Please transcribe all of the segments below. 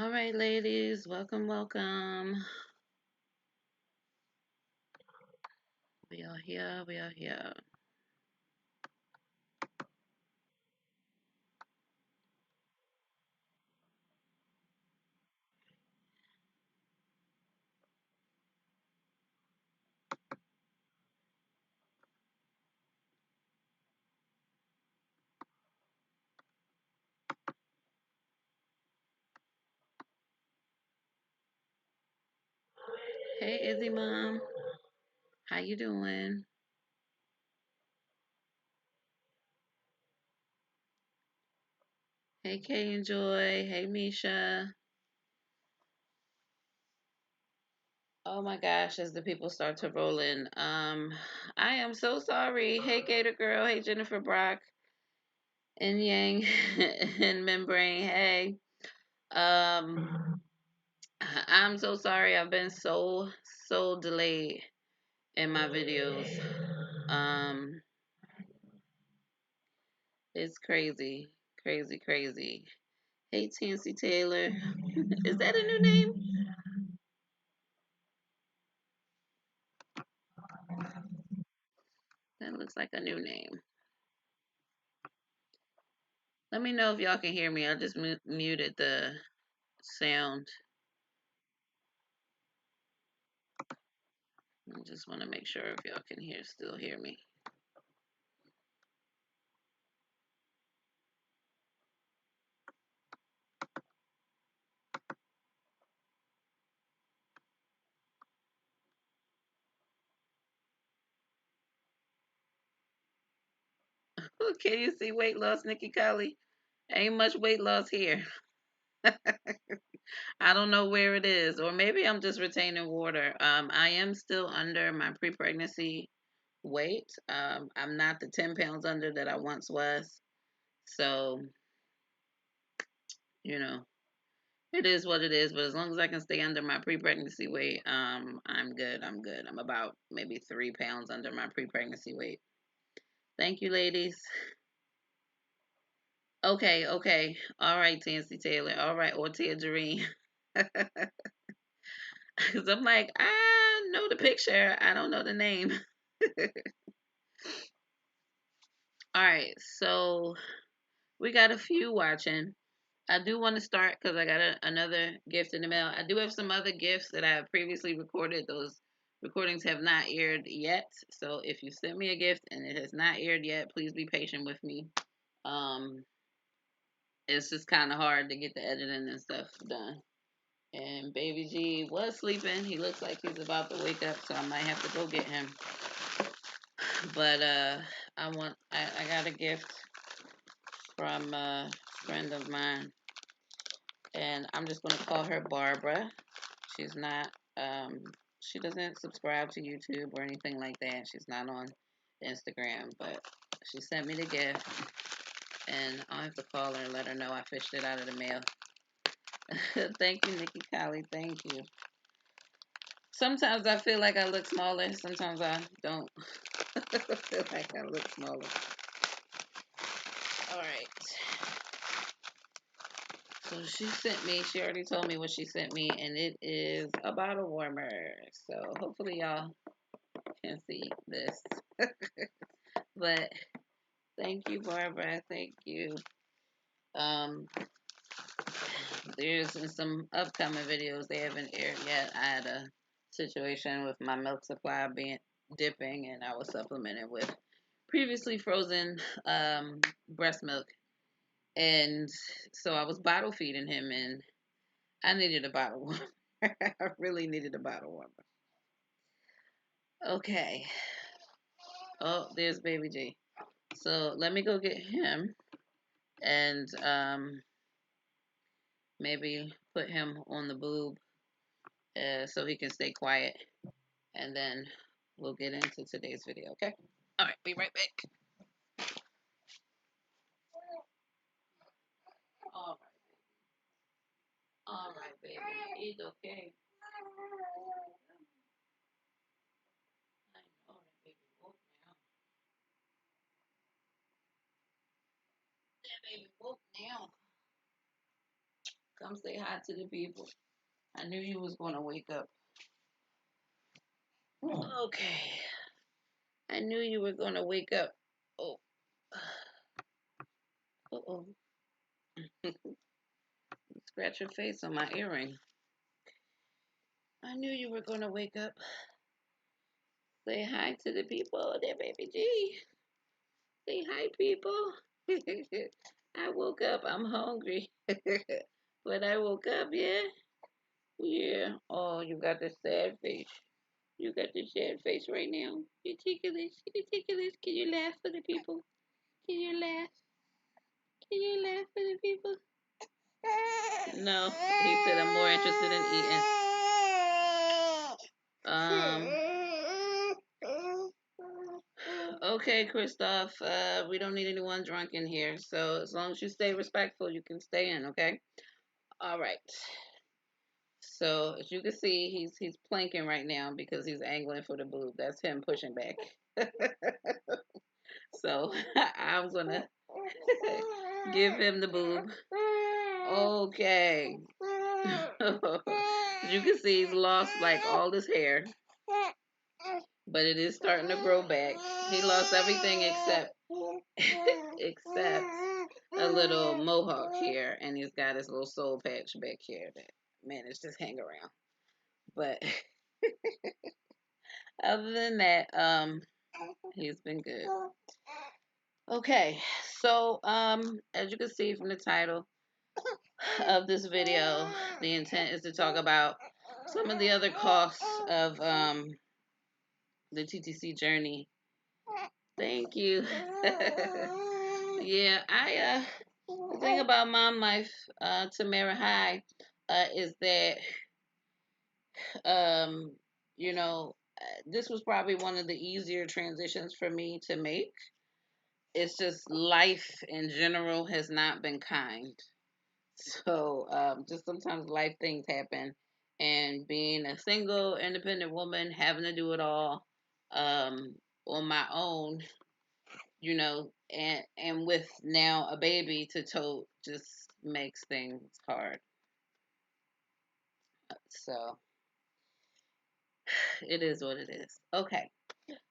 All right, ladies, welcome, welcome. We are here, we are here. Hey, Izzy Mom, how you doing? Hey, Kay and Joy. Hey, Misha. Oh my gosh, as the people start to roll in. I am so sorry. Hey, Gator Girl. Hey, Jennifer Brock and Yang and Membrane. Hey. Um, I'm so sorry. I've been so delayed in my videos. Um, it's crazy, crazy, crazy. Hey, Tansy Taylor. Is that a new name? That looks like a new name. Let me know if y'all can hear me. I just muted the sound. I just want to make sure if y'all can still hear me. Can you see weight loss, Nikki Colley? Ain't much weight loss here. I don't know where it is, or maybe I'm just retaining water. I am still under my pre-pregnancy weight. I'm not the 10 pounds under that I once was. So, you know, it is what it is. But as long as I can stay under my pre-pregnancy weight, I'm good. I'm good. I'm about maybe 3 pounds under my pre-pregnancy weight. Thank you, ladies. Okay, okay. All right, Tansy Taylor. All right, or Tangerine. Because I'm like, I know the picture. I don't know the name. All right, so we got a few watching. I do want to start because I got another gift in the mail. I do have some other gifts that I have previously recorded. Those recordings have not aired yet. So if you sent me a gift and it has not aired yet, please be patient with me. Um, it's just kind of hard to get the editing and stuff done. And Baby G was sleeping. He looks like he's about to wake up, so I might have to go get him. But I got a gift from a friend of mine, and I'm just gonna call her Barbara. She's not she doesn't subscribe to YouTube or anything like that. She's not on Instagram, but she sent me the gift, and I'll have to call her and let her know I fished it out of the mail. Thank you, Nikki Colley. Thank you. Sometimes I feel like I look smaller. Sometimes I don't feel like I look smaller. All right. So she already told me what she sent me, and it is a bottle warmer. So hopefully y'all can see this. But thank you, Barbara. Thank you. Um, there's in some upcoming videos they haven't aired yet. I had a situation with my milk supply being dipping, and I was supplemented with previously frozen breast milk, and so I was bottle feeding him, and I needed a bottle warmer. I really needed a bottle warmer. Okay. Oh, there's Baby G. So let me go get him and maybe put him on the boob so he can stay quiet, and then we'll get into today's video. Okay. All right. Be right back. All right. All right, baby. He's okay. I know that baby woke now. That baby woke now. Come Come say hi to the people. I knew you was gonna wake up. Okay. I knew you were gonna wake up. Oh. Uh-oh. Scratch your face on my earring. I knew you were gonna wake up. Say hi to the people there, baby G. Say hi, people. I woke up. I'm hungry. But I woke up, yeah? Yeah. Oh, you got the sad face. You got the sad face right now. You ticklish. You ticklish. Can you laugh for the people? Can you laugh? Can you laugh for the people? No. He said I'm more interested in eating. Okay, Christoph. We don't need anyone drunk in here. So as long as you stay respectful, you can stay in, okay? All right. So as you can see, he's planking right now because he's angling for the boob. That's him pushing back. So I'm gonna give him the boob. Okay. You can see he's lost like all his hair, but it is starting to grow back. He lost everything except except a little mohawk here, and he's got his little soul patch back here that managed to hang around. But other than that, he's been good. Okay, so as you can see from the title of this video, the intent is to talk about some of the other costs of the TTC journey. Thank you. Yeah, the thing about Mom Life, Tamara High, is that um, you know, this was probably one of the easier transitions for me to make. It's just life in general has not been kind. So just sometimes life things happen, and being a single, independent woman, having to do it all on my own, and with now a baby to tote just makes things hard. So it is what it is. Okay.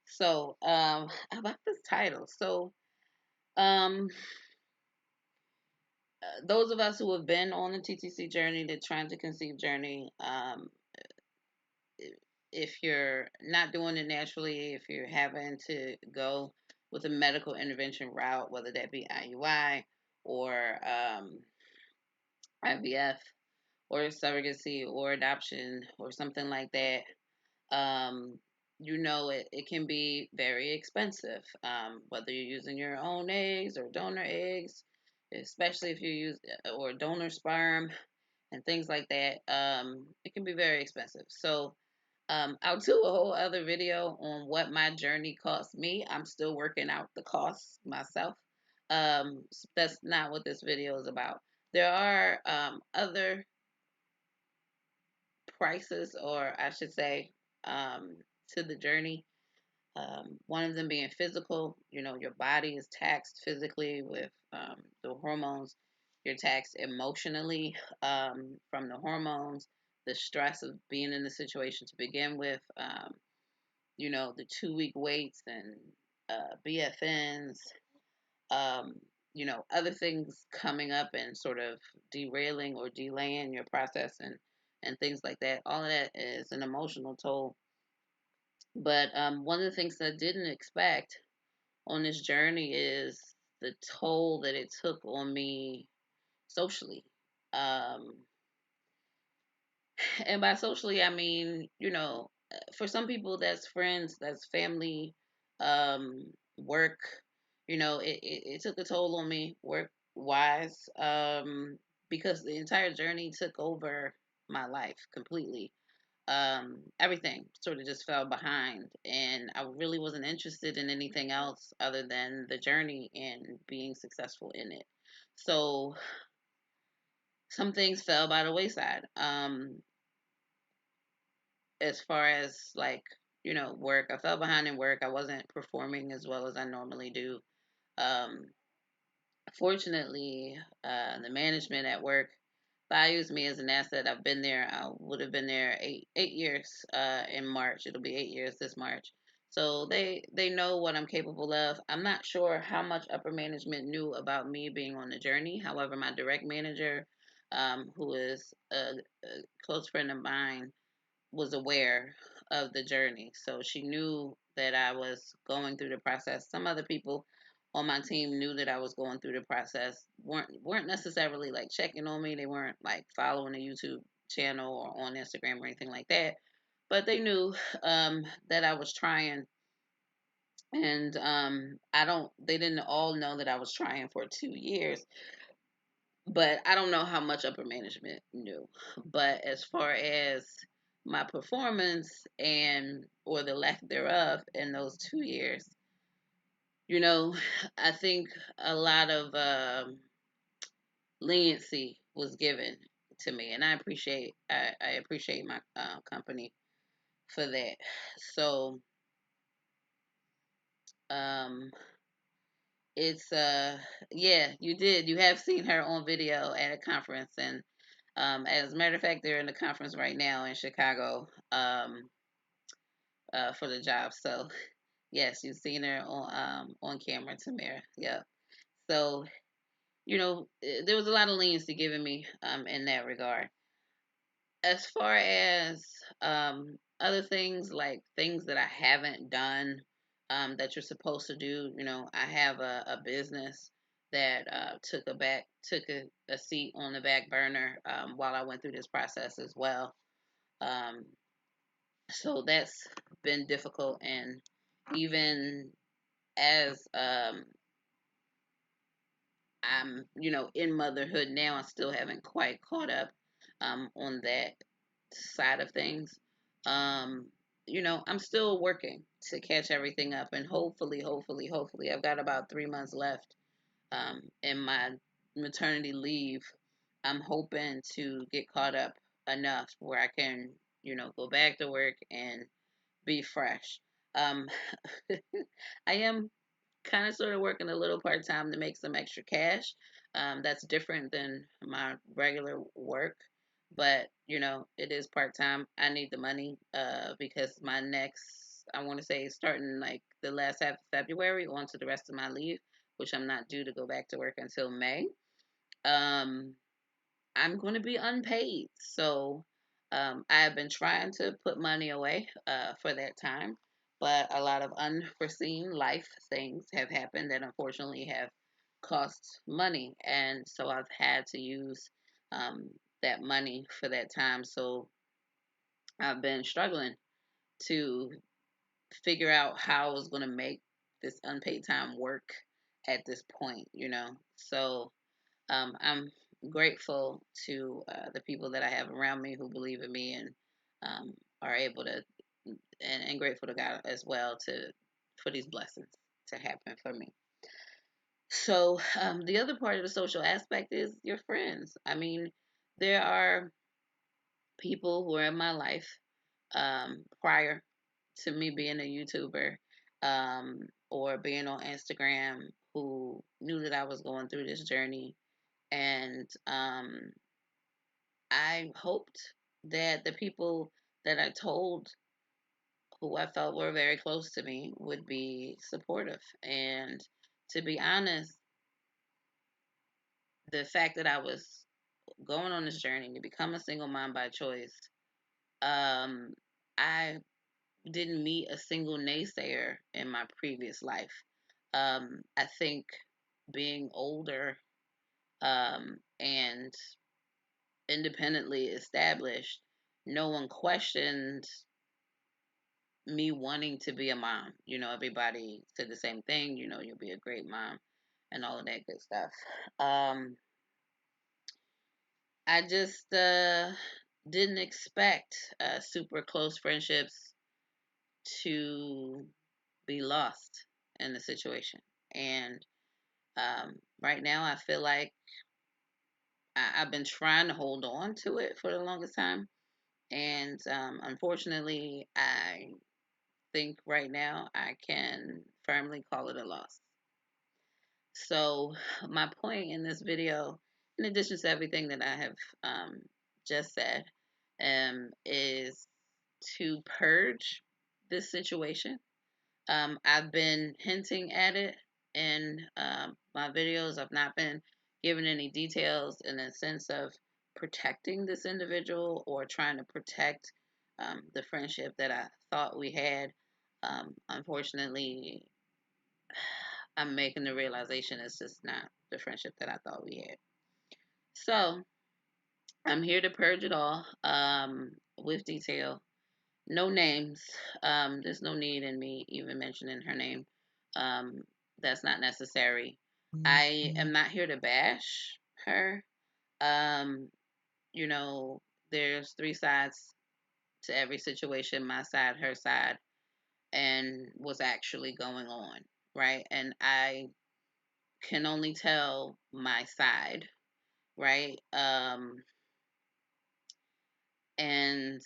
So about this title. So um those of us who have been on the TTC journey, the trying to conceive journey, if you're not doing it naturally, if you're having to go with a medical intervention route, whether that be IUI or IVF or surrogacy or adoption or something like that, um, it can be very expensive, whether you're using your own eggs or donor eggs, especially if you use or donor sperm and things like that. It can be very expensive. So I'll do a whole other video on what my journey cost me. I'm still working out the costs myself. That's not what this video is about. There are other prices, or I should say, to the journey. One of them being physical. Your body is taxed physically with the hormones. You're taxed emotionally from the hormones, the stress of being in the situation to begin with. The 2 week waits and BFNs, um, other things coming up and sort of derailing or delaying your process and things like that. All of that is an emotional toll. But one of the things that I didn't expect on this journey is the toll that it took on me socially. Um, and by socially, I mean, for some people, that's friends, that's family, work. It took a toll on me work wise, because the entire journey took over my life completely. Everything sort of just fell behind, and I really wasn't interested in anything else other than the journey and being successful in it. So some things fell by the wayside. As far as like, work, I fell behind in work. I wasn't performing as well as I normally do. Um, Fortunately, the management at work values me as an asset. I've been there. I would have been there 8 years in March. It'll be 8 years this March. So they know what I'm capable of. I'm not sure how much upper management knew about me being on the journey. However, my direct manager, who is a close friend of mine, was aware of the journey. So she knew that I was going through the process. Some other people on my team knew that I was going through the process. weren't necessarily like checking on me. They weren't like following the YouTube channel or on Instagram or anything like that. But they knew that I was trying, and I don't. They didn't all know that I was trying for 2 years, but I don't know how much upper management knew. But as far as my performance and or the lack thereof in those 2 years, you know, I think a lot of leniency was given to me, and I appreciate my company for that. So um, it's yeah, you have seen her on video at a conference, and as a matter of fact, they're in the conference right now in Chicago for the job. So yes, you've seen her on camera, Tamara. Yep. So there was a lot of leniency given me in that regard. As far as other things, like things that I haven't done that you're supposed to do, I have a business that took a seat on the back burner while I went through this process as well. Um, so that's been difficult, and even as I'm, in motherhood now, I still haven't quite caught up on that side of things. Um, I'm still working to catch everything up, and hopefully, I've got about 3 months left in my maternity leave. I'm hoping to get caught up enough where I can, go back to work and be fresh. Um, I am kind of sort of working a little part time to make some extra cash. That's different than my regular work, but it is part time. I need the money because my next, I want to say, starting like the last half of February on to the rest of my leave, which I'm not due to go back to work until May. Um, I'm going to be unpaid. So I have been trying to put money away for that time, but a lot of unforeseen life things have happened that unfortunately have cost money. And so I've had to use that money for that time. So I've been struggling to figure out how I was going to make this unpaid time work at this point. So I'm grateful to the people that I have around me who believe in me and are able to, and grateful to God as well for these blessings to happen for me. So the other part of the social aspect is your friends. I mean, there are people who are in my life prior to me being a YouTuber or being on Instagram who knew that I was going through this journey, and I hoped that the people that I told who I felt were very close to me would be supportive. And to be honest, the fact that I was going on this journey to become a single mom by choice, um, I didn't meet a single naysayer in my previous life. I think being older and independently established, no one questioned me wanting to be a mom. Everybody said the same thing, you'll be a great mom and all of that good stuff. I just didn't expect super close friendships to be lost in the situation. And right now, I feel like I've been trying to hold on to it for the longest time. And unfortunately, I think right now I can firmly call it a loss. So, my point in this video in addition to everything that I have just said, is to purge this situation. I've been hinting at it in my videos. I've not been giving any details in a sense of protecting this individual or trying to protect the friendship that I thought we had. Unfortunately, I'm making the realization it's just not the friendship that I thought we had. So I'm here to purge it all with detail. No names. There's no need in me even mentioning her name. Um, that's not necessary. I am not here to bash her. Um, you know, there's three sides to every situation, my side, her side, and what's actually going on, right? And I can only tell my side, right? And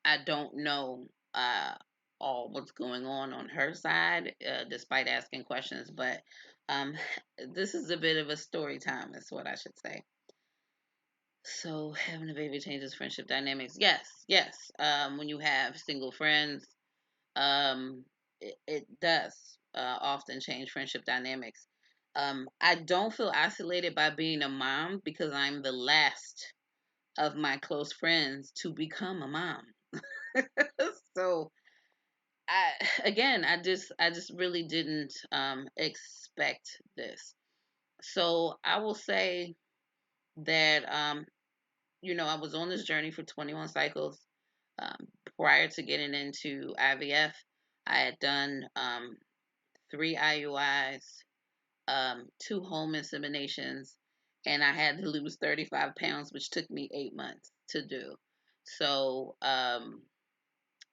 I don't know uh, all what's going on her side, despite asking questions. But um, this is a bit of a story time, is what I should say. So having a baby changes friendship dynamics. Yes, yes. When you have single friends, it does often change friendship dynamics. I don't feel isolated by being a mom because I'm the last of my close friends to become a mom. So I again, I just really didn't expect this. So I will say that I was on this journey for 21 cycles. Um, Prior to getting into IVF, I had done 3 IUIs, 2 home inseminations, and I had to lose 35 pounds, which took me 8 months to do. So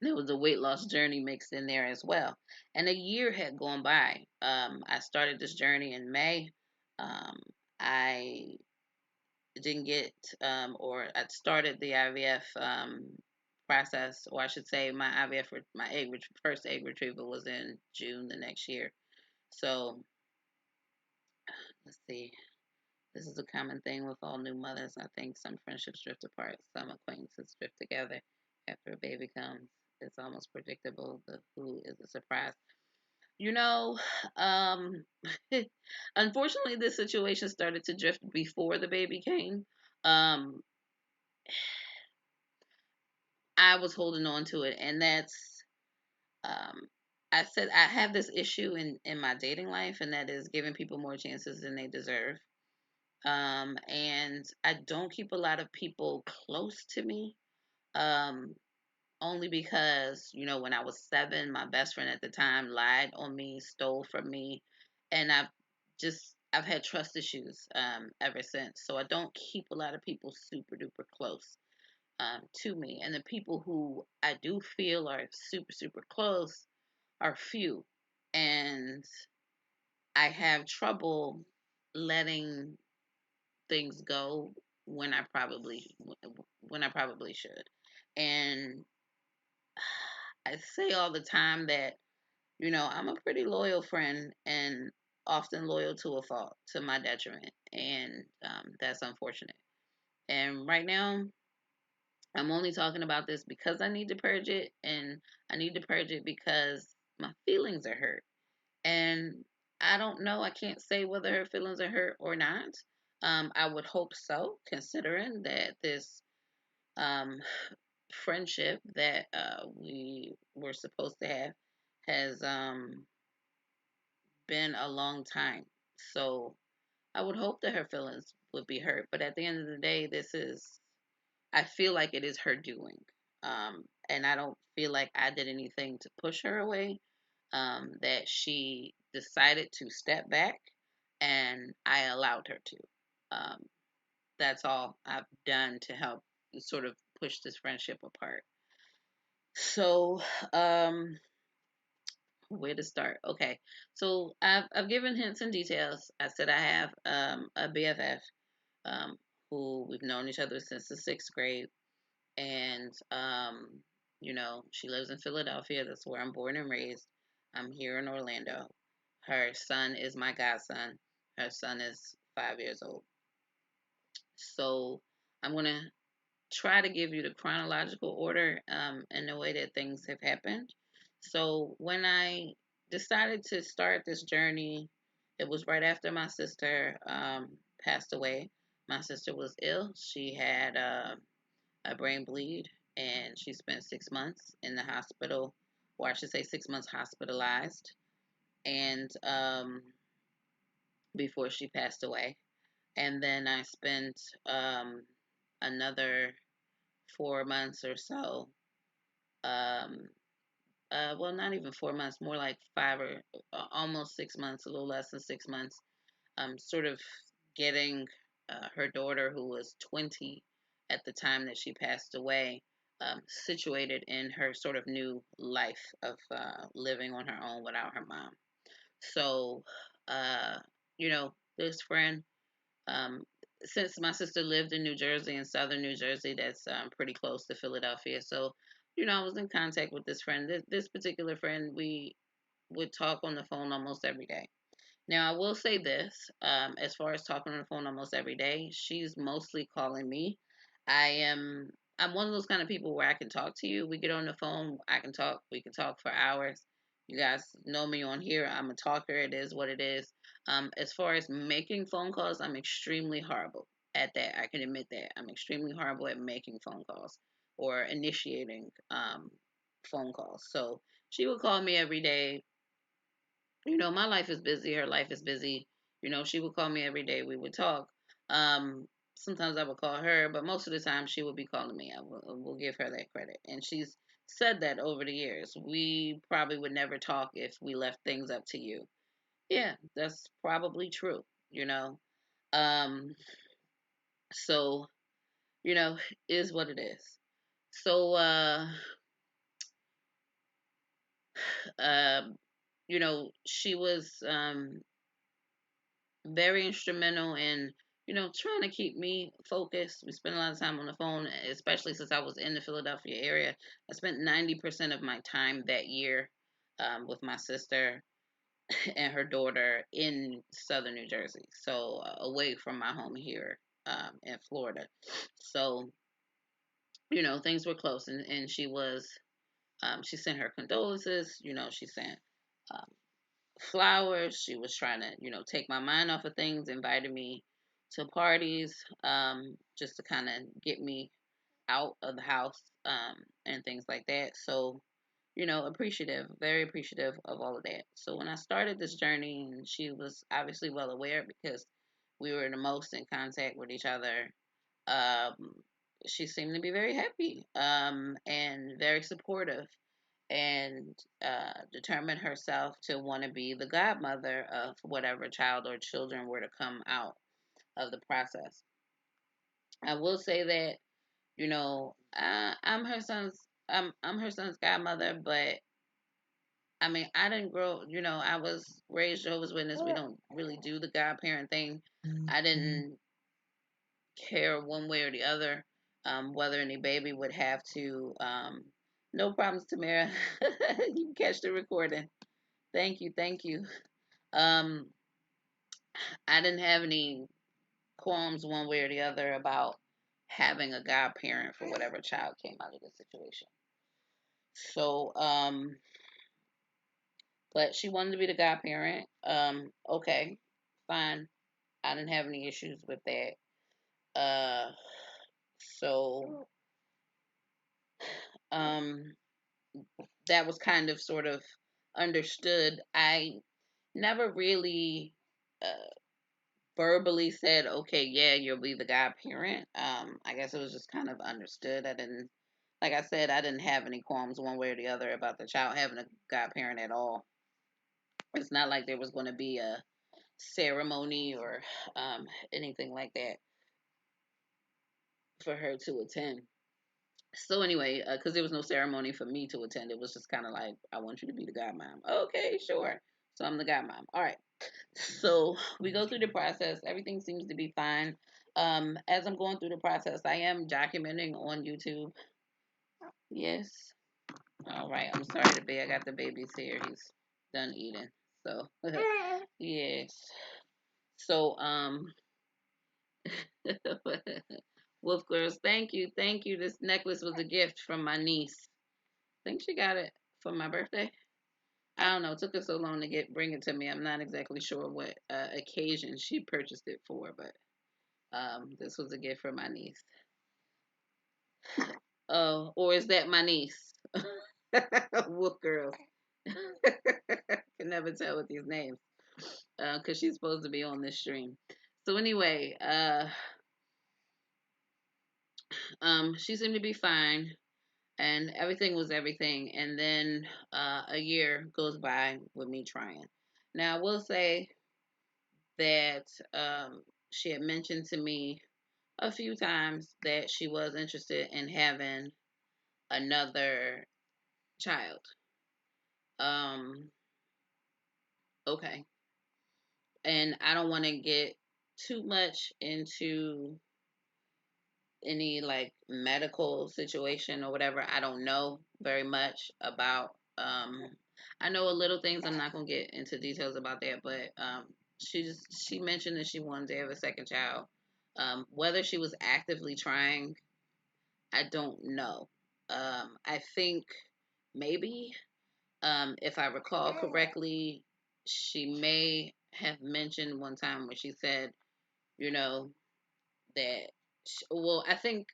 there was a weight loss journey mixed in there as well. And a year had gone by. I started this journey in May. Um, I didn't get, or I started the IVF process, or I should say, my first egg retrieval was in June the next year. So let's see. This is a common thing with all new mothers. I think some friendships drift apart, some acquaintances drift together after a baby comes. It's almost predictable. The who is a surprise. You know, um, unfortunately, this situation started to drift before the baby came. Um, I was holding on to it, and that's um, I said I have this issue in my dating life, and that is giving people more chances than they deserve. And I don't keep a lot of people close to me. Um, Only because, when I was 7, my best friend at the time lied on me, stole from me, and I've had trust issues ever since. So I don't keep a lot of people super duper close to me, and the people who I do feel are super super close are few, and I have trouble letting things go when I probably should. And I say all the time that, I'm a pretty loyal friend and often loyal to a fault, to my detriment. And that's unfortunate. And right now, I'm only talking about this because I need to purge it. And I need to purge it because my feelings are hurt. And I don't know. I can't say whether her feelings are hurt or not. I would hope so, considering that this um, friendship that we were supposed to have has been a long time. So I would hope that her feelings would be hurt. But at the end of the day, I feel like it is her doing. And I don't feel like I did anything to push her away. That she decided to step back and I allowed her to. Um, that's all I've done to help sort of push this friendship apart. So, where to start? Okay, so I've given hints and details. I said I have a BFF who we've known each other since the 6th grade, and she lives in Philadelphia. That's where I'm born and raised. I'm here in Orlando. Her son is my godson. Her son is 5 years old. So I'm going to try to give you the chronological order and the way that things have happened. So when I decided to start this journey, it was right after my sister passed away. My sister was ill. She had a brain bleed, and she spent 6 months in the hospital, or I should say 6 months hospitalized, and before she passed away. And then I spent another 4 months or so. Um, well, not even 4 months, more like five or almost 6 months, a little less than 6 months. Sort of getting her daughter, who was 20 at the time that she passed away, situated in her sort of new life of living on her own without her mom. So, uh, this friend, um, since my sister lived in New Jersey, in southern New Jersey, that's pretty close to Philadelphia. So, I was in contact with this friend. This particular friend, we would talk on the phone almost every day. Now, I will say this, as far as talking on the phone almost every day, she's mostly calling me. I am I'm one of those kind of people where I can talk to you. We get on the phone, I can talk, we can talk for hours. You guys know me on here. I'm a talker. It is what it is. As far as making phone calls, I'm extremely horrible at that. I can admit that. I'm extremely horrible at making phone calls or initiating phone calls. So she would call me every day. My life is busy. Her life is busy. She would call me every day. We would talk. Sometimes I would call her, but most of the time she would be calling me. I will give her that credit. And she's said that over the years. We probably would never talk if we left things up to you. Yeah, that's probably true, you know. Um, so, you know, is what it is. So, uh, she was very instrumental in trying to keep me focused. We spent a lot of time on the phone, especially since I was in the Philadelphia area. I spent 90% of my time that year with my sister and her daughter in southern New Jersey, so away from my home here in Florida. So things were close, and she sent her condolences. She sent um, flowers. She was trying to, take my mind off of things, invited me to parties, just to kind of get me out of the house, and things like that. So, appreciative, very appreciative of all of that. So when I started this journey, and she was obviously well aware because we were the most in contact with each other, um, she seemed to be very happy, and very supportive, and determined herself to want to be the godmother of whatever child or children were to come out of the process. I will say that I'm her son's godmother, but I mean I didn't grow. I was raised Jehovah's Witness. We don't really do the godparent thing. I didn't care one way or the other whether any baby would have to. No problems, Tamara. You can catch the recording. Thank you, thank you. Um, I didn't have any qualms one way or the other about having a godparent for whatever child came out of the situation. So, but she wanted to be the godparent. Okay, fine. I didn't have any issues with that. So, um, that was kind of sort of understood. I never really verbally said, okay, yeah, you'll be the godparent. I guess it was just kind of understood. Like I said, I didn't have any qualms one way or the other about the child having a godparent at all. It's not like there was going to be a ceremony or anything like that for her to attend. So anyway, because there was no ceremony for me to attend, it was just kind of like, I want you to be the godmom. Okay, sure. So I'm the godmom. All right. So we go through the process. Everything seems to be fine. As I'm going through the process, I am documenting on YouTube. Yes. All right. I'm sorry to be. I got the babies here. He's done eating. So yes. So Wolf girls, thank you, thank you. This necklace was a gift from my niece. I think she got it for my birthday. I don't know. It took her so long to bring it to me. I'm not exactly sure what occasion she purchased it for, but this was a gift from my niece. Oh, or is that my niece? Wolf girls. Can never tell with these names because she's supposed to be on this stream. So anyway, she seemed to be fine, and everything was everything. And then a year goes by with me trying. Now I will say that she had mentioned to me a few times that she was interested in having another child. Um, okay. And I don't want to get too much into any like medical situation or whatever. I don't know very much about I know a little things. I'm not going to get into details about that, but she mentioned that she wanted to have a second child. Whether she was actively trying, I don't know. I think maybe, if I recall correctly, she may have mentioned one time where she said, you know, that well, I think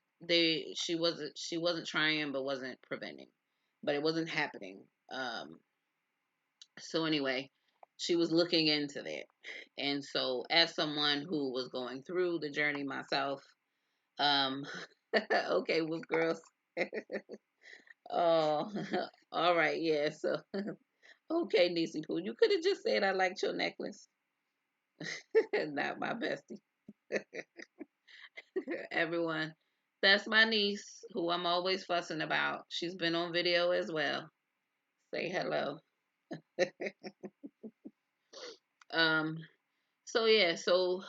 she wasn't trying but wasn't preventing, but it wasn't happening. So anyway, she was looking into that, and so as someone who was going through the journey myself, um, okay, with girls. Oh, all right, yeah. So okay, Niecy Pooh, you could have just said I liked your necklace, not my bestie. Everyone. That's my niece who I'm always fussing about. She's been on video as well. Say hello. Um, so yeah, so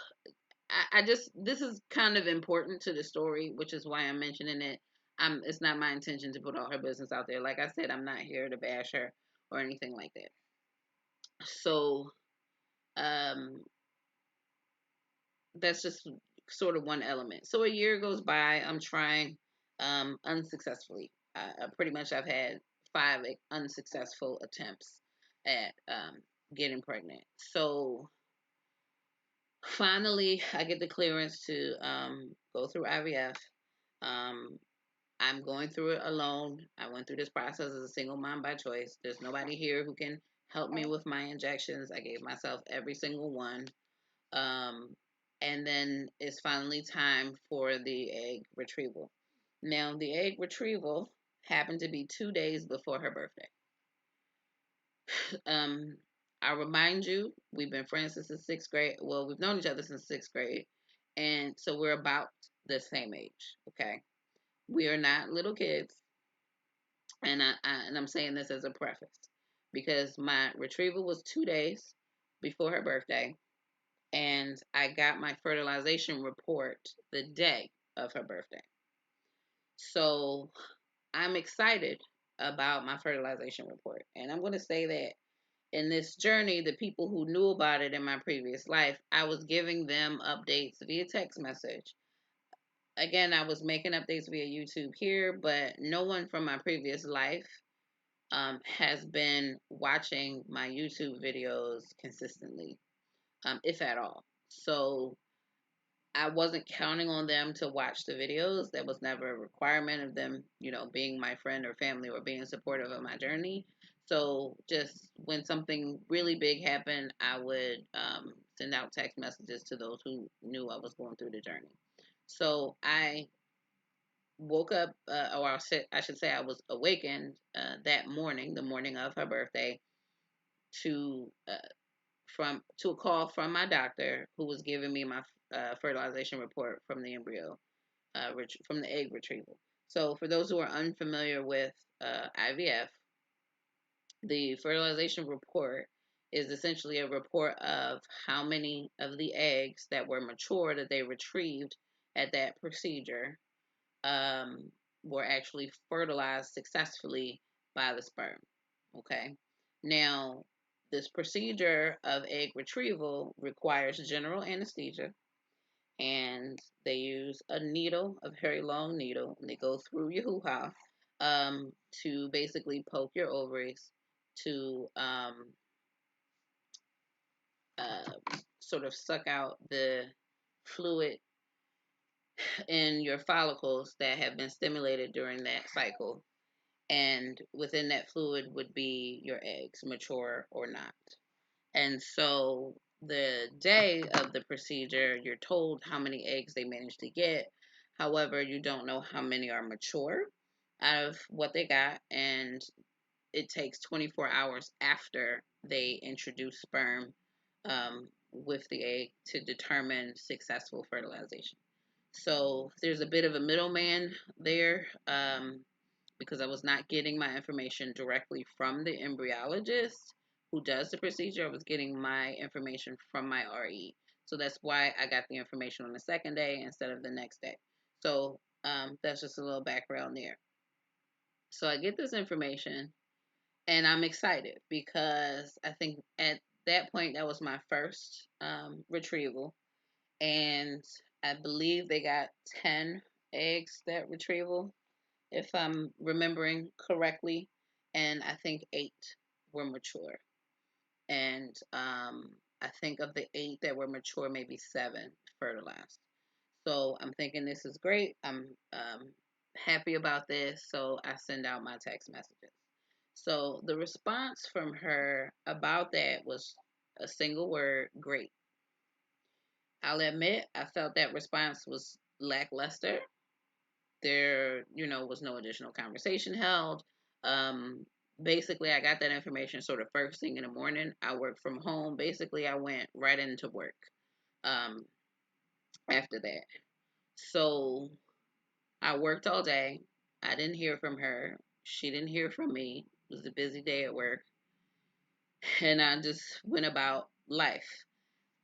I just this is kind of important to the story, which is why I'm mentioning it. It's not my intention to put all her business out there. Like I said, I'm not here to bash her or anything like that. So um that's just sort of one element. So a year goes by. I'm trying unsuccessfully. Pretty much I've had five unsuccessful attempts at getting pregnant. So finally, I get the clearance to go through IVF. Um, I'm going through it alone. I went through this process as a single mom by choice. There's nobody here who can help me with my injections. I gave myself every single one. Um, and then it's finally time for the egg retrieval. Now, the egg retrieval happened to be 2 days before her birthday. Um, I remind you, we've been friends since the sixth grade. Well, we've known each other since sixth grade, and so we're about the same age. Okay, we are not little kids, and I'm saying this as a preface because my retrieval was 2 days before her birthday, and I got my fertilization report the day of her birthday. So I'm excited about my fertilization report. And I'm going to say that in this journey, the people who knew about it in my previous life, I was giving them updates via text message. Again, I was making updates via YouTube here, but no one from my previous life has been watching my YouTube videos consistently, if at all. So I wasn't counting on them to watch the videos. That was never a requirement of them, being my friend or family or being supportive of my journey. So just when something really big happened, I would send out text messages to those who knew I was going through the journey. So I woke up, or I should say, I was awakened that morning, the morning of her birthday, to to a call from my doctor who was giving me my fertilization report from the embryo, from the egg retrieval. So for those who are unfamiliar with IVF, the fertilization report is essentially a report of how many of the eggs that were mature that they retrieved at that procedure um, were actually fertilized successfully by the sperm. Okay. Now, this procedure of egg retrieval requires general anesthesia, and they use a needle, a very long needle, and they go through your hoo ha to basically poke your ovaries to uh, sort of suck out the fluid in your follicles that have been stimulated during that cycle. And within that fluid would be your eggs, mature or not. And so the day of the procedure, you're told how many eggs they managed to get. However, you don't know how many are mature out of what they got. And it takes 24 hours after they introduce sperm with the egg to determine successful fertilization. So there's a bit of a middleman there because I was not getting my information directly from the embryologist who does the procedure. I was getting my information from my RE. So that's why I got the information on the second day instead of the next day. So that's just a little background there. So I get this information and I'm excited because I think at that point that was my first retrieval, and I believe they got 10 eggs that retrieval, if I'm remembering correctly, and I think 8 were mature, and I think of the 8 that were mature, maybe 7 fertilized. So I'm thinking this is great. I'm happy about this, so I send out my text messages. So the response from her about that was a single word: great. I'll admit I felt that response was lackluster. There, was no additional conversation held. Um, Basically, I got that information sort of first thing in the morning. I work from home. Basically, I went right into work um, after that. So I worked all day. I didn't hear from her. She didn't hear from me. It was a busy day at work. And I just went about life.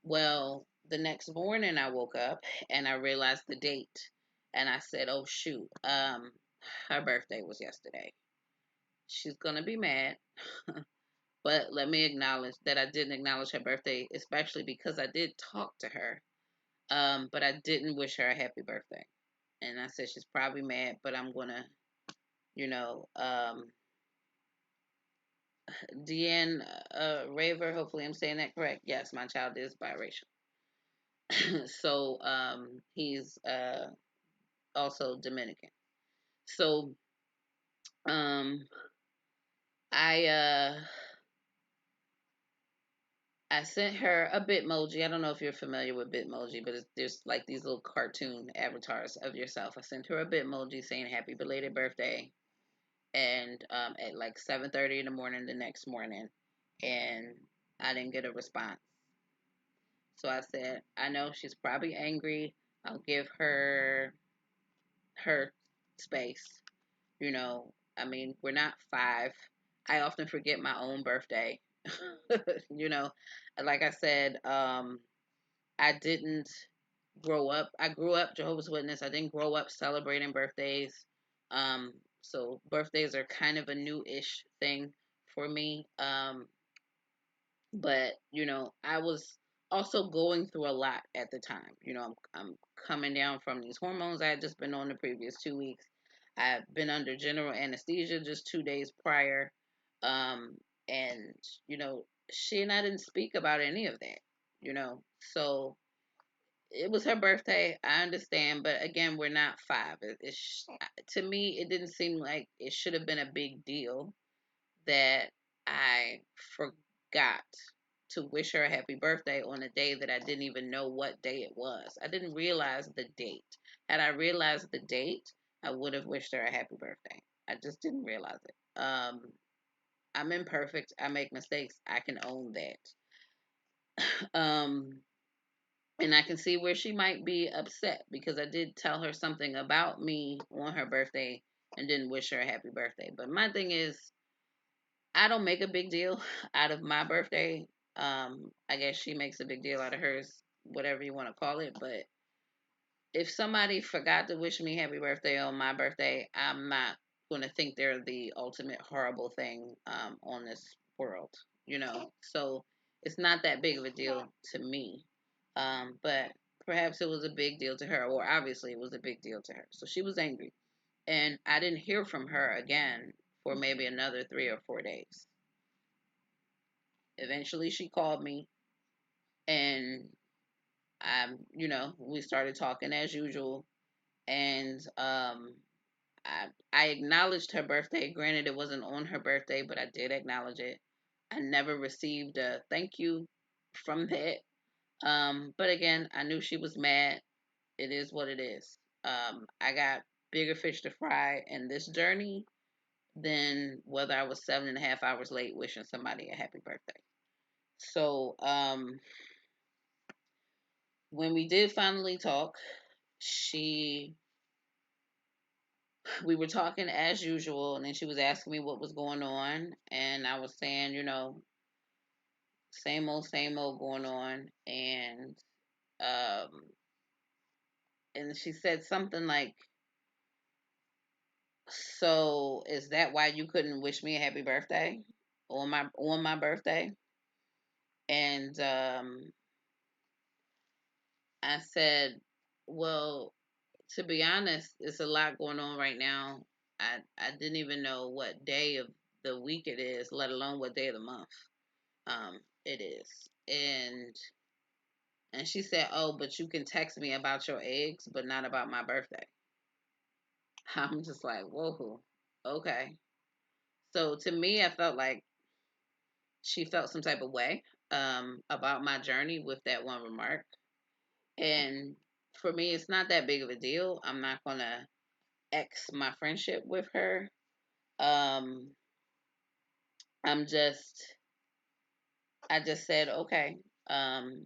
Well, the next morning I woke up and I realized the date. And I said, oh, shoot, her birthday was yesterday. She's going to be mad. But let me acknowledge that I didn't acknowledge her birthday, especially because I did talk to her. But I didn't wish her a happy birthday. And I said, she's probably mad, but I'm going to, you know, Deanne Raver, hopefully I'm saying that correct. Yes, my child is biracial. So he's also Dominican. So um, I I sent her a Bitmoji. I don't know if you're familiar with Bitmoji, but there's like these little cartoon avatars of yourself. I sent her a Bitmoji saying happy belated birthday, and at like 7:30 in the morning the next morning, and I didn't get a response. So I said, I know she's probably angry. I'll give her space. I mean, we're not 5. I often forget my own birthday. you know, like I said, I didn't grow up. I grew up Jehovah's Witness. I didn't grow up celebrating birthdays. So birthdays are kind of a new-ish thing for me. But I was also going through a lot at the time. I'm coming down from these hormones I had just been on the previous 2 weeks. I've been under general anesthesia just 2 days prior. um and she and I didn't speak about any of that. So it was her birthday, I understand, but again, we're not 5. To me, it didn't seem like it should have been a big deal that I forgot to wish her a happy birthday on a day that I didn't even know what day it was. I didn't realize the date. Had I realized the date, I would have wished her a happy birthday. I just didn't realize it. I'm imperfect. I make mistakes. I can own that. Um, and I can see where she might be upset because I did tell her something about me on her birthday and didn't wish her a happy birthday. But my thing is, I don't make a big deal out of my birthday. I guess she makes a big deal out of hers, whatever you want to call it. But if somebody forgot to wish me happy birthday on my birthday, I'm not going to think they're the ultimate horrible thing on this world. So it's not that big of a deal to me. But perhaps it was a big deal to her, or obviously it was a big deal to her. So she was angry. And I didn't hear from her again for maybe another 3 or 4 days. Eventually, she called me, and we started talking as usual. And I acknowledged her birthday. Granted, it wasn't on her birthday, but I did acknowledge it. I never received a thank you from that. But again, I knew she was mad. It is what it is. I got bigger fish to fry in this journey than whether I was 7.5 hours late wishing somebody a happy birthday. So, when we did finally talk, she we were talking as usual, and then she was asking me what was going on, and I was saying, same old going on, um and she said something like, "So is that why you couldn't wish me a happy birthday on my birthday?" And I said, "Well, to be honest, it's a lot going on right now. I didn't even know what day of the week it is, let alone what day of the month it is." And she said, "Oh, but you can text me about your eggs, but not about my birthday." I'm just like, "Whoa, okay." So to me, I felt like she felt some type of way about my journey with that one remark. And for me, it's not that big of a deal. I'm not gonna X my friendship with her. Um, I'm just, I just said, okay, um,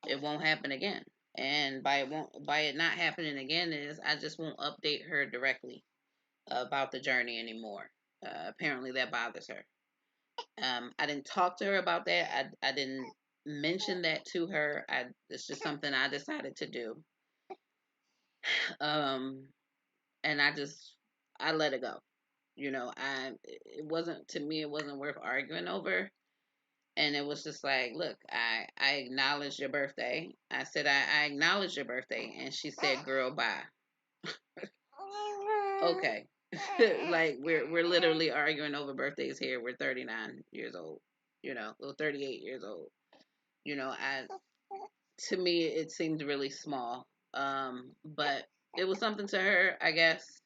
it won't happen again. And by it not happening again is I just won't update her directly about the journey anymore. Apparently that bothers her. I didn't talk to her about that. I didn't mention that to her. It's just something I decided to do. Um, and I let it go. It wasn't, to me, it wasn't worth arguing over. And it was just like, look, I acknowledged your birthday. I said, I acknowledged your birthday. And she said, girl, bye. Okay. Like we're literally arguing over birthdays here. We're 39 years old, well, 38 years old. I To me it seemed really small. But it was something to her, I guess.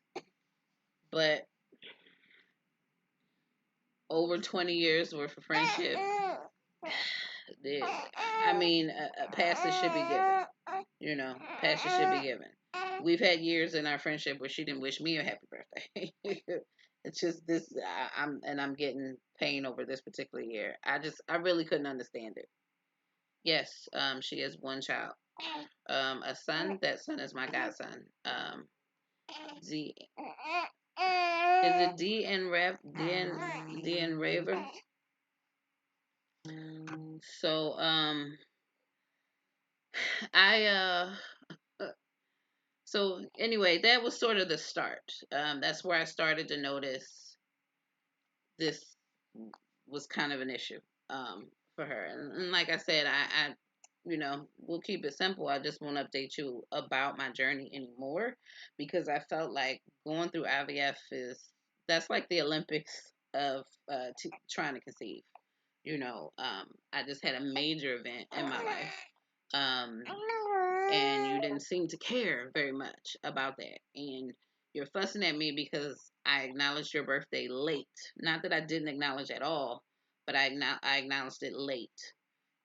But over 20 years worth of friendship, I mean, a passes should be given. Passes should be given. We've had years in our friendship where she didn't wish me a happy birthday. It's just this. I'm getting pain over this particular year. I really couldn't understand it. Yes, she has one child, a son. That son is my godson. Z Is it D and Rev D and Raver? So I so anyway, that was sort of the start. That's where I started to notice this was kind of an issue for her. And like I said, we'll keep it simple. I just won't update you about my journey anymore because I felt like going through IVF that's like the Olympics of trying to conceive. I just had a major event in my life. And you didn't seem to care very much about that. And you're fussing at me because I acknowledged your birthday late. Not that I didn't acknowledge at all, but I acknowledged it late.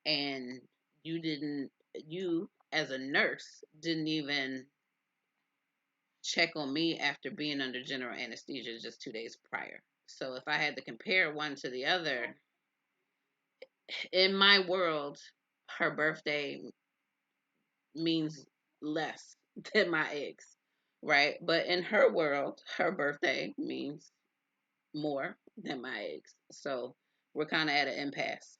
And you as a nurse didn't even check on me after being under general anesthesia just 2 days prior. So if I had to compare one to the other, in my world, her birthday means less than my ex, right? But in her world, her birthday means more than my ex. So we're kind of at an impasse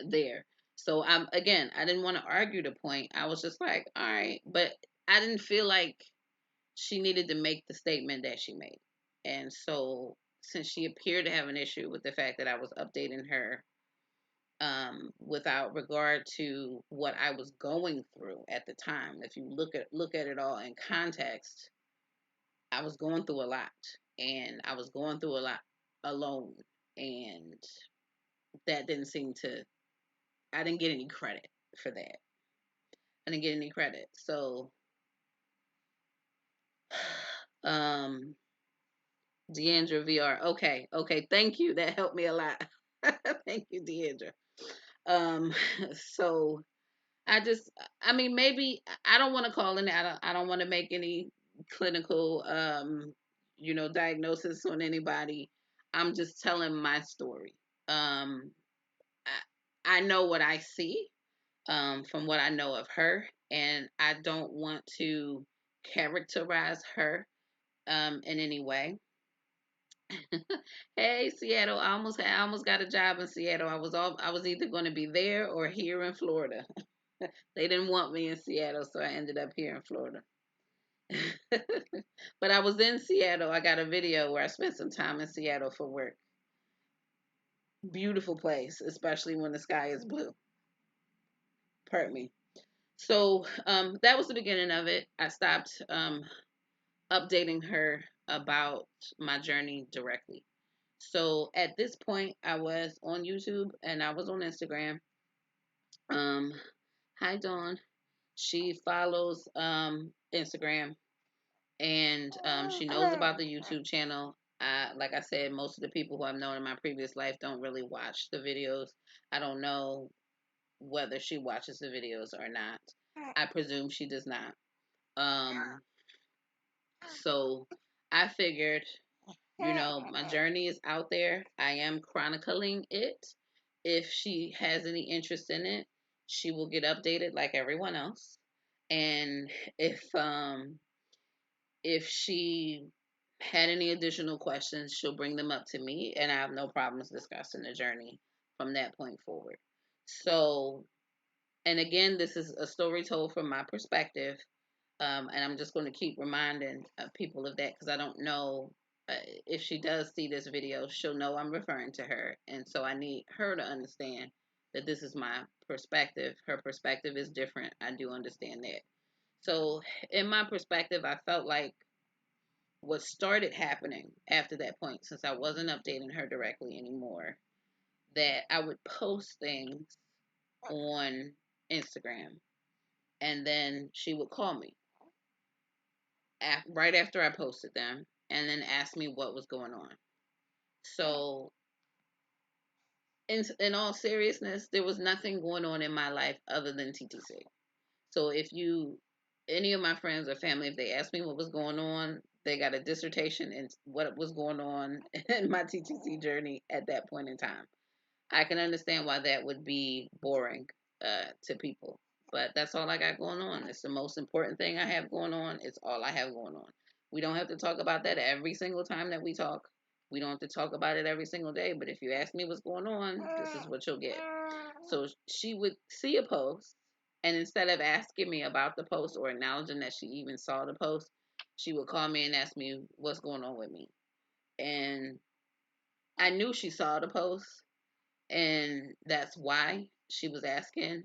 there. So I didn't want to argue the point. I was just like, all right, but I didn't feel like she needed to make the statement that she made. And so since she appeared to have an issue with the fact that I was updating her without regard to what I was going through at the time. If you look at it all in context, I was going through a lot, and I was going through a lot alone, and that didn't seem to. I didn't get any credit for that. I didn't get any credit. So, um, Deandra VR. Okay, okay. Thank you. That helped me a lot. Thank you, Deandra. Um, so I just, I mean, maybe I don't want to call in. I don't want to make any clinical, diagnosis on anybody. I'm just telling my story. Um, I know what I see, from what I know of her, and I don't want to characterize her, in any way. Hey, Seattle! I almost got a job in Seattle. I was either going to be there or here in Florida. They didn't want me in Seattle, so I ended up here in Florida. But I was in Seattle. I got a video where I spent some time in Seattle for work. Beautiful place, especially when the sky is blue. Pardon me. So that was the beginning of it. I stopped updating her about my journey directly. So at this point, I was on YouTube and I was on Instagram. Um, Hi Dawn. She follows Instagram, and she knows about the YouTube channel. Like I said, most of the people who I've known in my previous life don't really watch the videos. I don't know whether she watches the videos or not. I presume she does not. Um, so I figured, my journey is out there. I am chronicling it. If she has any interest in it, she will get updated like everyone else. And if she had any additional questions, she'll bring them up to me, and I have no problems discussing the journey from that point forward. So, and again, this is a story told from my perspective, and I'm just going to keep reminding people of that because I don't know if she does see this video, she'll know I'm referring to her, and so I need her to understand that this is my perspective. Her perspective is different. I do understand that. So, in my perspective, I felt like what started happening after that point, since I wasn't updating her directly anymore, that I would post things on Instagram, and then she would call me right after I posted them, and then ask me what was going on. So, in all seriousness, there was nothing going on in my life other than TTC. So if any of my friends or family, if they ask me what was going on, they got a dissertation in what was going on in my TTC journey at that point in time. I can understand why that would be boring to people, but that's all I got going on. It's the most important thing I have going on. It's all I have going on. We don't have to talk about that every single time that we talk. We don't have to talk about it every single day, but if you ask me what's going on, this is what you'll get. So she would see a post, and instead of asking me about the post or acknowledging that she even saw the post, she would call me and ask me what's going on with me. And I knew she saw the post, and that's why she was asking.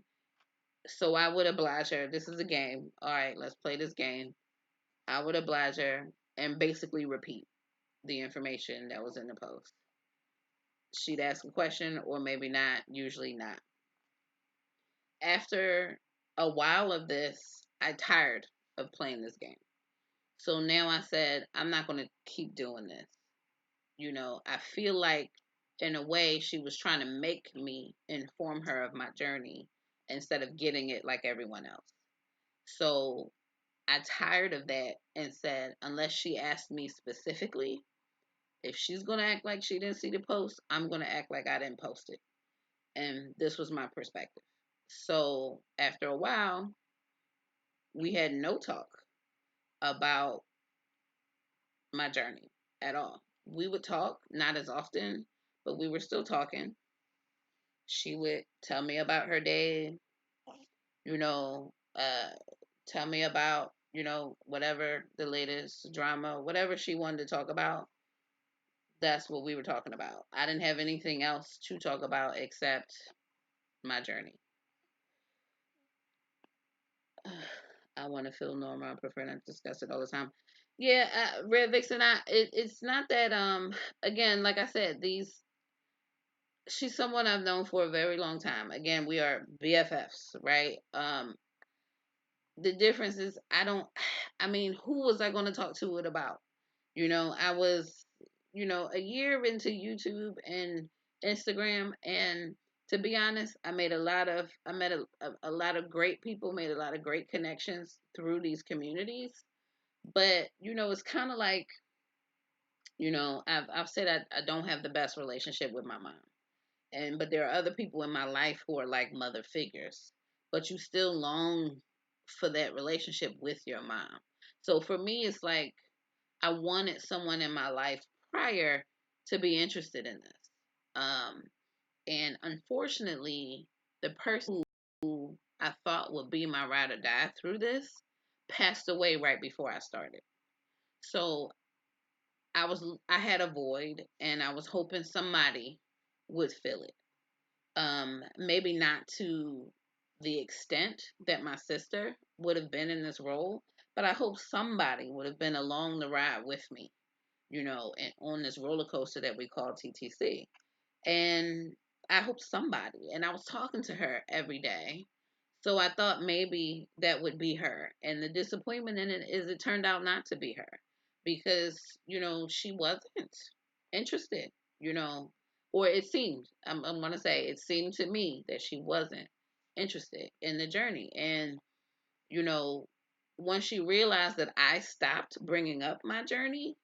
So I would oblige her. This is a game. All right, let's play this game. I would oblige her and basically repeat the information that was in the post. She'd ask a question or maybe not, usually not. After a while of this, I tired of playing this game. So now I said, I'm not going to keep doing this. I feel like in a way she was trying to make me inform her of my journey instead of getting it like everyone else. So I tired of that and said, unless she asked me specifically, if she's going to act like she didn't see the post, I'm going to act like I didn't post it. And this was my perspective. So after a while, we had no talk about my journey at all. We would talk, not as often, but we were still talking. She would tell me about her day, you know, tell me about, whatever the latest drama, whatever she wanted to talk about. That's what we were talking about. I didn't have anything else to talk about except my journey. I want to feel normal. I prefer not to discuss it all the time. Yeah, Red Vixen. It's not that. Again, like I said, these. She's someone I've known for a very long time. Again, we are BFFs, right? The difference is I don't. I mean, who was I going to talk to it about? I was, a year into YouTube and Instagram, and to be honest, I met a lot of great people, made a lot of great connections through these communities. But it's kind of like, I've said I don't have the best relationship with my mom, but there are other people in my life who are like mother figures, but you still long for that relationship with your mom. So for me, it's like I wanted someone in my life prior to be interested in this. Um, and unfortunately, the person who I thought would be my ride or die through this passed away right before I started. So I had a void, and I was hoping somebody would fill it. Maybe not to the extent that my sister would have been in this role, but I hope somebody would have been along the ride with me, and on this roller coaster that we call TTC. And I hope somebody, and I was talking to her every day. So I thought maybe that would be her. And the disappointment in it is it turned out not to be her because, she wasn't interested, you know, or it seemed, I'm going to say, it seemed to me that she wasn't interested in the journey. And, you know, once she realized that I stopped bringing up my journey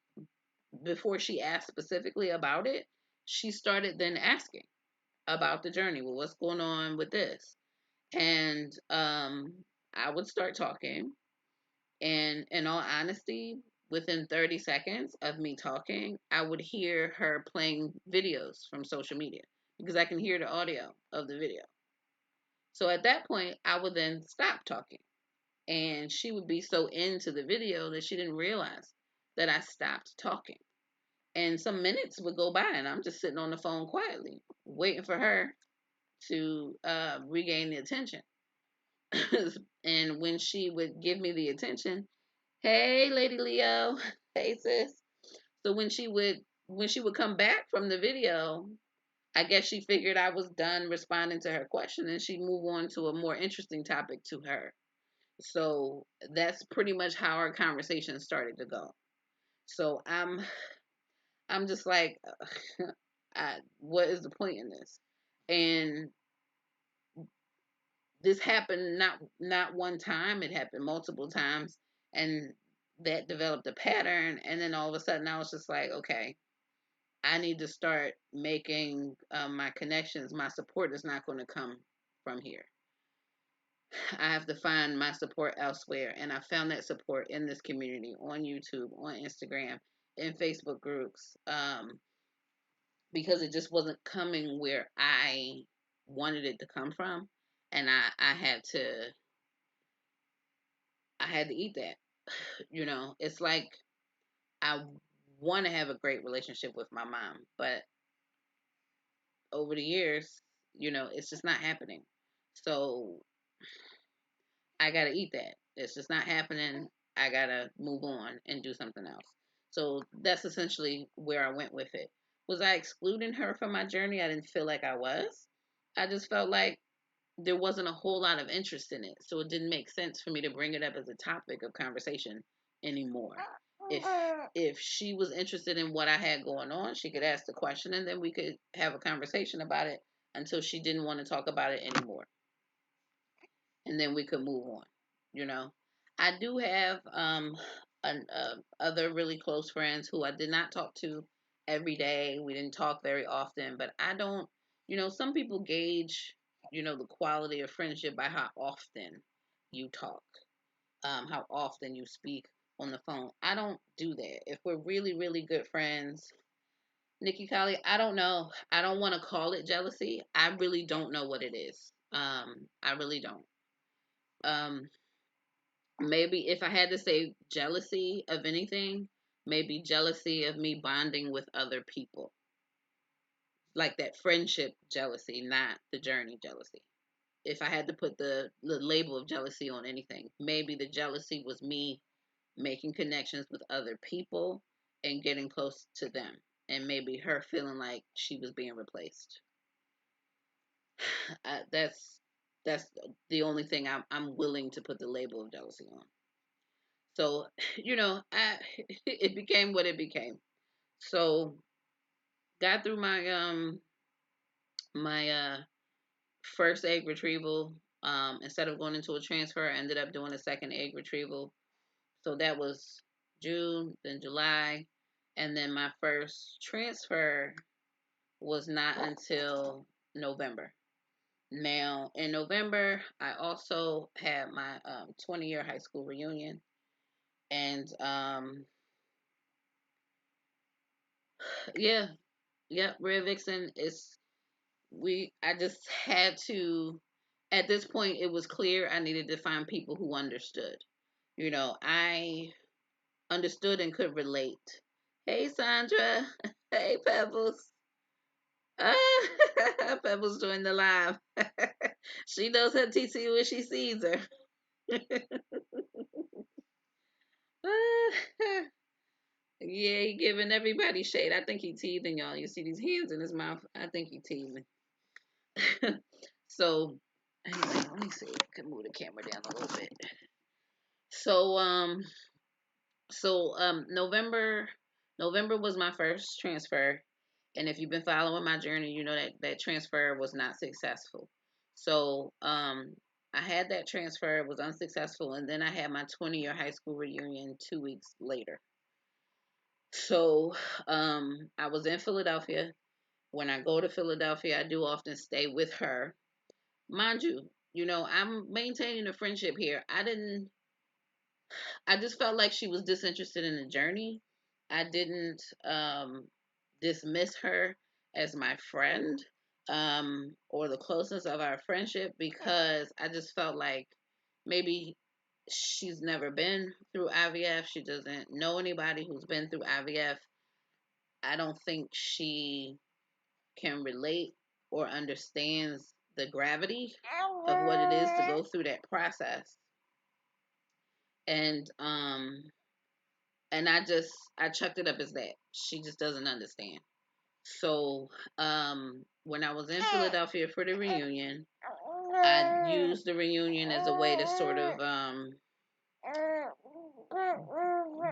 before she asked specifically about it, she started then asking about the journey. Well, what's going on with this? And I would start talking, and in all honesty, within 30 seconds of me talking, I would hear her playing videos from social media because I can hear the audio of the video. So at that point, I would then stop talking, and she would be so into the video that she didn't realize that I stopped talking. And some minutes would go by, and I'm just sitting on the phone quietly, waiting for her to regain the attention. And when she would give me the attention, hey, Lady Leo, hey sis. So when she would come back from the video, I guess she figured I was done responding to her question, and she'd move on to a more interesting topic to her. So that's pretty much how our conversation started to go. So I'm just like, what is the point in this? And this happened not one time; it happened multiple times, and that developed a pattern. And then all of a sudden, I was just like, okay, I need to start making my connections. My support is not going to come from here. I have to find my support elsewhere, and I found that support in this community on YouTube, on Instagram, in Facebook groups. Because it just wasn't coming where I wanted it to come from, and I had to eat that. It's like I want to have a great relationship with my mom, but over the years, it's just not happening. So I gotta eat that. It's just not happening. I gotta move on and do something else. So that's essentially where I went with it. Was I excluding her from my journey? I didn't feel like I was. I just felt like there wasn't a whole lot of interest in it. So it didn't make sense for me to bring it up as a topic of conversation anymore. If if she was interested in what I had going on, she could ask the question, and then we could have a conversation about it until she didn't want to talk about it anymore. And then we could move on. You know, I do have other really close friends who I did not talk to every day. We didn't talk very often, but I don't. Some people gauge the quality of friendship by how often you talk, how often you speak on the phone. I don't do that. If we're really really good friends, Nikki Kali, I don't know. I don't want to call it jealousy. I really don't know what it is. I really don't. Um, Maybe if I had to say jealousy of anything, maybe jealousy of me bonding with other people. like that friendship jealousy, not the journey jealousy. If I had to put the label of jealousy on anything, maybe the jealousy was me making connections with other people and getting close to them, and maybe her feeling like she was being replaced. That's the only thing I'm willing to put the label of jealousy on. So, it became what it became. So, got through my first egg retrieval. Instead of going into a transfer, I ended up doing a second egg retrieval. So that was June, then July, and then my first transfer was not until November. Now, in November, I also had my 20-year high school reunion, and yeah, yep, Red Vixen is we. I just had to. At this point, it was clear I needed to find people who understood. I understood and could relate. Hey, Sandra. Hey, Pebbles. Ah, Pebbles joined the live. She knows her TT when she sees her. Yeah, he giving everybody shade. I think he teasing y'all. You see these hands in his mouth. I think he teasing. So, anyway, let me see. I can move the camera down a little bit. So, November was my first transfer, and if you've been following my journey, you know that transfer was not successful. So, I had that transfer, it was unsuccessful, and then I had my 20-year high school reunion 2 weeks later. So, I was in Philadelphia. When I go to Philadelphia, I do often stay with her. Mind you, I'm maintaining a friendship here. I just felt like she was disinterested in the journey. I didn't dismiss her as my friend, or the closeness of our friendship, because I just felt like maybe she's never been through IVF. She doesn't know anybody who's been through IVF. I don't think she can relate or understands the gravity of what it is to go through that process. And I chucked it up as that. She just doesn't understand. So, when I was in Philadelphia for the reunion, I used the reunion as a way to sort of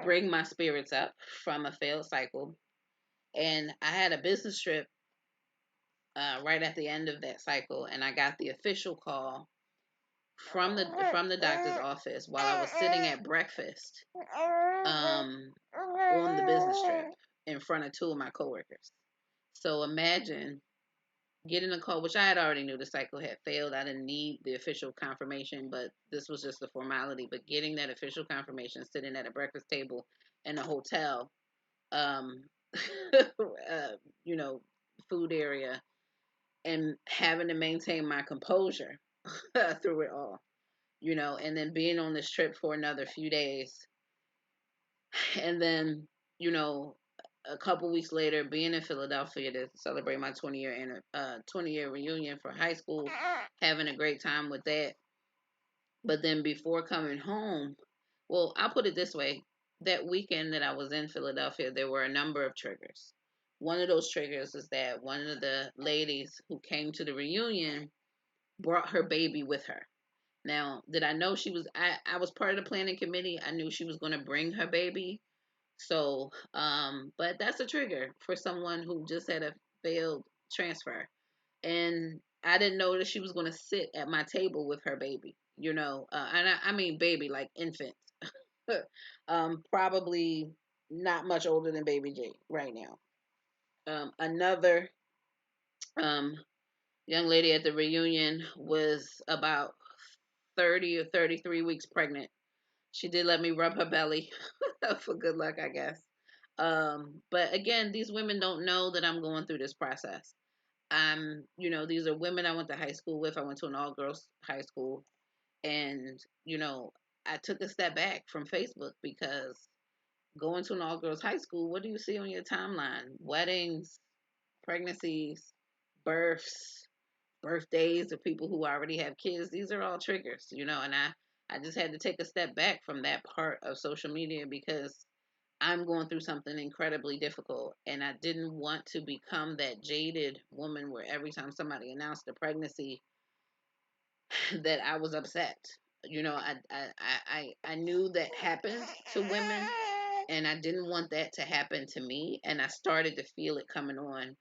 bring my spirits up from a failed cycle. And I had a business trip right at the end of that cycle, and I got the official call from the doctor's office while I was sitting at breakfast, on the business trip in front of two of my coworkers. So imagine getting a call, which I had already knew the cycle had failed. I didn't need the official confirmation, but this was just a formality. But getting that official confirmation, sitting at a breakfast table in a hotel, um, you know, food area, and having to maintain my composure through it all, and then being on this trip for another few days, and then, you know, a couple weeks later, being in Philadelphia to celebrate my 20-year reunion for high school, having a great time with that. But then before coming home, well, I'll put it this way: that weekend that I was in Philadelphia, there were a number of triggers. One of those triggers is that one of the ladies who came to the reunion brought her baby with her. Now, did I know she was? I was part of the planning committee. I knew she was going to bring her baby. So, but that's a trigger for someone who just had a failed transfer. And I didn't know that she was going to sit at my table with her baby, and I mean baby, like infant, probably not much older than baby J right now. Another um, young lady at the reunion was about 30 or 33 weeks pregnant. She did let me rub her belly for good luck, I guess. But again, these women don't know that I'm going through this process. These are women I went to high school with. I went to an all girls high school. And, I took a step back from Facebook because going to an all girls high school, what do you see on your timeline? Weddings, pregnancies, births, birthdays of people who already have kids. These are all triggers, and I just had to take a step back from that part of social media because I'm going through something incredibly difficult, and I didn't want to become that jaded woman where every time somebody announced a pregnancy that I was upset. I knew that happened to women, and I didn't want that to happen to me, and I started to feel it coming on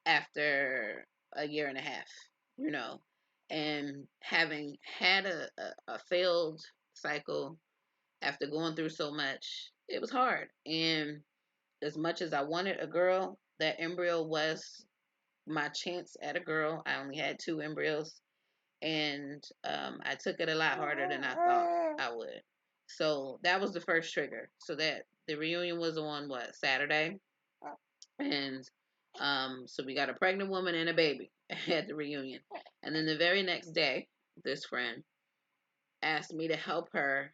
after a year and a half, you know, and having had a failed cycle after going through so much, it was hard. And as much as I wanted a girl, that embryo was my chance at a girl. I only had two embryos, and I took it a lot harder than I thought I would. So that was the first trigger. So that the reunion was on what, Saturday, and so we got a pregnant woman and a baby at the reunion, and then the very next day, this friend asked me to help her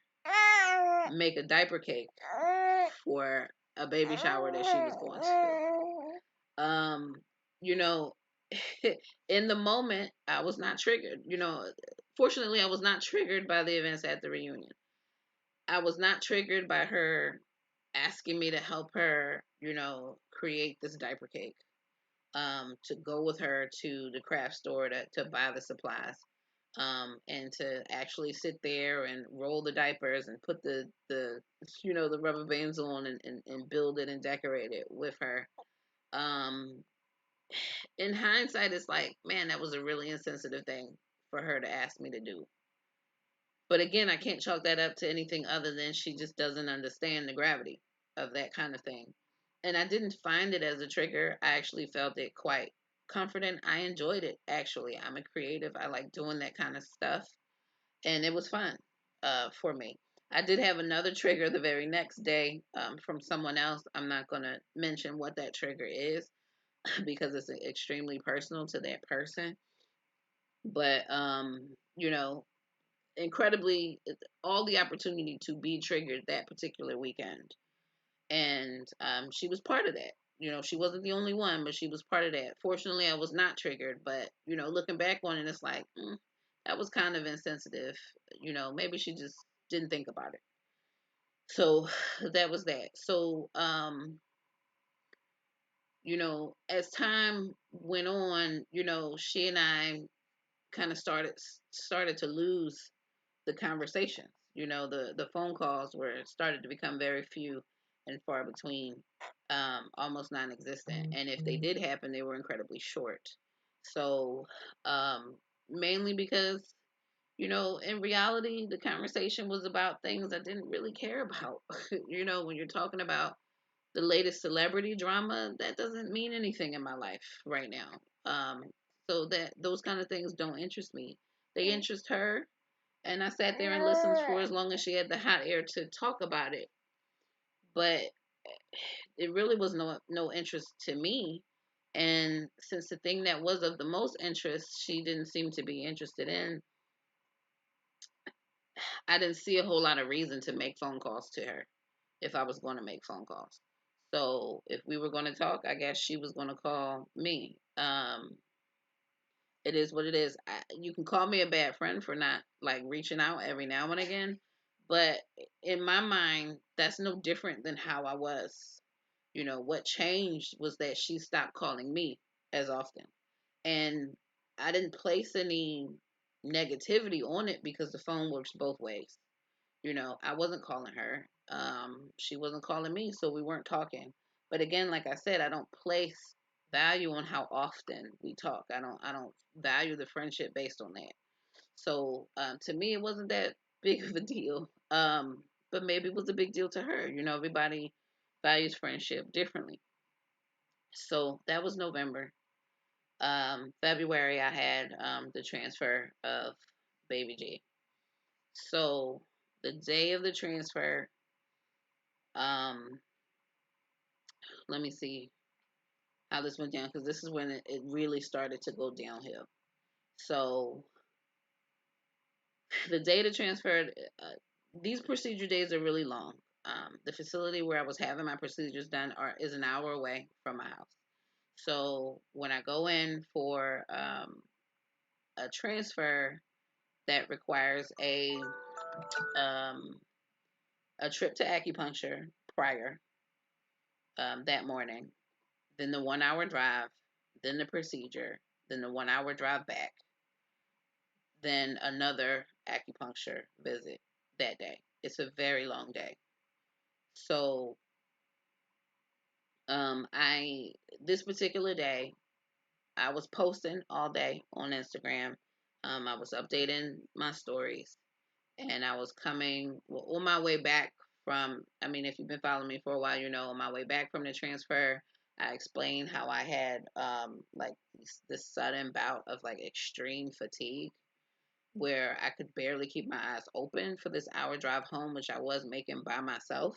make a diaper cake for a baby shower that she was going to. You know, in the moment, I was not triggered. Fortunately, I was not triggered by the events at the reunion. I was not triggered by her asking me to help her, create this diaper cake. To go with her to the craft store to buy the supplies. And to actually sit there and roll the diapers and put the rubber bands on and build it and decorate it with her. Um, in hindsight, it's like, man, that was a really insensitive thing for her to ask me to do. But again, I can't chalk that up to anything other than she just doesn't understand the gravity of that kind of thing. And I didn't find it as a trigger. I actually felt it quite comforting. I enjoyed it, actually. I'm a creative. I like doing that kind of stuff. And it was fun for me. I did have another trigger the very next day from someone else. I'm not going to mention what that trigger is because it's extremely personal to that person. But, incredibly, all the opportunity to be triggered that particular weekend. And she was part of that. She wasn't the only one, but she was part of that. Fortunately, I was not triggered, but looking back on it, it's like that was kind of insensitive. Maybe she just didn't think about it. So that was that. So as time went on, she and I kind of started to lose the conversations. The phone calls were started to become very few and far between, almost non-existent. And if they did happen, they were incredibly short. So, mainly because, in reality, the conversation was about things I didn't really care about. When you're talking about the latest celebrity drama, that doesn't mean anything in my life right now. So that those kind of things don't interest me. They interest her, and I sat there and listened for as long as she had the hot air to talk about it. But it really was no interest to me. And since the thing that was of the most interest, she didn't seem to be interested in, I didn't see a whole lot of reason to make phone calls to her if I was going to make phone calls. So if we were going to talk, I guess she was going to call me. It is what it is. You can call me a bad friend for not like reaching out every now and again, but in my mind, that's no different than how I was. What changed was that she stopped calling me as often, and I didn't place any negativity on it because the phone works both ways. I wasn't calling her. She wasn't calling me, so we weren't talking. But again, like I said, I don't place value on how often we talk. I don't value the friendship based on that. So to me, it wasn't that big of a deal. But maybe it was a big deal to her. Everybody values friendship differently. So that was November. February, I had the transfer of baby G. So the day of the transfer, um, let me see how this went down because this is when it really started to go downhill. So the day to transfer, these procedure days are really long. The facility where I was having my procedures done is an hour away from my house. So when I go in for a transfer that requires um, a trip to acupuncture prior that morning, then the 1 hour drive, then the procedure, then the 1 hour drive back, then another acupuncture visit that day. It's a very long day. So I this particular day I was posting all day on Instagram. I was updating my stories, and I was coming on my way back from. I mean, if you've been following me for a while, you know on my way back from the transfer, I explained how I had like this sudden bout of like extreme fatigue where I could barely keep my eyes open for this hour drive home, which I was making by myself.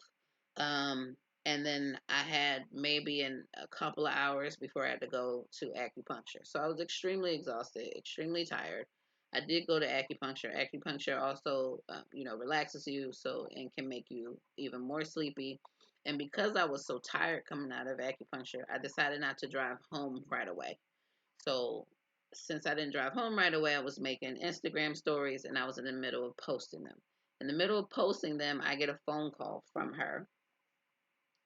Um, and then I had maybe in a couple of hours before I had to go to acupuncture. So I was extremely exhausted, extremely tired. I did go to acupuncture. Acupuncture also, relaxes you so and can make you even more sleepy. And because I was so tired coming out of acupuncture, I decided not to drive home right away. So since I didn't drive home right away, I was making Instagram stories and I was in the middle of posting them. In the middle of posting them, I get a phone call from her,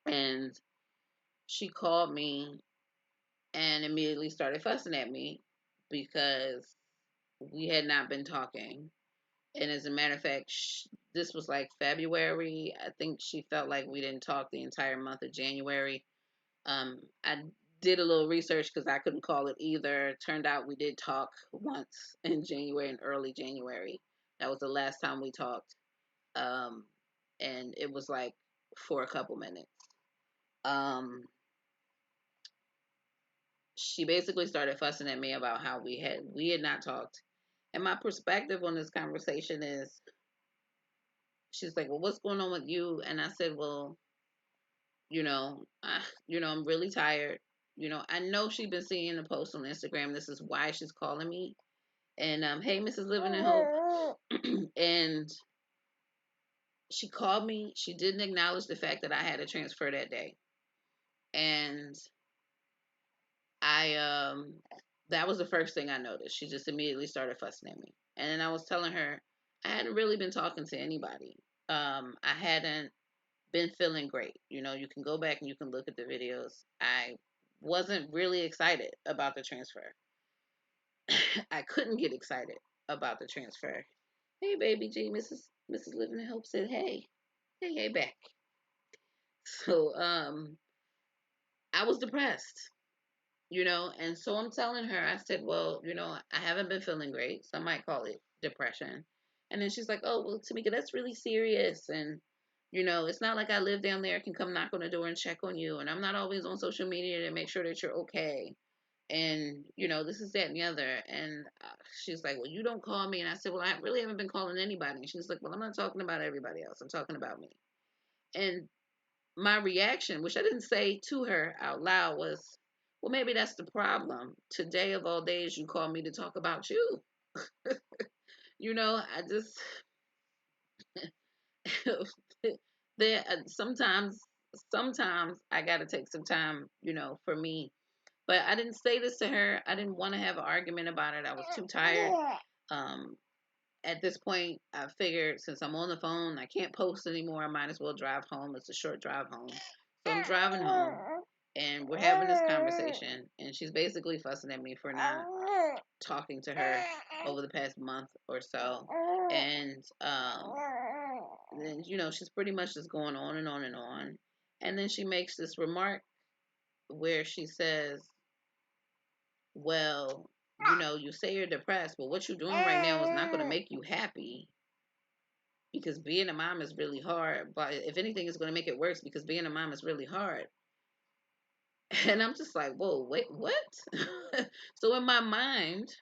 and she called me and immediately started fussing at me because we had not been talking. And as a matter of fact, this was like February. I think she felt like we didn't talk the entire month of January. I did a little research because I couldn't call it either. Turned out we did talk once in January, in early January. That was the last time we talked. Um, and it was like for a couple minutes. Um, she basically started fussing at me about how we had not talked. And my perspective on this conversation is, she's like, "Well, what's going on with you?" And I said, "Well, I'm really tired. I know she's been seeing the post on Instagram. This is why she's calling me. And hey, Mrs. Living in Hope." And she called me. She didn't acknowledge the fact that I had a transfer that day. And I that was the first thing I noticed. She just immediately started fussing at me. And then I was telling her I hadn't really been talking to anybody. I hadn't been feeling great. You can go back and you can look at the videos. I wasn't really excited about the transfer. I couldn't get excited about the transfer. Hey, baby G, Mrs. Living in Hope said, "Hey, hey, back." So, I was depressed, and so I'm telling her, I said, "Well, I haven't been feeling great. Some might call it depression." And then she's like, "Oh, well, Tamika, that's really serious. And, it's not like I live down there, I can come knock on the door and check on you. And I'm not always on social media to make sure that you're okay. And, this is that and the other." And she's like, "Well, you don't call me." And I said, "Well, I really haven't been calling anybody." And she's like, "Well, I'm not talking about everybody else. I'm talking about me." And my reaction, which I didn't say to her out loud, was, "Well, maybe that's the problem. Today of all days, you call me to talk about you." I just there sometimes I got to take some time, for me. But I didn't say this to her. I didn't want to have an argument about it. I was too tired. Um, at this point, I figured since I'm on the phone, I can't post anymore. I might as well drive home. It's a short drive home. So I'm driving home and we're having this conversation. And she's basically fussing at me for not talking to her over the past month or so. And then, she's pretty much just going on and on and on. And then she makes this remark where she says, "Well, you say you're depressed, but what you're doing right now is not going to make you happy because being a mom is really hard. But if anything, it's going to make it worse because being a mom is really hard." And I'm just like, "Whoa, wait, what?" So in my mind,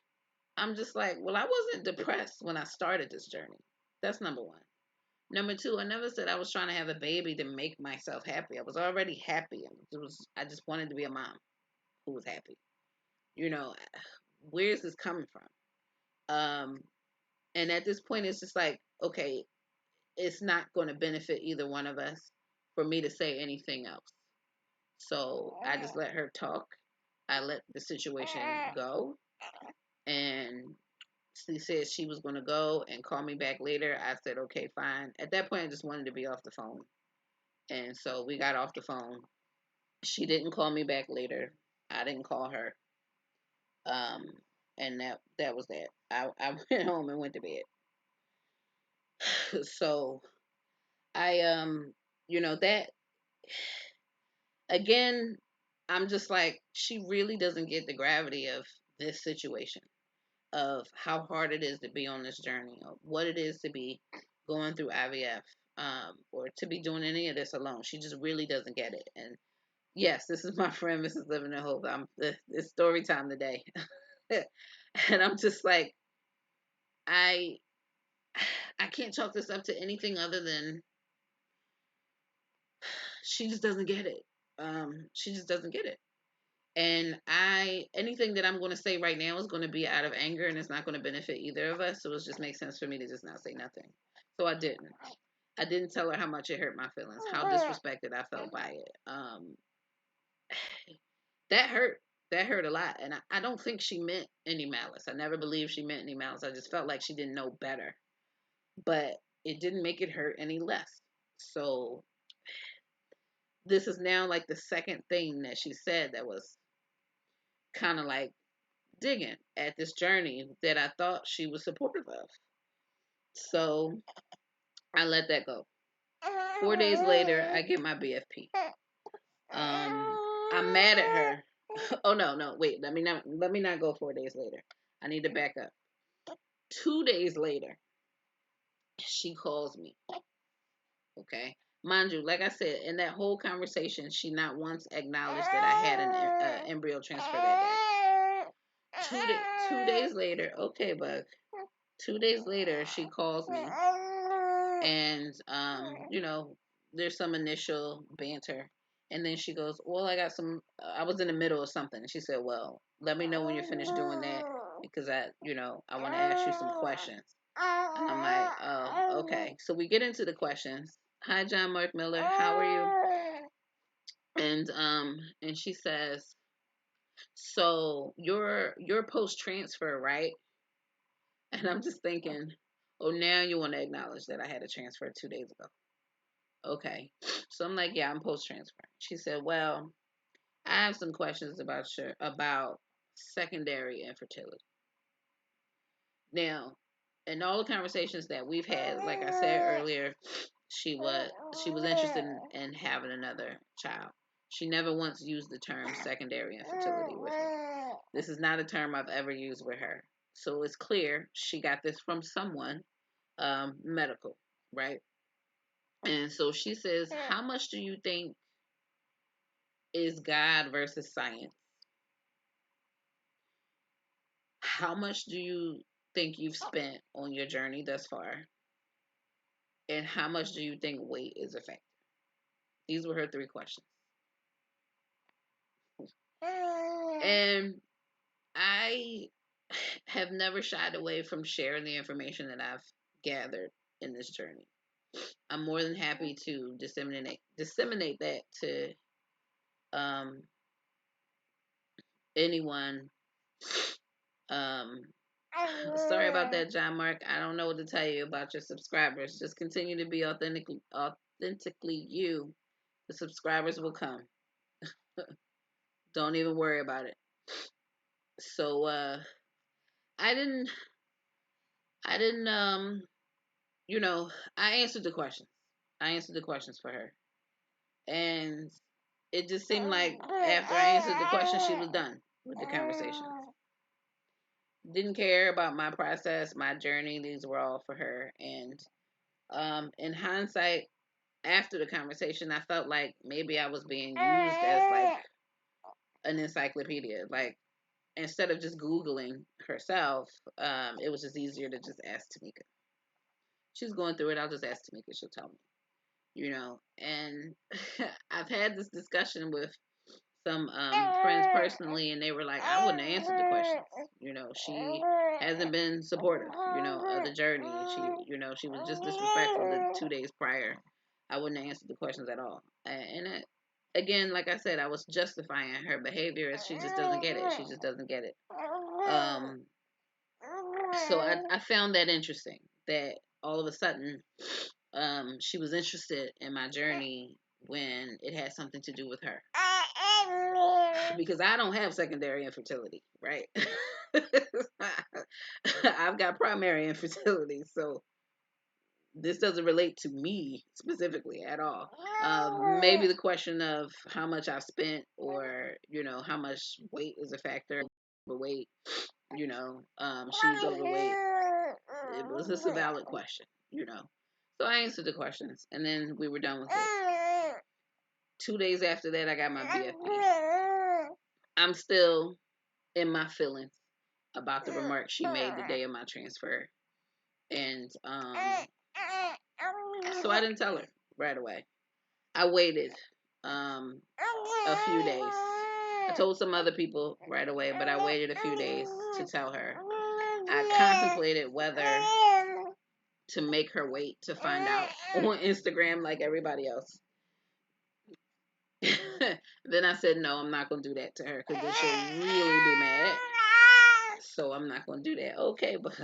I'm just like, well, I wasn't depressed when I started this journey. That's number one. Number two, I never said I was trying to have a baby to make myself happy. I was already happy. I just wanted to be a mom who was happy. You know, where is this coming from? Um, and at this point, it's just like, okay, it's not going to benefit either one of us for me to say anything else. So I just let her talk. I let the situation go, and she said she was going to go and call me back later. I said, okay, fine. At that point, I just wanted to be off the phone. And so we got off the phone. She didn't call me back later. I didn't call her. Um, and that was that. I went home and went to bed. So I that again, I'm just like, she really doesn't get the gravity of this situation, of how hard it is to be on this journey, of what it is to be going through IVF, or to be doing any of this alone. She just really doesn't get it. And yes, this is my friend, Mrs. Living in Hope. It's story time today. And I'm just like, I I can't chalk this up to anything other than she just doesn't get it. She just doesn't get it. And anything that I'm going to say right now is going to be out of anger, and it's not going to benefit either of us. So it just makes sense for me to just not say nothing. So I didn't. I didn't tell her how much it hurt my feelings, how disrespected I felt by it. That hurt. That hurt a lot. And I don't think she meant any malice. I never believed she meant any malice. I just felt like she didn't know better. But it didn't make it hurt any less. So this is now like the second thing that she said that was kind of like digging at this journey that I thought she was supportive of. So I let that go. 4 days later, I get my BFP. I'm mad at her. Oh no, wait. Let me not go 4 days later. I need to back up. 2 days later, she calls me. Okay, mind you, like I said, in that whole conversation, she not once acknowledged that I had an embryo transfer that day. 2 days later, okay, bug. 2 days later, she calls me, and there's some initial banter, and then she goes, "Well, I got some. I was in the middle of something," and she said, "Well, let me know when you're finished doing that, because I want to ask you some questions." And I'm like, "Oh, okay." So we get into the questions. Hi, John Mark Miller. How are you? And she says, "So you're post transfer, right?" And I'm just thinking, oh, now you want to acknowledge that I had a transfer 2 days ago. Okay. So I'm like, yeah, I'm post transfer. She said, well, I have some questions about secondary infertility. Now, in all the conversations that we've had, like I said earlier, she was interested in having another child. She never once used the term secondary infertility with me. This is not a term I've ever used with her. So it's clear she got this from someone medical, right? And so she says, how much do you think is God versus science? How much do you think you've spent on your journey thus far? And how much do you think weight is a factor? These were her three questions. And I have never shied away from sharing the information that I've gathered in this journey. I'm more than happy to disseminate that to um, anyone. Um, Sorry about that, John Mark. I don't know what to tell you about your subscribers. Just continue to be authentically you. The subscribers will come. Don't even worry about it. So I didn't I didn't I answered the questions. I answered the questions for her. And it just seemed like after I answered the question, she was done with the conversation. Didn't care about my process, my journey. These were all for her. And in hindsight, after the conversation, I felt like maybe I was being used as like an encyclopedia. Like, instead of just Googling herself, it was just easier to just ask Tamika. She's going through it. I'll just ask Tamika. She'll tell me. And I've had this discussion with some friends personally, and they were like, I wouldn't have answered the questions. She hasn't been supportive, of the journey. She was just disrespectful the 2 days prior. I wouldn't have answered the questions at all. And again, like I said, I was justifying her behavior as she just doesn't get it. She just doesn't get it. So I found that interesting that all of a sudden she was interested in my journey when it had something to do with her. Because I don't have secondary infertility, right? I've got primary infertility, so this doesn't relate to me specifically at all. Maybe the question of how much I've spent, or how much weight is a factor. Overweight, she's overweight. It was just a valid question. So I answered the questions, and then we were done with it. 2 days after that, I got my BFP. I'm still in my feelings about the remark she made the day of my transfer, and so I didn't tell her right away. I waited a few days. I told some other people right away, but I waited a few days to tell her. I contemplated whether to make her wait to find out on Instagram like everybody else. Then I said, no, I'm not going to do that to her because then she'll really be mad. So I'm not going to do that. Okay, but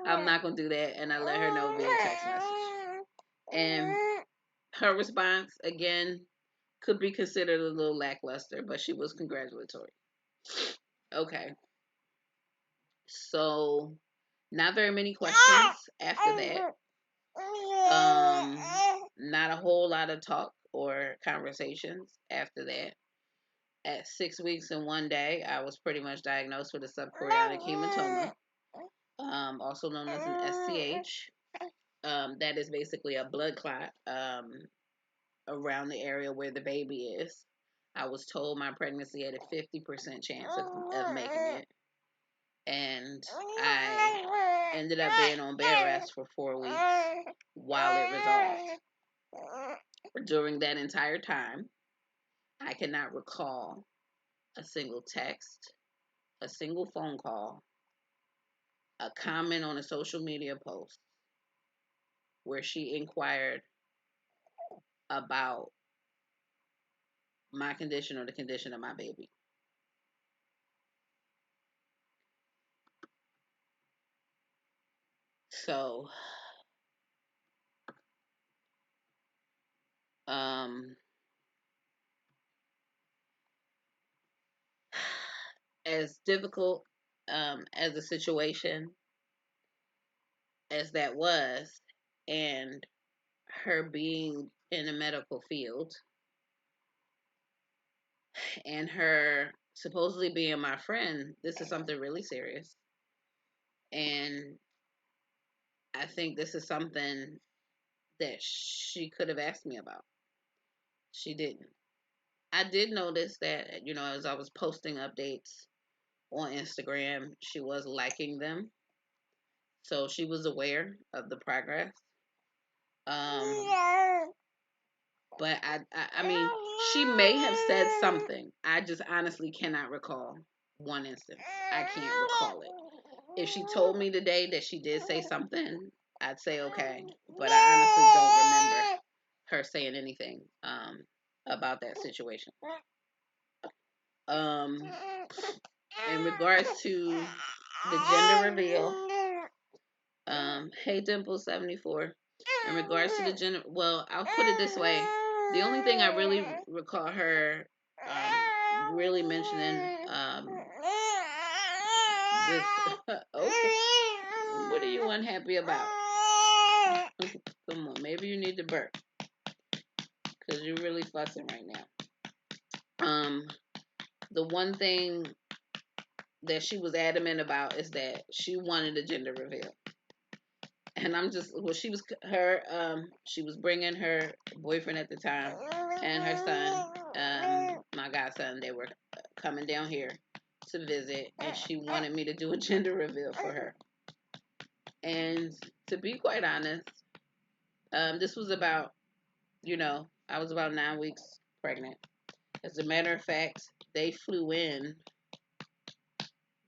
I'm not going to do that. And I let her know via text message. And her response, again, could be considered a little lackluster, but she was congratulatory. Okay. So, not very many questions after that. Not a whole lot of talk or conversations after that. At 6 weeks and 1 day, I was pretty much diagnosed with a subchorionic hematoma, also known as an SCH. That is basically a blood clot around the area where the baby is. I was told my pregnancy had a 50% chance of making it. And I ended up being on bed rest for 4 weeks while it resolved. During that entire time, I cannot recall a single text, a single phone call, a comment on a social media post where she inquired about my condition or the condition of my baby. So, as difficult as a situation as that was, and her being in the medical field, and her supposedly being my friend, this is something really serious. And I think this is something that she could have asked me about. She didn't. I did notice that, as I was posting updates on Instagram, she was liking them. So she was aware of the progress. But I mean, she may have said something. I just honestly cannot recall one instance. I can't recall it. If she told me today that she did say something, I'd say okay. But I honestly don't remember her saying anything about that situation. In regards to the gender reveal, hey Dimple 74. In regards to the gender, well, I'll put it this way: the only thing I really recall her really mentioning with okay, what are you unhappy about? Come on, maybe you need to burp because you're really fussing right now. The one thing that she was adamant about is that she wanted a gender reveal. And I'm just, well, she was bringing her boyfriend at the time and her son, my godson. They were coming down here to visit, and she wanted me to do a gender reveal for her. And to be quite honest, this was about, I was about 9 weeks pregnant. As a matter of fact, they flew in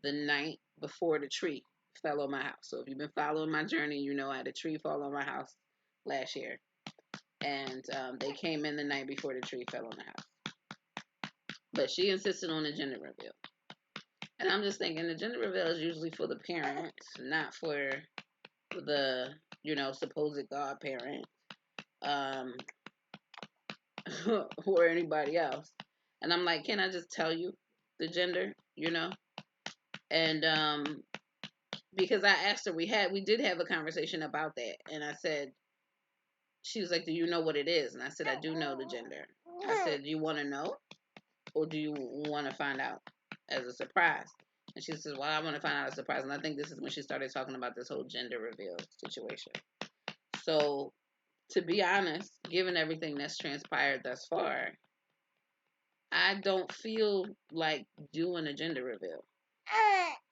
the night before the tree fell on my house. So if you've been following my journey, I had a tree fall on my house last year. And they came in the night before the tree fell on the house. But she insisted on the gender reveal. And I'm just thinking the gender reveal is usually for the parents, not for the, supposed godparent, um, or anybody else. And I'm like, can I just tell you the gender, And because I asked her, we did have a conversation about that, and I said, she was like, do you know what it is? And I said, I do know the gender. I said, do you want to know, or do you want to find out as a surprise? And she says, well, I want to find out as a surprise. And I think this is when she started talking about this whole gender reveal situation. So, to be honest, given everything that's transpired thus far, I don't feel like doing a gender reveal.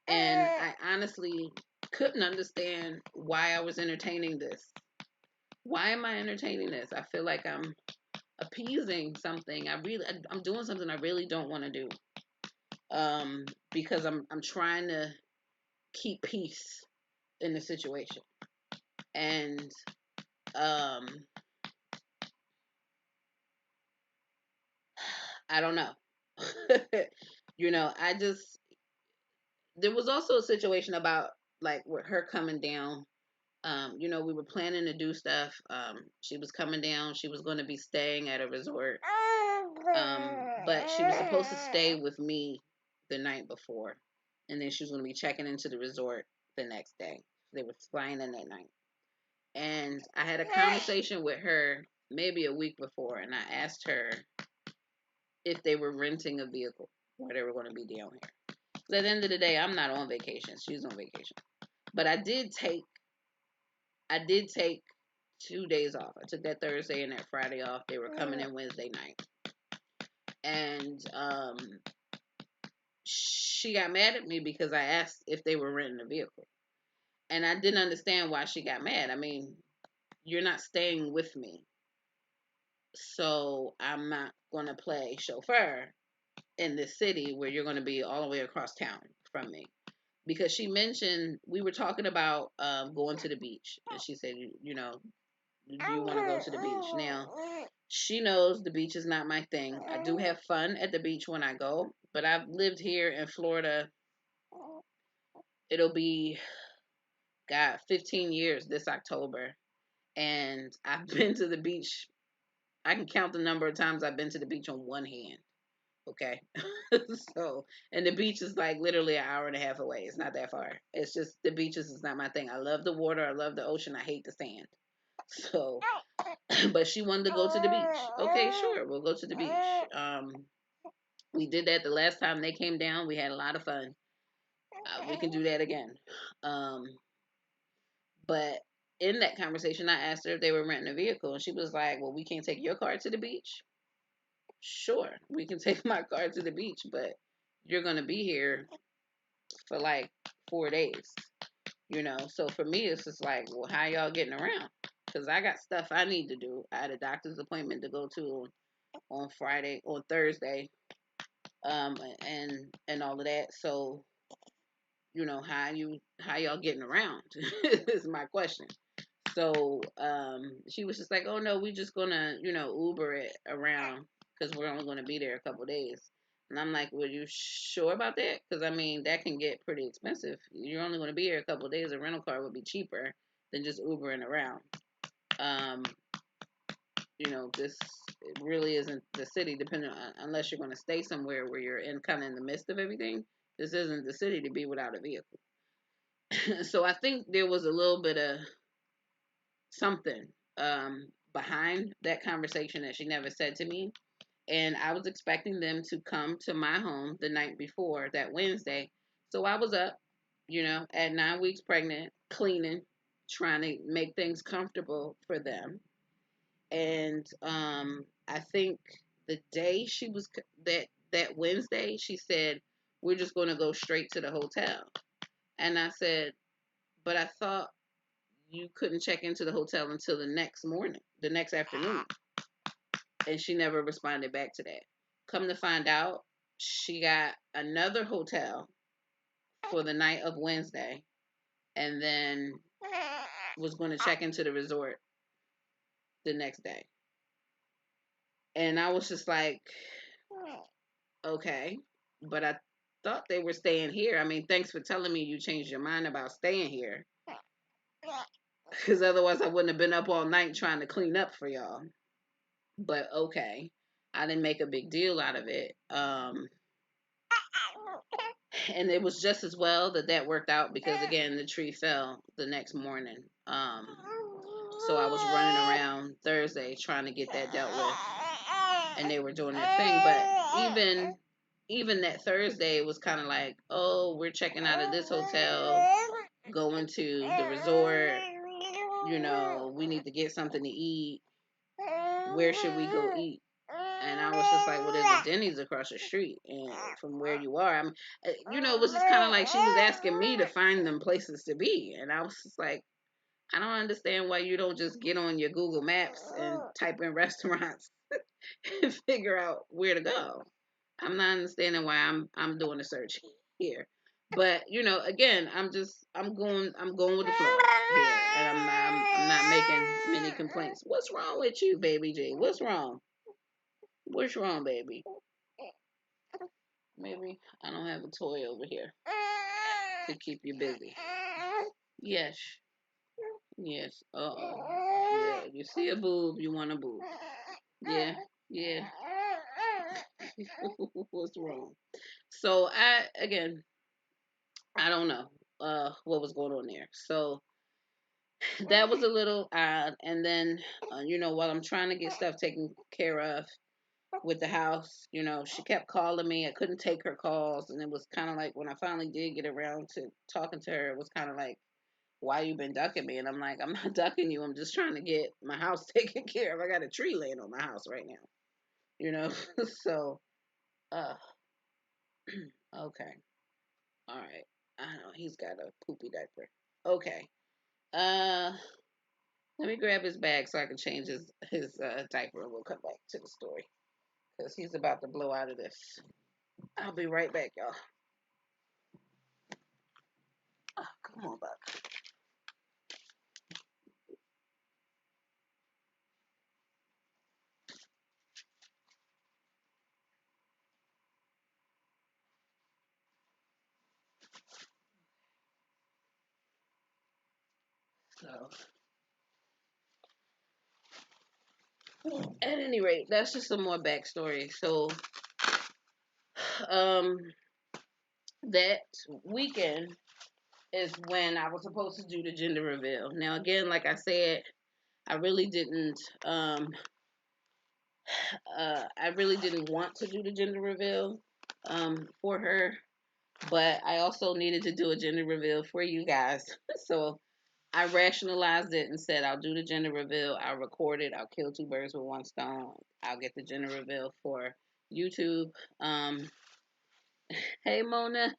And I honestly couldn't understand why I was entertaining this. Why am I entertaining this? I feel like I'm appeasing something. I'm doing something I really don't want to do. Because I'm trying to keep peace in the situation. And I don't know. I just, there was also a situation about like with her coming down. We were planning to do stuff. She was coming down. She was going to be staying at a resort. But she was supposed to stay with me the night before. And then she was going to be checking into the resort the next day. They were flying in that night. And I had a conversation with her maybe a week before. And I asked her if they were renting a vehicle while they were going to be down here. Because at the end of the day, I'm not on vacation. She's on vacation. But I did take 2 days off. I took that Thursday and that Friday off. They were coming in Wednesday night. And she got mad at me because I asked if they were renting a vehicle. And I didn't understand why she got mad. I mean, you're not staying with me. So I'm not going to play chauffeur in this city where you're going to be all the way across town from me. Because she mentioned, we were talking about going to the beach. And she said, do you want to go to the beach? Now, she knows the beach is not my thing. I do have fun at the beach when I go. But I've lived here in Florida. It'll be, 15 years this October. And I've been to the beach. I can count the number of times I've been to the beach on one hand. Okay. So, and the beach is like literally an hour and a half away. It's not that far. It's just the beaches is not my thing. I love the water. I love the ocean. I hate the sand. So, but she wanted to go to the beach. Okay, sure. We'll go to the beach. We did that the last time they came down. We had a lot of fun. We can do that again. But in that conversation, I asked her if they were renting a vehicle, and she was like, well, we can't take your car to the beach. Sure, we can take my car to the beach, but you're going to be here for like 4 days, So for me, it's just like, well, how y'all getting around? Because I got stuff I need to do. I had a doctor's appointment to go to on Thursday, and all of that. So, how y'all getting around is my question. So she was just like, oh no, we just gonna Uber it around because we're only gonna be there a couple days. And I'm like, well, you sure about that? Because I mean, that can get pretty expensive. You're only gonna be here a couple days. A rental car would be cheaper than just Ubering around. Um, this it really isn't the city. Depending on, unless you're gonna stay somewhere where you're in kind of in the midst of everything. This isn't the city to be without a vehicle. So I think there was a little bit of something behind that conversation that she never said to me. And I was expecting them to come to my home the night before, that Wednesday. So I was up, at 9 weeks pregnant, cleaning, trying to make things comfortable for them. And I think the day she was, that Wednesday, she said, we're just going to go straight to the hotel. And I said, but I thought you couldn't check into the hotel until the next afternoon. And she never responded back to that. Come to find out, she got another hotel for the night of Wednesday and then was going to check into the resort the next day. And I was just like, okay, but I thought they were staying here. I mean, thanks for telling me you changed your mind about staying here. Because otherwise, I wouldn't have been up all night trying to clean up for y'all. But okay, I didn't make a big deal out of it. And it was just as well that that worked out because again, the tree fell the next morning. So I was running around Thursday trying to get that dealt with, and they were doing their thing. But even that Thursday, it was kind of like, oh, we're checking out of this hotel, going to the resort. You know, we need to get something to eat. Where should we go eat? And I was just like, well, there's a Denny's across the street, and from where you are, you know, it was just kind of like she was asking me to find them places to be, and I was just like, I don't understand why you don't just get on your Google Maps and type in restaurants and figure out where to go. I'm not understanding why I'm doing a search here. But you know, again, I'm going with the flow here, and I'm not making many complaints. What's wrong with you, baby G? What's wrong? What's wrong, baby? Maybe I don't have a toy over here to keep you busy. Yes, yes. Yeah, you see a boob, you want a boob. Yeah, yeah. What's wrong? So I don't know what was going on there. So that was a little odd. And then you know, while I'm trying to get stuff taken care of with the house, you know, she kept calling me. I couldn't take her calls, and it was kind of like when I finally did get around to talking to her, it was kind of like, why you been ducking me? And I'm like, I'm not ducking you. I'm just trying to get my house taken care of. I got a tree laying on my house right now, you know. So, uh, okay, all right. I know he's got a poopy diaper. Okay, uh, let me grab his bag so I can change his diaper, and we'll come back to the story because he's about to blow out of this. I'll be right back, y'all. Oh, come on, Buck. So, at any rate, that's just some more backstory. So, um, that weekend is when I was supposed to do the gender reveal. Now, again, like I said, I really didn't. I really didn't want to do the gender reveal for her, but I also needed to do a gender reveal for you guys. So I rationalized it and said, I'll do the gender reveal. I'll record it. I'll kill two birds with one stone. I'll get the gender reveal for YouTube. Hey, Mona.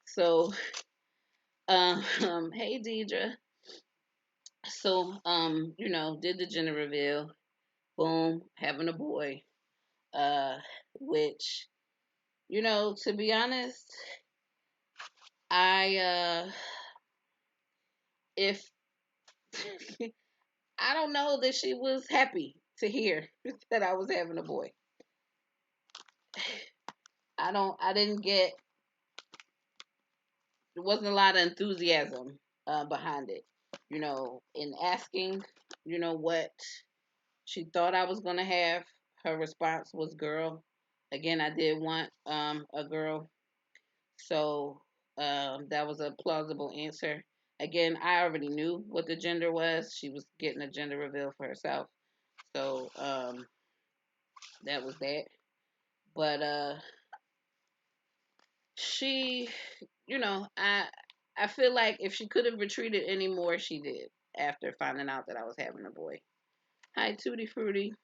So, hey, Deidre. So, you know, did the gender reveal. Boom, having a boy. Uh, which, you know, to be honest, I, if, I don't know that she was happy to hear that I was having a boy. I didn't get, there wasn't a lot of enthusiasm behind it, you know, in asking, you know, what she thought I was going to have. Her response was girl. Again, I did want a girl. So that was a plausible answer. Again, I already knew what the gender was. She was getting a gender reveal for herself. So that was that. But she, you know, I feel like if she could have retreated any more, she did after finding out that I was having a boy. Hi, Tutti Frutti.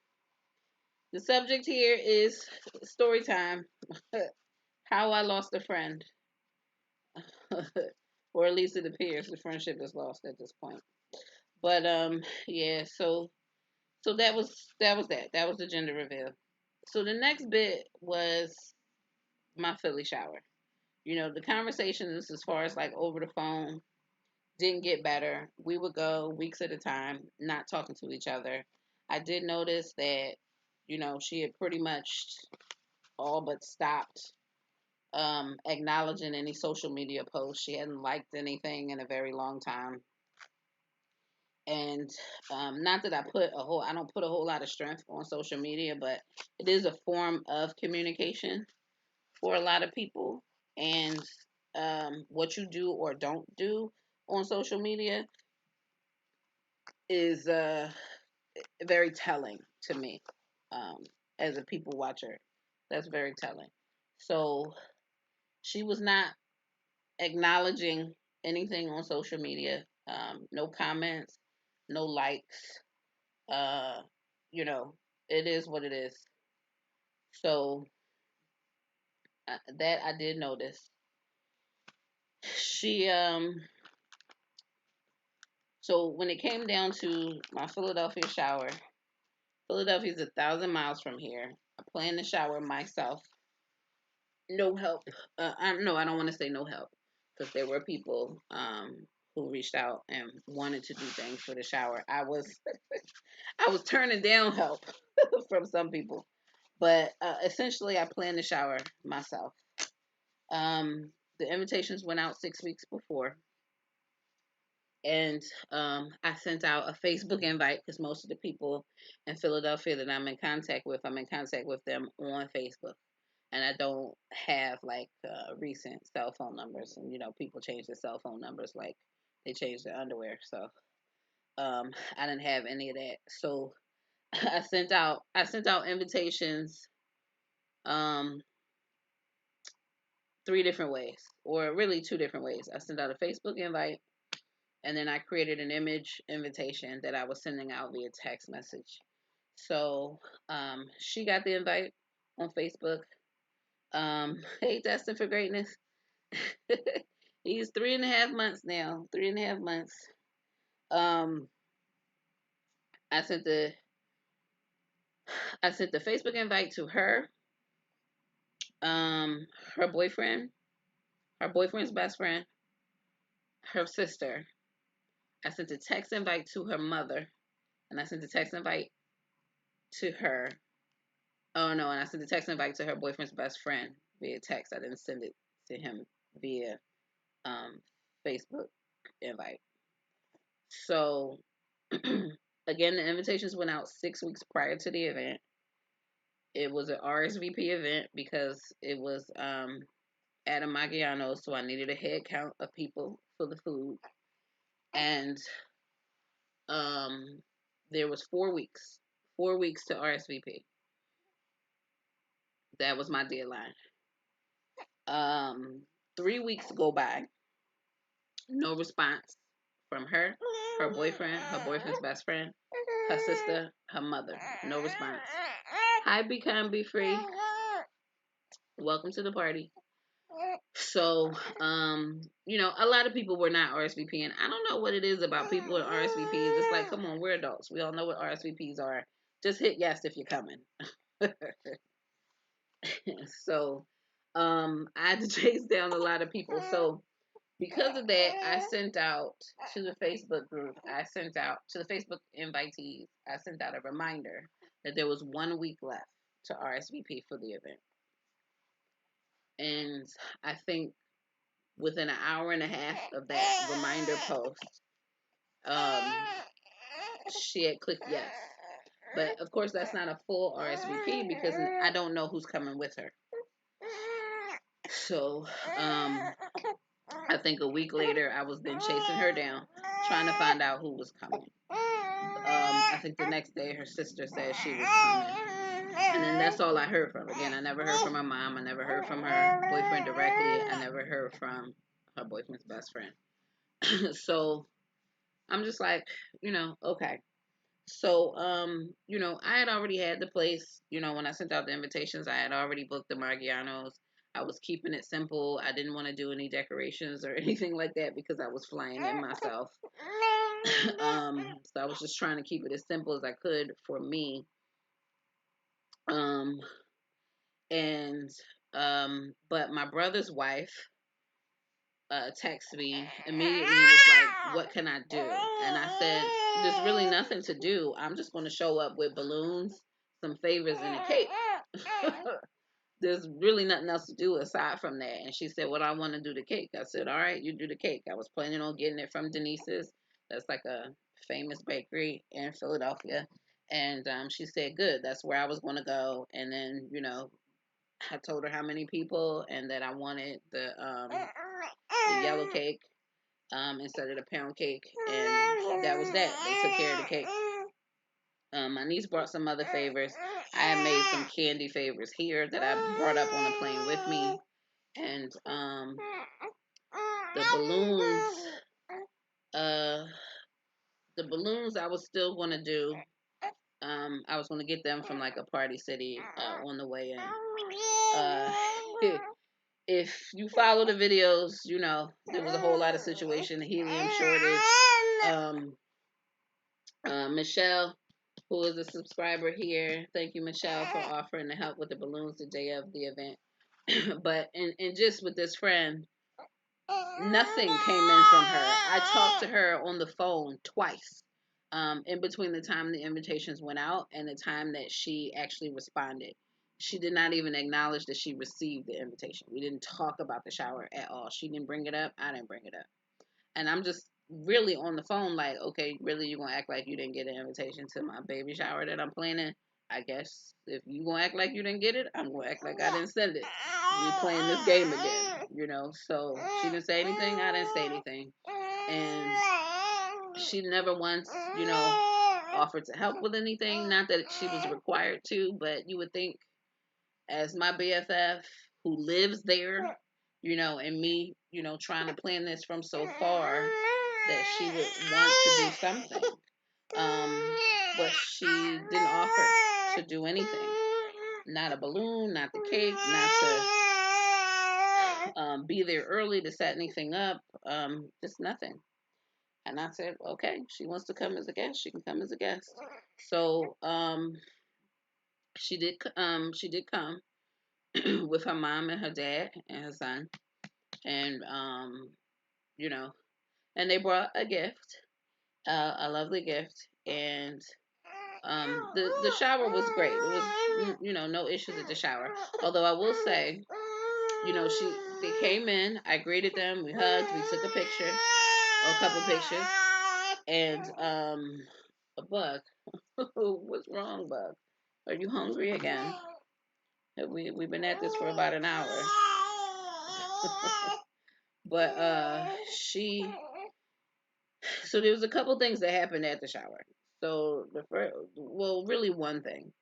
The subject here is story time. How I lost a friend. Or at least it appears the friendship is lost at this point. But yeah, so that. That was the gender reveal. So the next bit was my Philly shower. You know, the conversations as far as like over the phone didn't get better. We would go weeks at a time, not talking to each other. I did notice that she had pretty much all but stopped acknowledging any social media posts. She hadn't liked anything in a very long time. And not that I don't put a whole lot of strength on social media, but it is a form of communication for a lot of people. And what you do or don't do on social media is very telling to me as a people watcher. That's very telling. So she was not acknowledging anything on social media. No comments, no likes. Uh, it is what it is. So that I did notice. She So when it came down to my Philadelphia shower, Philadelphia is 1,000 miles from here. I planned the shower myself. No help. No, I don't want to say no help because there were people who reached out and wanted to do things for the shower. I was I was turning down help from some people, but essentially I planned the shower myself. The invitations went out 6 weeks before, and I sent out a Facebook invite because most of the people in Philadelphia that I'm in contact with them on Facebook. And I don't have like recent cell phone numbers. And people change their cell phone numbers like they change their underwear. So I didn't have any of that. So I sent out invitations um, three different ways, or really two different ways. I sent out a Facebook invite, and then I created an image invitation that I was sending out via text message. So she got the invite on Facebook. Hey, Destin for Greatness. He's 3.5 months now. 3.5 months. Um, I sent the I sent the Facebook invite to her, um, her boyfriend, her boyfriend's best friend, her sister. I sent a text invite to her mother, and I sent a text invite to her. Oh no, and I sent a text invite to her boyfriend's best friend via text. I didn't send it to him via um, Facebook invite. So again, the invitations went out 6 weeks prior to the event. It was an RSVP event because it was at a Maggiano's, so I needed a head count of people for the food. And um, there was 4 weeks, 4 weeks to RSVP. That was my deadline. 3 weeks go by, no response from her boyfriend, her boyfriend's best friend, her sister, her mother. No response. Hi, Be Kind, Be Free. Welcome to the party. So, a lot of people were not RSVPing. I don't know what it is about people with RSVPs. It's like, come on, we're adults. We all know what RSVPs are. Just hit yes if you're coming. So, I had to chase down a lot of people. So, because of that, I sent out to the Facebook group, I sent out to the Facebook invitees, I sent out a reminder that there was 1 week left to RSVP for the event. And I think within an hour and a half of that reminder post, um, she had clicked yes. But of course, that's not a full RSVP because I don't know who's coming with her. So, I think a week later, I was then chasing her down, trying to find out who was coming. I think the next day, her sister said she was coming. And then that's all I heard from. Again, I never heard from her mom. I never heard from her boyfriend directly. I never heard from her boyfriend's best friend. So I'm just like, okay. So, I had already had the place, when I sent out the invitations, I had already booked the Margianos. I was keeping it simple. I didn't want to do any decorations or anything like that because I was flying in myself. So I was just trying to keep it as simple as I could for me. Um, and, but my brother's wife, texted me immediately and was like, what can I do? And I said, there's really nothing to do. I'm just going to show up with balloons, some favors in the cake. There's really nothing else to do aside from that. And she said, well, I want to do the cake. I said, all right, you do the cake. I was planning on getting it from Denise's. That's like a famous bakery in Philadelphia. And she said, good, that's where I was going to go. And then, I told her how many people and that I wanted the yellow cake instead of the pound cake. And that was that. They took care of the cake. My niece brought some other favors. I had made some candy favors here that I brought up on the plane with me. And the balloons, uh, I was still going to do. I was going to get them from like a Party City on the way in. If you follow the videos, there was a whole lot of situation, helium shortage. Michelle, who is a subscriber here, thank you, Michelle, for offering to help with the balloons the day of the event. But and just with this friend, nothing came in from her. I talked to her on the phone twice, in between the time the invitations went out and the time that she actually responded. She did not even acknowledge that she received the invitation. We didn't talk about the shower at all. She didn't bring it up. I didn't bring it up. And I'm just really on the phone like, okay, really, you gonna act like you didn't get an invitation to my baby shower that I'm planning? I guess if you gonna act like you didn't get it, I'm gonna act like I didn't send it. We playing this game again. So she didn't say anything, I didn't say anything. And she never once, offered to help with anything. Not that she was required to, but you would think as my BFF who lives there, and me, trying to plan this from so far, that she would want to do something. But she didn't offer to do anything. Not a balloon, not the cake, not to be there early to set anything up. Just nothing. And I said, okay, she wants to come as a guest. She can come as a guest. So she did. She did come with her mom and her dad and her son, and and they brought a gift, a lovely gift, and the shower was great. It was no issues at the shower. Although I will say, they came in, I greeted them, we hugged, we took a picture, or a couple pictures, and a bug. What's wrong, bug? Are you hungry again? We've been at this for about an hour. But so there was a couple things that happened at the shower. So really one thing.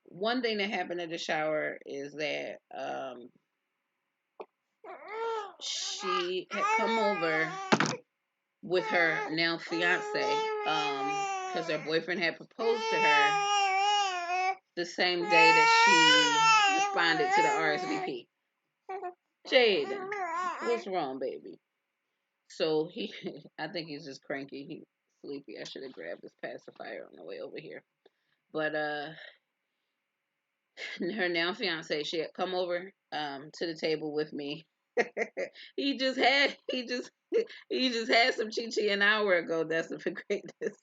One thing that happened at the shower is that she had come over with her now fiance, because her boyfriend had proposed to her the same day that she responded to the RSVP. Jaden, what's wrong, baby? So I think he's just cranky. He's sleepy. I should have grabbed this pacifier on the way over here. But her now fiance, she had come over to the table with me. he just had some chi an hour ago. That's for greatness.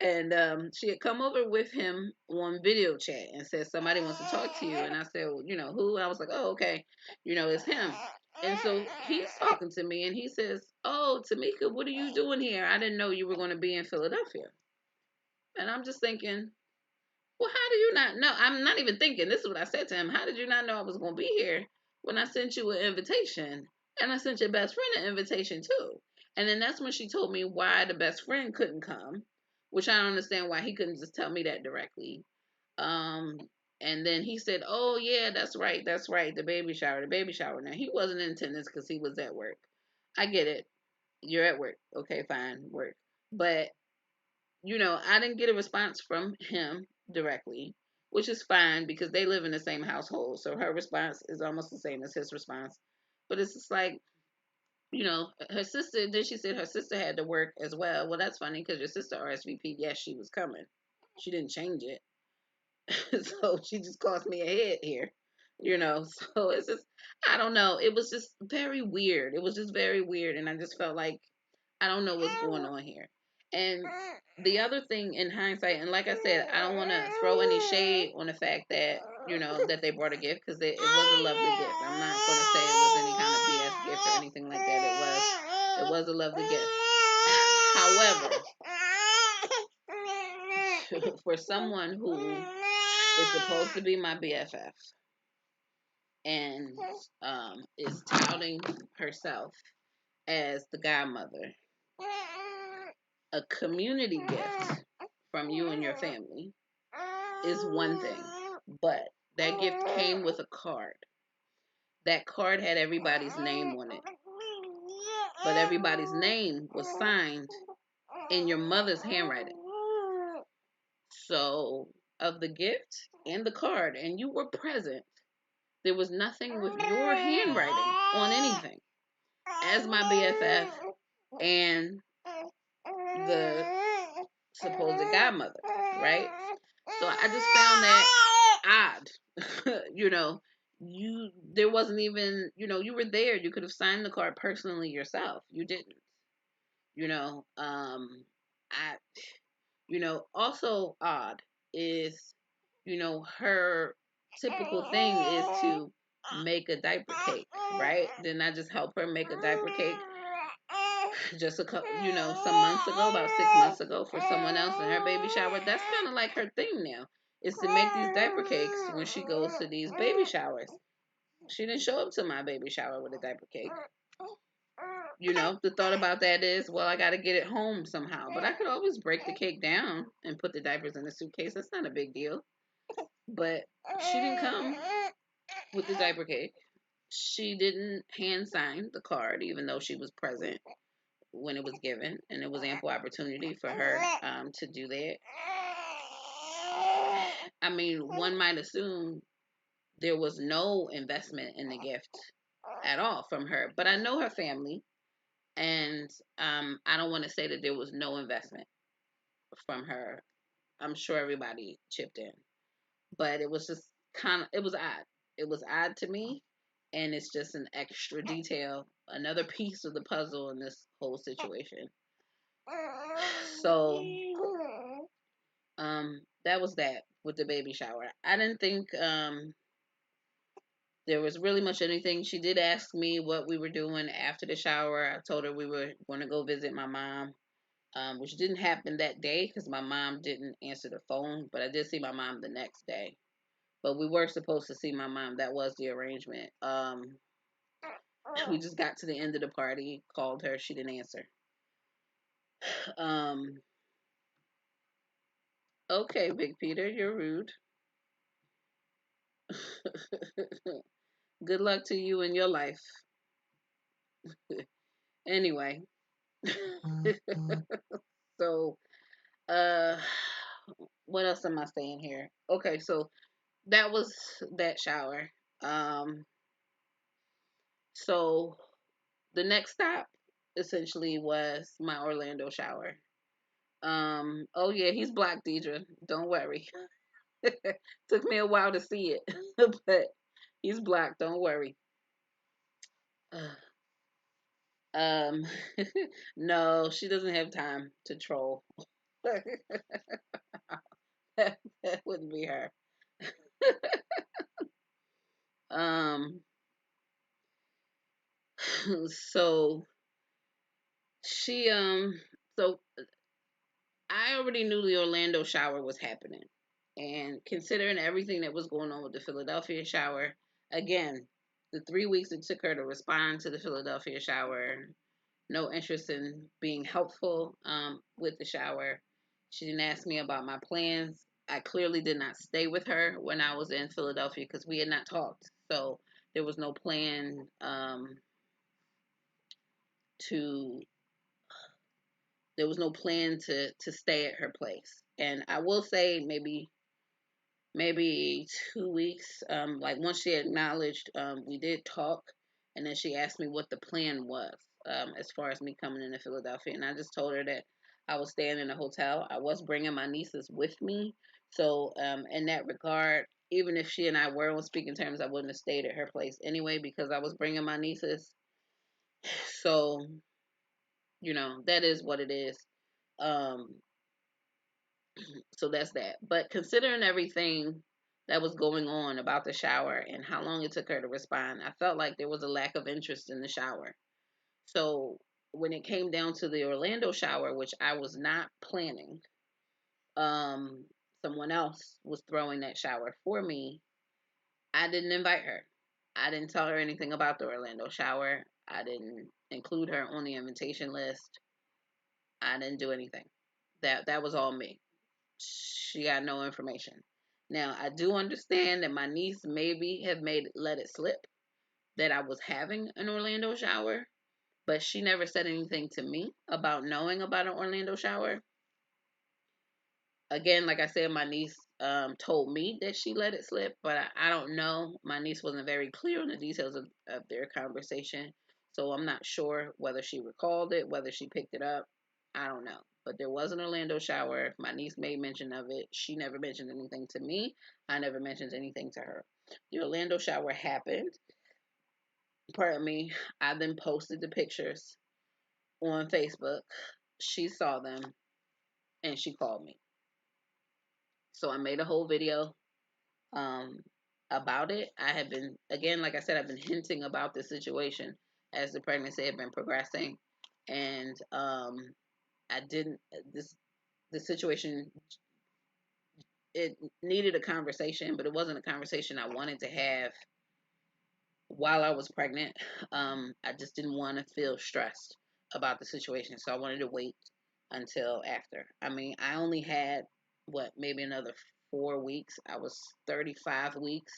And she had come over with him on video chat and said somebody wants to talk to you. And I said, well, who? I was like, oh, okay, it's him. And so he's talking to me and he says, oh, Tamika, what are you doing here? I didn't know you were going to be in Philadelphia. And I'm just thinking, well, how do you not know? I'm not even thinking. This is what I said to him. How did you not know I was going to be here when I sent you an invitation? And I sent your best friend an invitation too. And then that's when she told me why the best friend couldn't come, which I don't understand why he couldn't just tell me that directly. And then he said, oh, yeah, that's right. The baby shower. Now, he wasn't in attendance because he was at work. I get it. You're at work. Okay, fine, work. But, I didn't get a response from him directly, which is fine because they live in the same household. So her response is almost the same as his response. But it's just like, her sister, then she said her sister had to work as well. Well, that's funny because your sister RSVP'd, yes, she was coming. She didn't change it. So she just cost me a head here, So it's just, I don't know. It was just very weird. It was just very weird. And I just felt like, I don't know what's going on here. And the other thing in hindsight, and like I said, I don't want to throw any shade on the fact that, that they brought a gift, because it was a lovely gift. I'm not going to say it was any kind of BS gift or anything like that. It was a lovely gift. However, for someone who is supposed to be my BFF and is touting herself as the godmother, a community gift from you and your family is one thing, but that gift came with a card. That card had everybody's name on it, but everybody's name was signed in your mother's handwriting. So, of the gift and the card, and you were present, there was nothing with your handwriting on anything. As my BFF and the supposed godmother, right? So I just found that odd. There wasn't even, you were there. You could have signed the card personally yourself. You didn't. You know, I also odd is, her typical thing is to make a diaper cake, right? Then I just help her make a diaper cake just a couple, some months ago, about 6 months ago, for someone else in her baby shower. That's kind of like her thing now, is to make these diaper cakes when she goes to these baby showers. She didn't show up to my baby shower with a diaper cake. The thought about that is, well, I got to get it home somehow. But I could always break the cake down and put the diapers in the suitcase. That's not a big deal. But she didn't come with the diaper cake. She didn't hand sign the card, even though she was present when it was given, and it was ample opportunity for her to do that. I mean, one might assume there was no investment in the gift at all from her, but I know her family, and I don't want to say that there was no investment from her. I'm sure everybody chipped in, but it was just it was odd. It was odd to me, and it's just an extra detail, another piece of the puzzle in this whole situation. So, that was that with the baby shower. I didn't think there was really much anything. She did ask me what we were doing after the shower. I told her we were going to go visit my mom, which didn't happen that day because my mom didn't answer the phone. But I did see my mom the next day. But we were supposed to see my mom. That was the arrangement. We just got to the end of the party, called her. She didn't answer. Okay, Big Peter, you're rude. Good luck to you in your life. Anyway, so uh, what else am I saying here? Okay, so that was that shower. So the next stop essentially was my Orlando shower. Oh yeah, he's black, Deidre. Don't worry. Took me a while to see it, but he's black. Don't worry. Um, no, she doesn't have time to troll. That wouldn't be her. Um, so she so I already knew the Orlando shower was happening. And considering everything that was going on with the Philadelphia shower, again, the 3 weeks it took her to respond to the Philadelphia shower, no interest in being helpful with the shower. She didn't ask me about my plans. I clearly did not stay with her when I was in Philadelphia because we had not talked. So there was no plan to to stay at her place. And I will say maybe 2 weeks. Like once she acknowledged, we did talk, and then she asked me what the plan was as far as me coming into Philadelphia, and I just told her that I was staying in a hotel. I was bringing my nieces with me, so in that regard, even if she and I were on speaking terms, I wouldn't have stayed at her place anyway because I was bringing my nieces. So that is what it is. Um, so that's that. But considering everything that was going on about the shower and how long it took her to respond, I felt like there was a lack of interest in the shower. So when it came down to the Orlando shower, which I was not planning, um, someone else was throwing that shower for me. I didn't invite her. I didn't tell her anything about the Orlando shower. I didn't include her on the invitation list. I didn't do anything. That was all me. She got no information. Now I do understand that my niece maybe have made let it slip that I was having an Orlando shower, but she never said anything to me about knowing about an Orlando shower. Again, like I said, my niece told me that she let it slip, but I don't know. My niece wasn't very clear on the details of their conversation, so I'm not sure whether she recalled it, whether she picked it up. I don't know. But there was an Orlando shower. My niece made mention of it. She never mentioned anything to me. I never mentioned anything to her. The Orlando shower happened. Pardon me. I then posted the pictures on Facebook. She saw them and she called me. So I made a whole video um, about it. I have been, again, like I said, I've been hinting about this situation as the pregnancy had been progressing, and I didn't. This the situation, it needed a conversation, but it wasn't a conversation I wanted to have while I was pregnant. I just didn't want to feel stressed about the situation, so I wanted to wait until after. I mean, I only had what, maybe another 4 weeks. I was 35 weeks,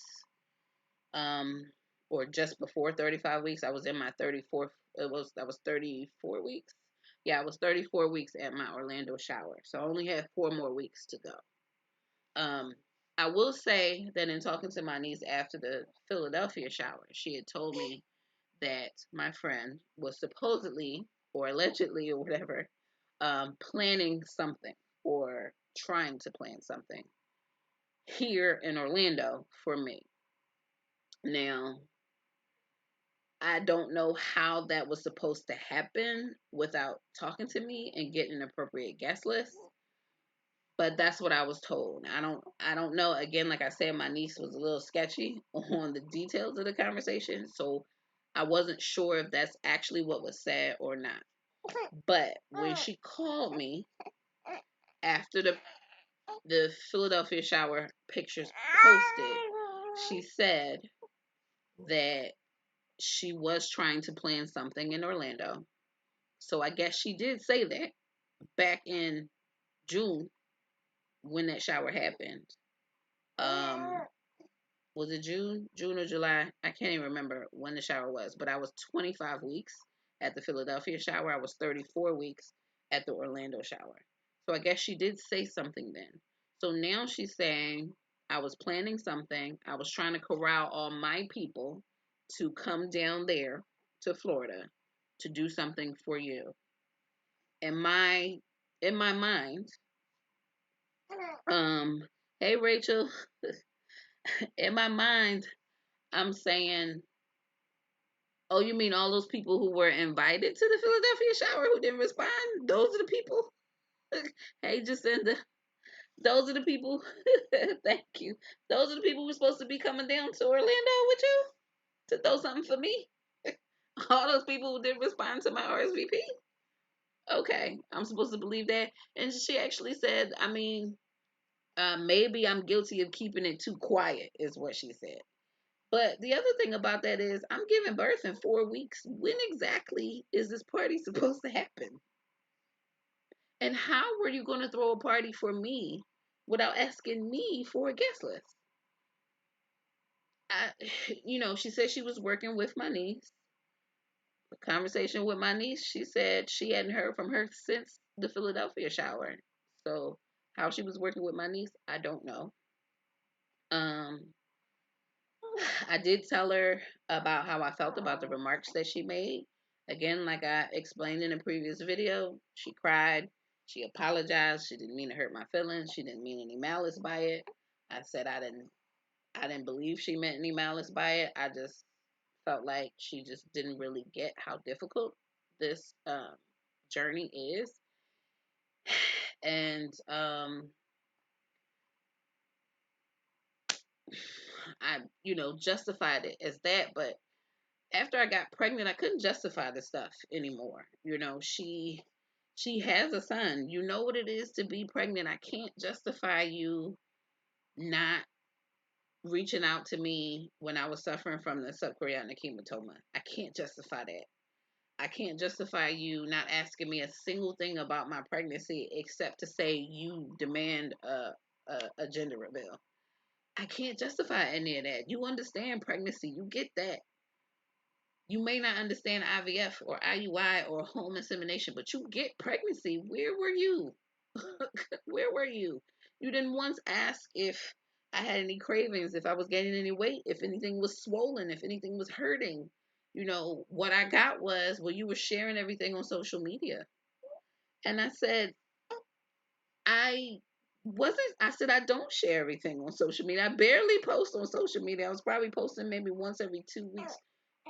um, or just before 35 weeks. I was in my 34th. I was 34 weeks. Yeah, I was 34 weeks at my Orlando shower, so I only had 4 more weeks to go. Um, I will say that in talking to my niece after the Philadelphia shower, she had told me that my friend was supposedly or allegedly or whatever planning something or trying to plan something here in Orlando for me. Now, I don't know how that was supposed to happen without talking to me and getting an appropriate guest list, but that's what I was told. I don't know. Again, like I said, my niece was a little sketchy on the details of the conversation, so I wasn't sure if that's actually what was said or not. But when she called me after the Philadelphia shower pictures posted, she said that she was trying to plan something in Orlando. So I guess she did say that back in June when that shower happened. Um, was it June or July? I can't even remember when the shower was, but I was 25 weeks at the Philadelphia shower. I was 34 weeks at the Orlando shower. So I guess she did say something then. So now she's saying I was planning something. I was trying to corral all my people to come down there to Florida to do something for you. In my mind, um, hey Rachel, in my mind, I'm saying, oh, you mean all those people who were invited to the Philadelphia shower who didn't respond? Those are the people. Hey, Jacinda. Those are the people. Thank you. Those are the people who were supposed to be coming down to Orlando with you to throw something for me. All those people who didn't respond to my RSVP. Okay, I'm supposed to believe that. And she actually said, I mean, maybe I'm guilty of keeping it too quiet, is what she said. But the other thing about that is, I'm giving birth in 4 weeks. When exactly is this party supposed to happen? And how were you going to throw a party for me without asking me for a guest list? I, she said she was working with my niece. The conversation with my niece, she said she hadn't heard from her since the Philadelphia shower. So how she was working with my niece, I don't know. Um, I did tell her about how I felt about the remarks that she made. Again, like I explained in a previous video, she cried. She apologized. She didn't mean to hurt my feelings. She didn't mean any malice by it. I said I didn't believe she meant any malice by it. I just felt like she just didn't really get how difficult this journey is. And I, justified it as that. But after I got pregnant, I couldn't justify the stuff anymore. She has a son. You know what it is to be pregnant. I can't justify you not reaching out to me when I was suffering from the subchorionic hematoma. I can't justify that. I can't justify you not asking me a single thing about my pregnancy except to say you demand a gender reveal. I can't justify any of that. You understand pregnancy. You get that. You may not understand IVF or IUI or home insemination, but you get pregnancy. Where were you? Where were you? You didn't once ask if I had any cravings, if I was gaining any weight, if anything was swollen, if anything was hurting. What I got was, well, you were sharing everything on social media. And I said, I said, I don't share everything on social media. I barely post on social media. I was probably posting maybe once every 2 weeks,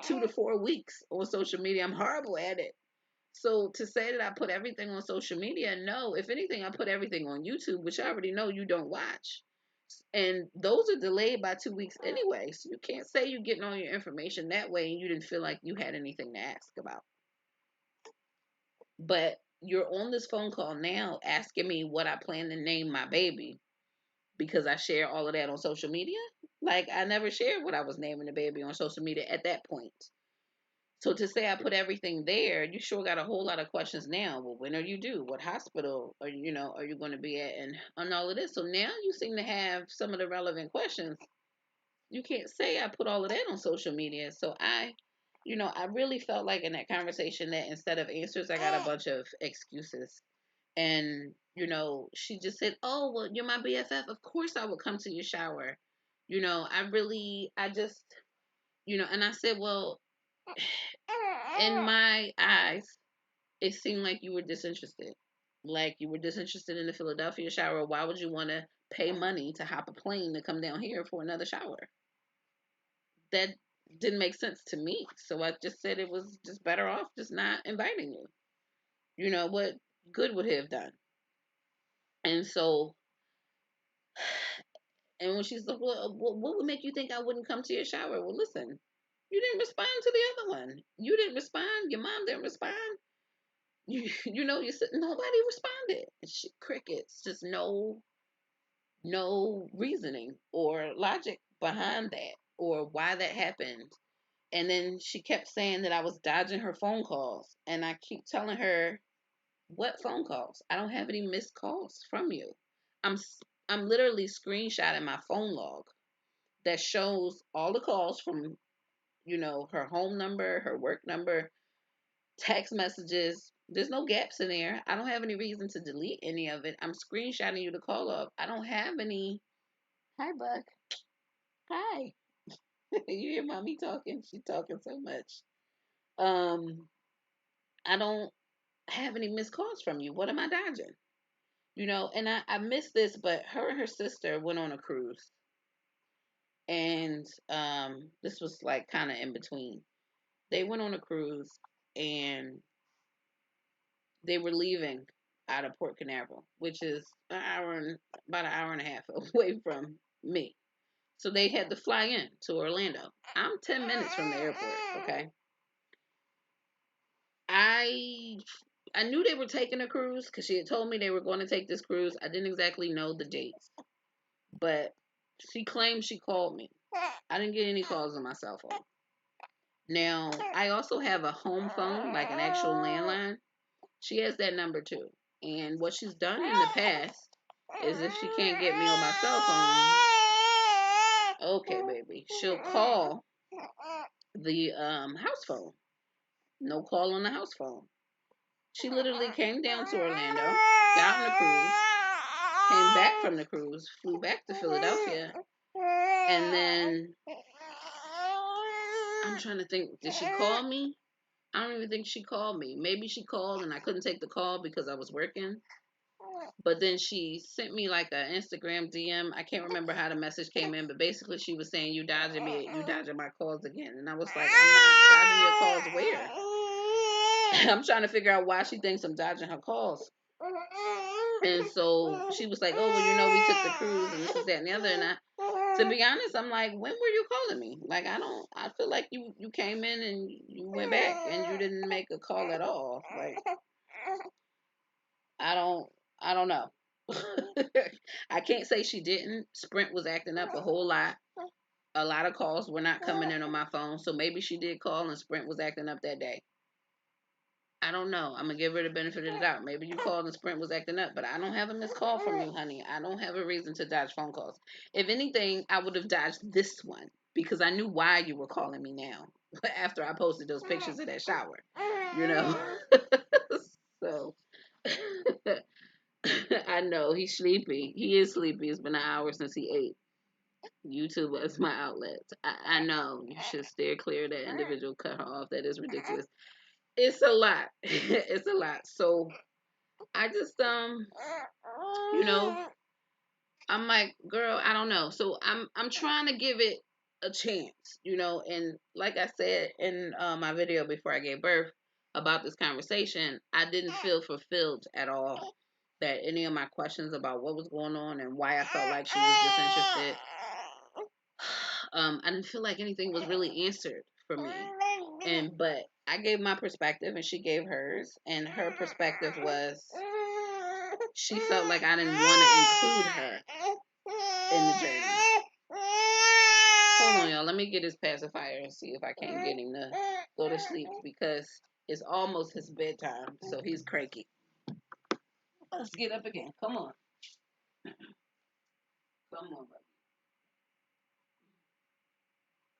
2 to 4 weeks on social media. I'm horrible at it. So to say that I put everything on social media, no. If anything, I put everything on YouTube, which I already know you don't watch. And those are delayed by 2 weeks anyway. So you can't say you're getting all your information that way and you didn't feel like you had anything to ask about. But you're on this phone call now asking me what I plan to name my baby because I share all of that on social media. Like, I never shared what I was naming the baby on social media at that point. So to say I put everything there, you sure got a whole lot of questions now. Well, when are you due? What hospital are you going to be at? And all of this. So now you seem to have some of the relevant questions. You can't say I put all of that on social media. So I really felt like in that conversation that instead of answers, I got a bunch of excuses. And, she just said, "Oh, well, you're my BFF. Of course I would come to your shower." I just, and I said, "Well, in my eyes, it seemed like you were disinterested. Like you were disinterested in the Philadelphia shower. Why would you want to pay money to hop a plane to come down here for another shower?" That didn't make sense to me. So I just said it was just better off just not inviting you. What good would it have done? And so, and when she's like, "Well, what would make you think I wouldn't come to your shower?" Well, listen, you didn't respond to the other one. You didn't respond. Your mom didn't respond. You said nobody responded. Crickets. Just no reasoning or logic behind that or why that happened. And then she kept saying that I was dodging her phone calls, and I keep telling her, "What phone calls? I don't have any missed calls from you. I'm I'm literally screenshotting my phone log that shows all the calls from her home number, her work number, text messages. There's no gaps in there. I don't have any reason to delete any of it. I'm screenshotting you the call log. I don't have any." Hi, Buck. Hi. You hear mommy talking? She's talking so much. Um, I don't have any missed calls from you. What am I dodging? And I missed this, but her and her sister went on a cruise. And this was like kind of in between. They went on a cruise and they were leaving out of Port Canaveral, which is about an hour and a half away from me. So they had to fly in to Orlando. I'm 10 minutes from the airport, okay? I I knew they were taking a cruise because she had told me they were going to take this cruise. I didn't exactly know the dates, but she claimed she called me. I didn't get any calls on my cell phone. Now, I also have a home phone, like an actual landline. She has that number too. And what she's done in the past is if she can't get me on my cell phone, okay, baby, she'll call the house phone. No call on the house phone. She literally came down to Orlando, got on the cruise, came back from the cruise, flew back to Philadelphia, and then I'm trying to think, did she call me? I don't even think she called me. Maybe she called and I couldn't take the call because I was working. But then she sent me like an Instagram DM. I can't remember how the message came in, but basically she was saying, "You dodging me, you dodging my calls again." And I was like, "I'm not dodging your calls where?" I'm trying to figure out why she thinks I'm dodging her calls. And so she was like, "Oh, well, we took the cruise and this is that and the other." And to be honest, I'm like, "When were you calling me? Like, I don't. I feel like you came in and you went back and you didn't make a call at all. Like, I don't. I don't know." I can't say she didn't. Sprint was acting up a whole lot. A lot of calls were not coming in on my phone, so maybe she did call and Sprint was acting up that day. I don't know. I'm gonna give her the benefit of the doubt. Maybe you called and Sprint was acting up, but I don't have a missed call from you, honey. I don't have a reason to dodge phone calls. If anything, I would have dodged this one because I knew why you were calling me now after I posted those pictures of that shower. You know? So I know he's sleepy. He is sleepy. It's been an hour since he ate. YouTube is my outlet. I know you should steer clear of that individual. Cut her off. That is ridiculous. It's a lot. It's a lot. So I just you know, I'm like, girl, I don't know. So I'm trying to give it a chance, and like I said in my video before I gave birth about this conversation, I didn't feel fulfilled at all that any of my questions about what was going on and why I felt like she was disinterested, I didn't feel like anything was really answered for me. But I gave my perspective and she gave hers, and her perspective was she felt like I didn't want to include her in the journey. Hold on, y'all. Let me get his pacifier and see if I can't get him to go to sleep because it's almost his bedtime, so he's cranky. Let's get up again. Come on. Come on, buddy.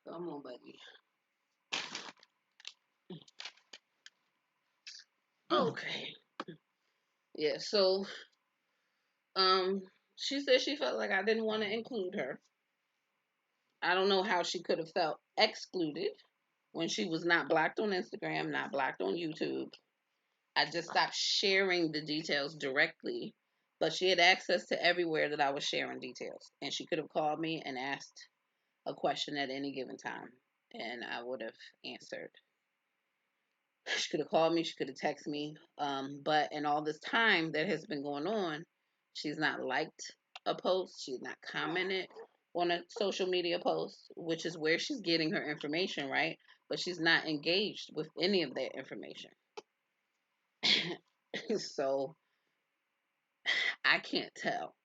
Come on, buddy. Okay. Yeah, so um she said she felt like I didn't want to include her. I don't know how she could have felt excluded when she was not blocked on Instagram, not blocked on YouTube. I just stopped sharing the details directly, but she had access to everywhere that I was sharing details. And she could have called me and asked a question at any given time, and I would have answered. She could have called me, she could have texted me. But in all this time that has been going on, she's not liked a post, she's not commented on a social media post, which is where she's getting her information, right? But she's not engaged with any of that information. So I can't tell.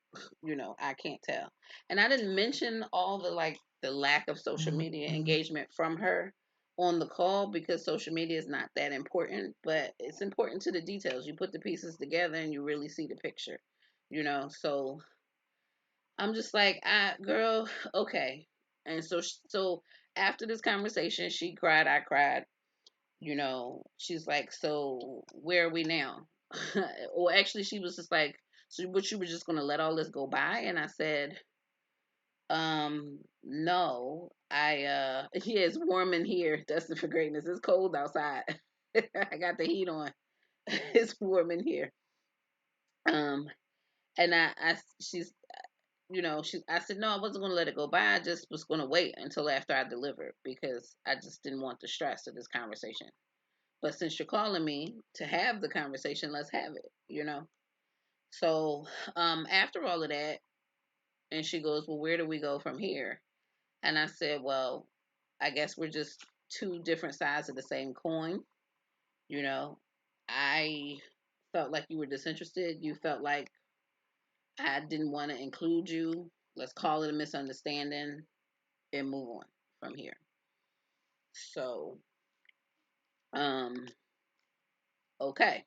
I can't tell. And I didn't mention all the lack of social media engagement from her on the call because social media is not that important, but it's important to the details. You put the pieces together and you really see the picture. So I'm just like, girl, okay. And so after this conversation, she cried, I cried. She's like, so where are we now? Or actually, she was just like, so what, you were just gonna let all this go by? And I said, no, yeah, it's warm in here. Destined for greatness. It's cold outside. I got the heat on. It's warm in here. Um, and I said, no, I wasn't gonna let it go by. I just was gonna wait until after I delivered because I just didn't want the stress of this conversation. But since you're calling me to have the conversation, let's have it. So after all of that, and she goes, well, where do we go from here? And I said, well, I guess we're just two different sides of the same coin. You know, I felt like you were disinterested. You felt like I didn't want to include you. Let's call it a misunderstanding and move on from here. So, um, okay.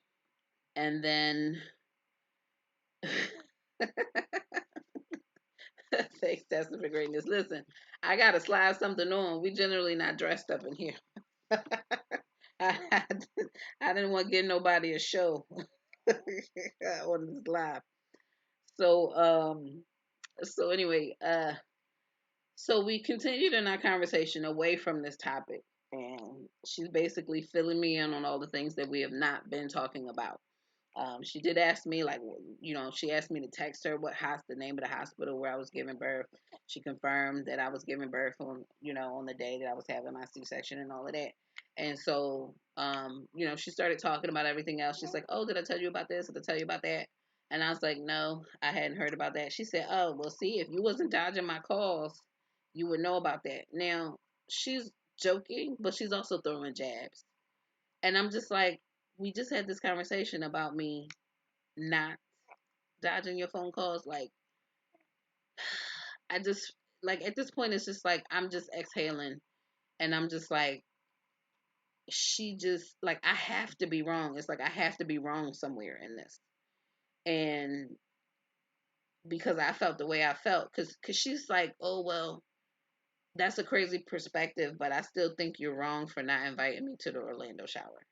And then thanks, Destin, for greatness. Listen, I gotta slide something on. We generally not dressed up in here. I, I didn't want to give nobody a show on this live. So so anyway, so we continued in our conversation away from this topic, and she's basically filling me in on all the things that we have not been talking about. She did ask me, like, she asked me to text her the name of the hospital where I was giving birth. She confirmed that I was giving birth on the day that I was having my C-section and all of that. And so, she started talking about everything else. She's like, "Oh, did I tell you about this? Did I tell you about that?" And I was like, "No, I hadn't heard about that." She said, "Oh, well, see, if you wasn't dodging my calls, you would know about that." Now, she's joking, but she's also throwing jabs. And I'm just like, we just had this conversation about me not dodging your phone calls. Like, I just, like, at this point, it's just like, I'm just exhaling. And I'm just like, she just, like, I have to be wrong. It's like, I have to be wrong somewhere in this. And because I felt the way I felt, because she's like, "Oh, well, that's a crazy perspective, but I still think you're wrong for not inviting me to the Orlando shower."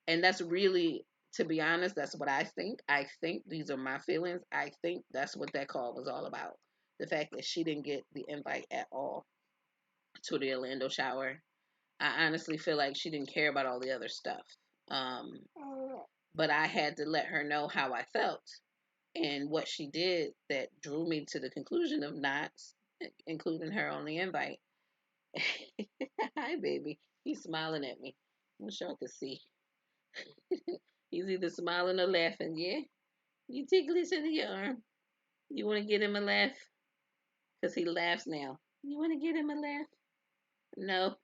And that's really, to be honest, that's what I think. I think these are my feelings. I think that's what that call was all about. The fact that she didn't get the invite at all to the Orlando shower. I honestly feel like she didn't care about all the other stuff. Um, but I had to let her know how I felt and what she did that drew me to the conclusion of not including her on the invite. Hi, baby. He's smiling at me. I wish y'all could see. He's either smiling or laughing. Yeah, you ticklish in the arm. You want to get him a laugh? Because he laughs now. You want to get him a laugh? No.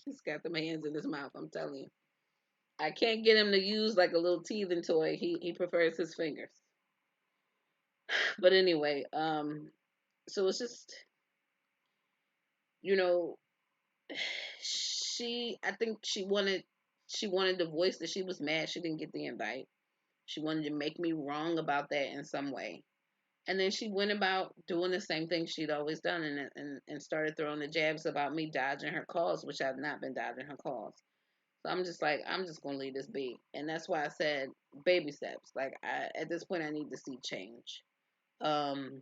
He's got them hands in his mouth, I'm telling you. I can't get him to use like a little teething toy. He prefers his fingers. But anyway, so it's just, you know, I think she wanted to voice that she was mad she didn't get the invite. She wanted to make me wrong about that in some way. And then she went about doing the same thing she'd always done, and started throwing the jabs about me dodging her calls, which I've not been dodging her calls. So I'm just like, I'm just gonna leave this be. And that's why I said baby steps. Like, at this point I need to see change. Um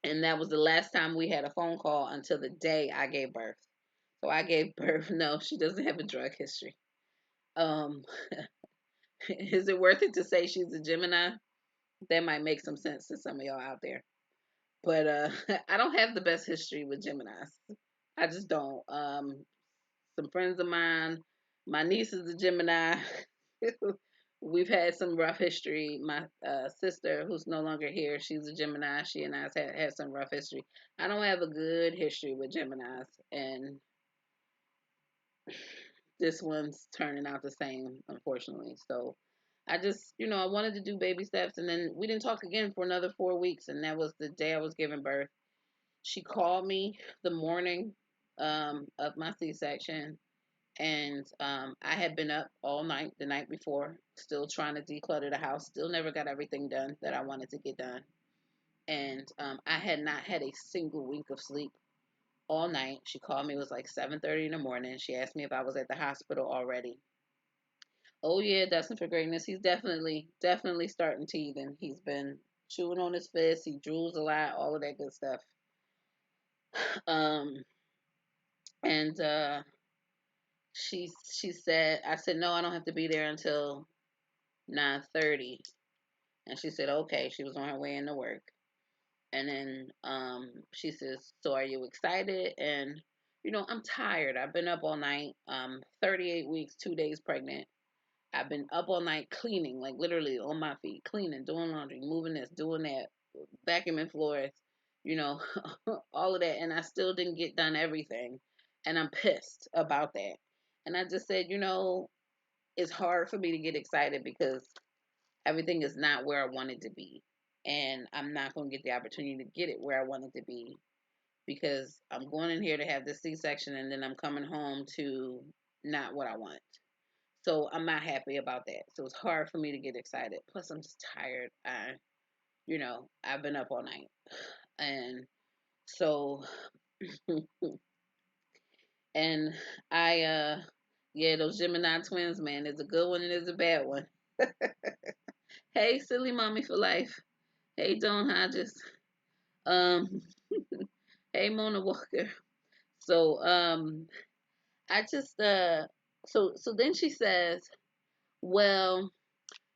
and that was the last time we had a phone call until the day I gave birth. So I gave birth. No, she doesn't have a drug history. Um is it worth it to say she's a Gemini? That might make some sense to some of y'all out there. But I don't have the best history with Geminis. I just don't. Some friends of mine, my niece is a Gemini. We've had some rough history. My sister, who's no longer here, she's a Gemini. She and I had some rough history. I don't have a good history with Geminis, and this one's turning out the same, unfortunately. So I just, I wanted to do baby steps, and then we didn't talk again for another 4 weeks, and that was the day I was giving birth. She called me the morning of my C-section, and I had been up all night the night before, still trying to declutter the house. Still never got everything done that I wanted to get done, and I had not had a single wink of sleep all night. She called me. It was like 7:30 in the morning. She asked me if I was at the hospital already. Oh yeah, Dustin for greatness. He's definitely starting teething. He's been chewing on his fist. He drools a lot. All of that good stuff. Um, and she said, I said, no, I don't have to be there until 9:30. And she said, okay. She was on her way into work. And then she says, so are you excited? And I'm tired. I've been up all night. 38 weeks, 2 days pregnant. I've been up all night cleaning, like literally on my feet, cleaning, doing laundry, moving this, doing that, vacuuming floors, you know, all of that. And I still didn't get done everything. And I'm pissed about that. And I just said, it's hard for me to get excited because everything is not where I want it to be. And I'm not going to get the opportunity to get it where I want it to be because I'm going in here to have this C-section and then I'm coming home to not what I want. So I'm not happy about that. So it's hard for me to get excited. Plus, I'm just tired. I've been up all night. And so, and yeah, those Gemini twins, man, there's a good one and there's a bad one. Hey, silly mommy for life. Hey, Dawn Hodges. Um, hey, Mona Walker. So, I just, so then she says, well,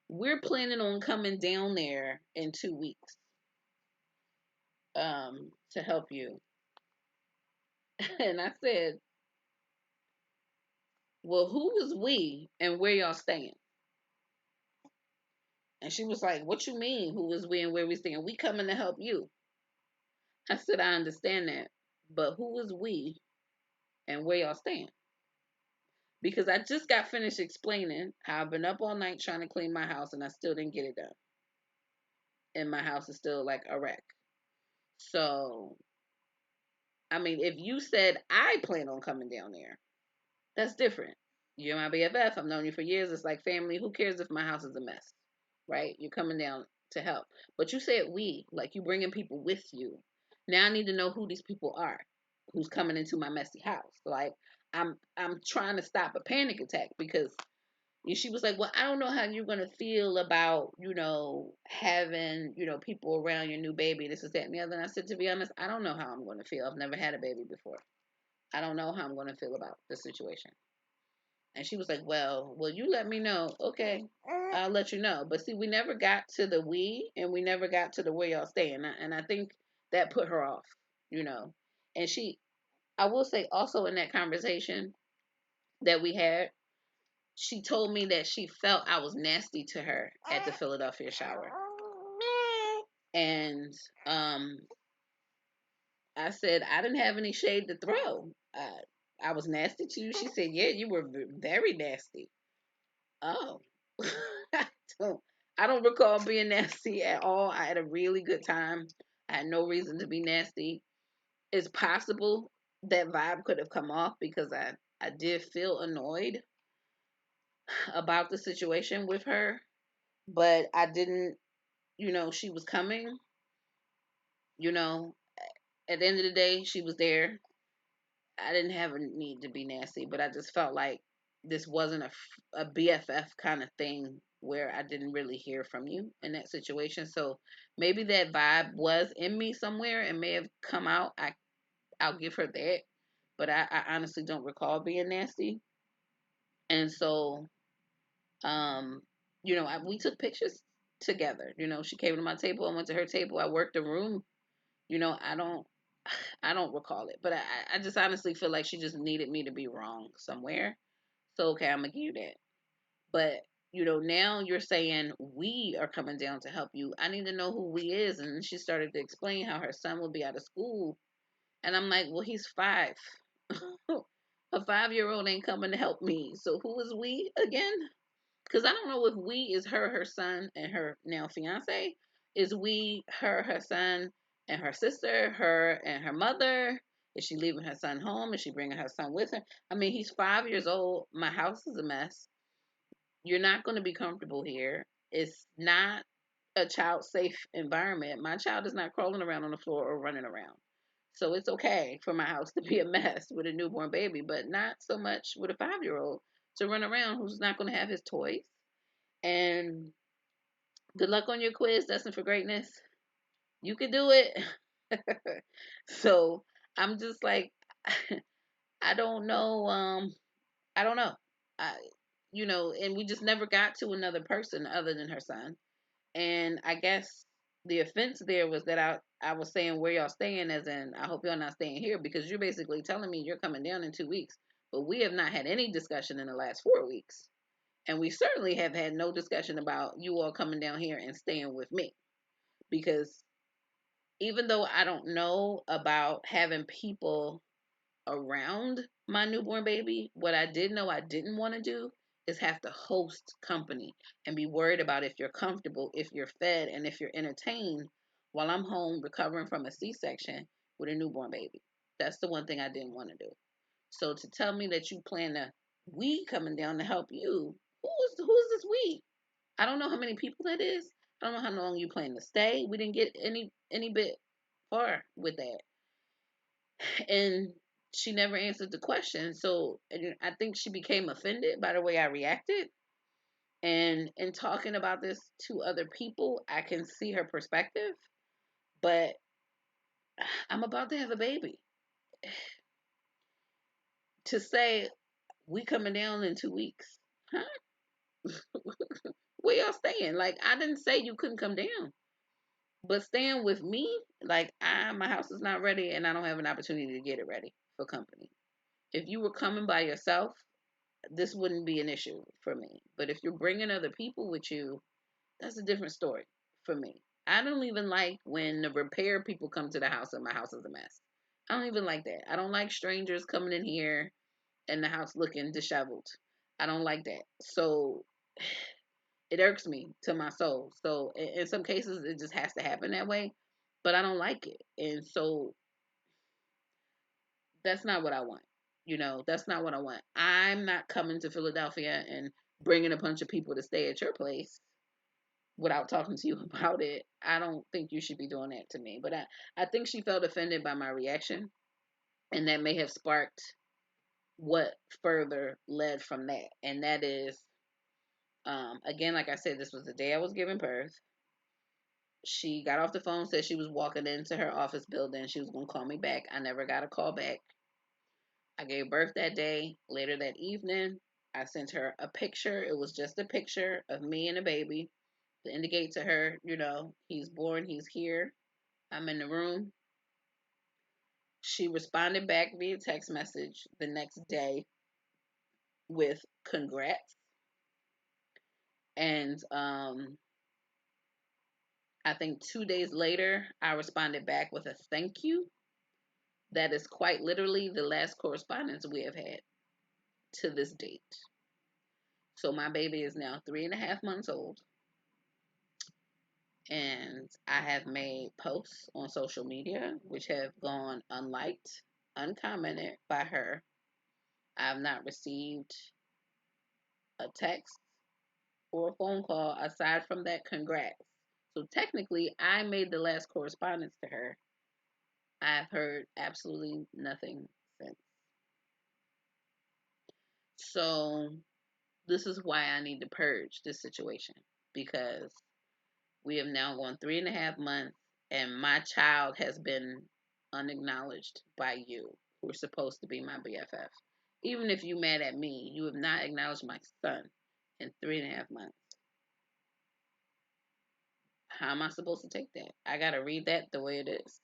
we're planning on coming down there in 2 weeks, to help you. And I said, well, who is we and where y'all staying? And she was like, what you mean, who is we and where we staying? We coming to help you. I said, I understand that. But who is we and where y'all staying? Because I just got finished explaining how I've been up all night trying to clean my house and I still didn't get it done. And my house is still like a wreck. So, I mean, if you said I plan on coming down there, that's different. You're my BFF. I've known you for years. It's like family. Who cares if my house is a mess, right? You're coming down to help. But you said we, like you bringing people with you. Now I need to know who these people are, who's coming into my messy house. Like I'm trying to stop a panic attack because she was like, well, I don't know how you're gonna feel about having people around your new baby. This is that and the other. And I said, to be honest, I don't know how I'm gonna feel. I've never had a baby before. I don't know how I'm gonna feel about the situation. And she was like, well, you let me know. Okay, I'll let you know. But see, we never got to the we, and we never got to the where y'all stay. And I think that put her off, you know. And I will say also in that conversation that we had, she told me that she felt I was nasty to her at the Philadelphia shower. And I said, I didn't have any shade to throw. I was nasty to you. She said, yeah, you were very nasty. Oh, I don't. I don't recall being nasty at all. I had a really good time. I had no reason to be nasty. It's possible that vibe could have come off because I did feel annoyed about the situation with her, but I didn't. She was coming. You know, at the end of the day, she was there. I didn't have a need to be nasty, but I just felt like this wasn't a BFF kind of thing where I didn't really hear from you in that situation. So maybe that vibe was in me somewhere and may have come out. I'll give her that, but I honestly don't recall being nasty. And so, um, we took pictures together. She came to my table. I went to her table. I worked the room. I don't. I don't recall it, but I just honestly feel like she just needed me to be wrong somewhere. So okay, I'm gonna give you that. But now you're saying we are coming down to help you. I need to know who we is. And she started to explain how her son will be out of school, and I'm like, well, he's 5. A 5-year-old ain't coming to help me. So who is we again? Because I don't know if we is her son, and her now fiance. Is we her son, and her sister, her and her mother? Is she leaving her son home? Is she bringing her son with her? I mean, he's 5 years old. My house is a mess. You're not going to be comfortable here. It's not a child safe environment. My child is not crawling around on the floor or running around. So it's okay for my house to be a mess with a newborn baby, but not so much with a 5-year-old to run around who's not going to have his toys. And good luck on your quiz, Destined for Greatness. You can do it. So I'm just like, I don't know. I don't know. I, and we just never got to another person other than her son. And I guess the offense there was that I was saying where y'all staying, as in I hope y'all not staying here, because you're basically telling me you're coming down in 2 weeks. But we have not had any discussion in the last 4 weeks. And we certainly have had no discussion about you all coming down here and staying with me. Because even though I don't know about having people around my newborn baby, what I did know I didn't want to do is have to host company and be worried about if you're comfortable, if you're fed, and if you're entertained while I'm home recovering from a C-section with a newborn baby. That's the one thing I didn't want to do. So to tell me that you plan to we coming down to help you, who's this we? I don't know how many people that is. I don't know how long you plan to stay. We didn't get any bit far with that. And she never answered the question. So I think she became offended by the way I reacted. And in talking about this to other people, I can see her perspective. But I'm about to have a baby. To say we coming down in 2 weeks, huh? Where y'all staying? Like, I didn't say you couldn't come down, but staying with me, like, my house is not ready, and I don't have an opportunity to get it ready for company. If you were coming by yourself, this wouldn't be an issue for me. But if you're bringing other people with you, that's a different story for me. I don't even like when the repair people come to the house and my house is a mess. I don't even like that. I don't like strangers coming in here and the house looking disheveled. I don't like that. So it irks me to my soul. So in some cases, it just has to happen that way. But I don't like it. And so that's not what I want. That's not what I want. I'm not coming to Philadelphia and bringing a bunch of people to stay at your place without talking to you about it. I don't think you should be doing that to me. But I think she felt offended by my reaction, and that may have sparked what further led from that. And that is, again, like I said, this was the day I was giving birth. She got off the phone, said she was walking into her office building. She was going to call me back. I never got a call back. I gave birth that day. Later that evening, I sent her a picture. It was just a picture of me and a baby to indicate to her, he's born, he's here, I'm in the room. She responded back via text message the next day with congrats. And I think 2 days later, I responded back with a thank you. That is quite literally the last correspondence we have had to this date. So my baby is now 3.5 months old. And I have made posts on social media which have gone unliked, uncommented by her. I have not received a text or a phone call aside from that congrats. So technically, I made the last correspondence to her. I've heard absolutely nothing since. So this is why I need to purge this situation, because we have now gone 3.5 months and my child has been unacknowledged by you, who are supposed to be my BFF. Even if you mad at me, you have not acknowledged my son in 3.5 months. How am I supposed to take that? I gotta read that the way it is.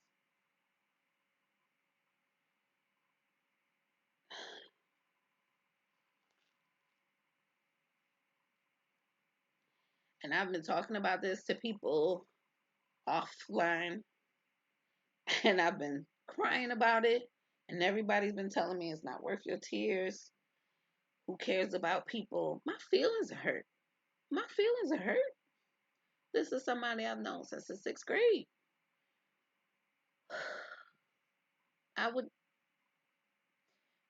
And I've been talking about this to people offline, and I've been crying about it, and everybody's been telling me it's not worth your tears. Who cares about people? My feelings are hurt. My feelings are hurt. This is somebody I've known since the sixth grade. I would,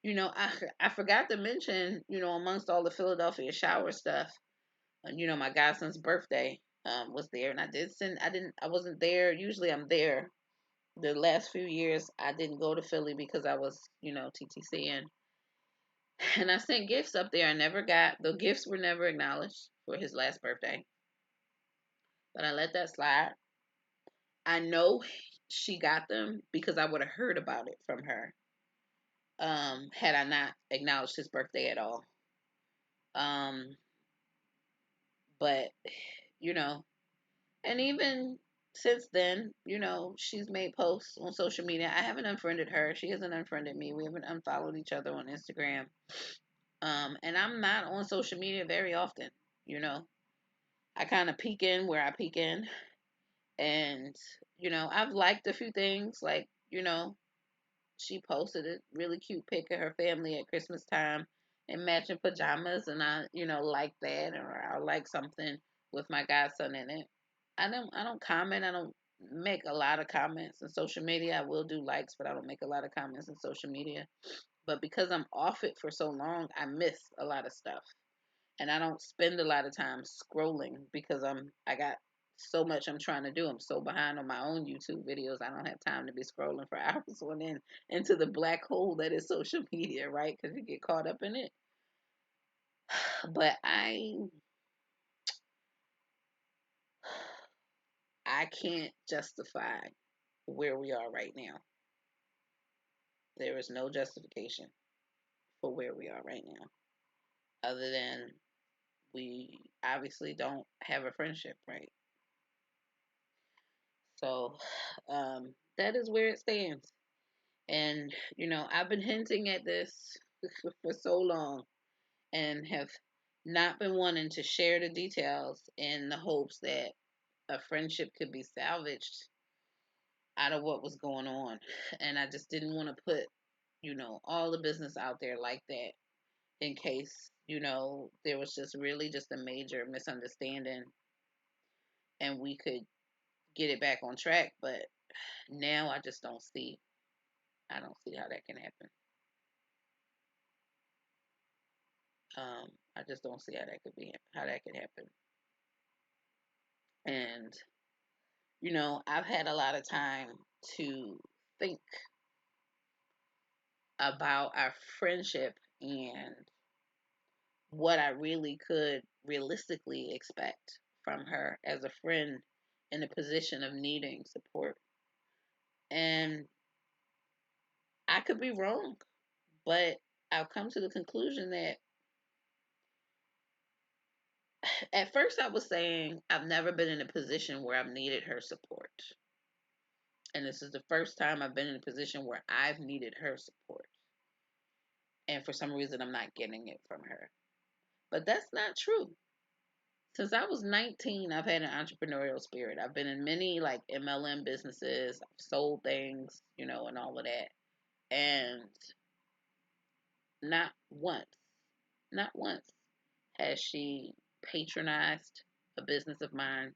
I forgot to mention, amongst all the Philadelphia shower stuff, my godson's birthday was there, and I wasn't there. Usually I'm there. The last few years I didn't go to Philly because I was, TTC, and I sent gifts up there. The gifts were never acknowledged for his last birthday, but I let that slide. I know she got them because I would have heard about it from her, had I not acknowledged his birthday at all. Um, but you know, and even since then, she's made posts on social media. I haven't unfriended her. She hasn't unfriended me. We haven't unfollowed each other on Instagram. And I'm not on social media very often. You know, I kind of peek in where I peek in, and I've liked a few things, like she posted a really cute pic of her family at Christmas time in matching pajamas, and I, like that, or I like something with my godson in it. I don't comment. I don't make a lot of comments on social media. I will do likes, but I don't make a lot of comments on social media. But because I'm off it for so long, I miss a lot of stuff. And I don't spend a lot of time scrolling because I got so much I'm trying to do. I'm so behind on my own YouTube videos. I don't have time to be scrolling for hours on end into the black hole that is social media, right? Because you get caught up in it. But I can't justify where we are right now. There is no justification for where we are right now, other than we obviously don't have a friendship, right? So that is where it stands. And I've been hinting at this for so long, and have not been wanting to share the details in the hopes that a friendship could be salvaged out of what was going on. And I just didn't want to put, all the business out there like that in case, there was just really just a major misunderstanding and we could get it back on track. But now I don't see how that can happen. I just don't see how that could happen. And, I've had a lot of time to think about our friendship and what I really could realistically expect from her as a friend in a position of needing support. And I could be wrong, but I've come to the conclusion that at first I was saying I've never been in a position where I've needed her support. And this is the first time I've been in a position where I've needed her support. And for some reason, I'm not getting it from her. But that's not true. Since I was 19, I've had an entrepreneurial spirit. I've been in many like MLM businesses, I've sold things, and all of that. And not once, not once has she patronized a business of mine,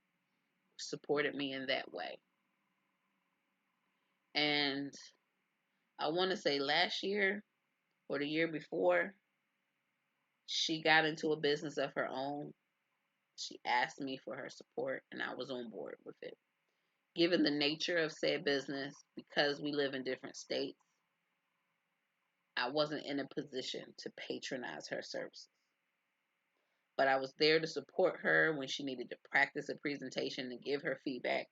supported me in that way. And I want to say last year or the year before, she got into a business of her own. She asked me for her support, and I was on board with it. Given the nature of said business, because we live in different states, I wasn't in a position to patronize her services. But I was there to support her when she needed to practice a presentation and give her feedback.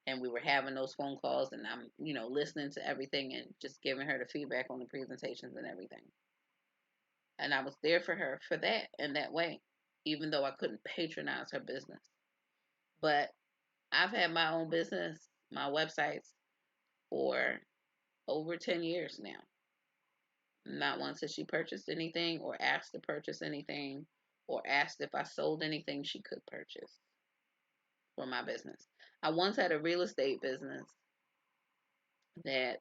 And we were having those phone calls, and I'm, listening to everything and just giving her the feedback on the presentations and everything. And I was there for her for that in that way, even though I couldn't patronize her business. But I've had my own business, my websites, for over 10 years now. Not once has she purchased anything or asked to purchase anything or asked if I sold anything she could purchase for my business. I once had a real estate business that,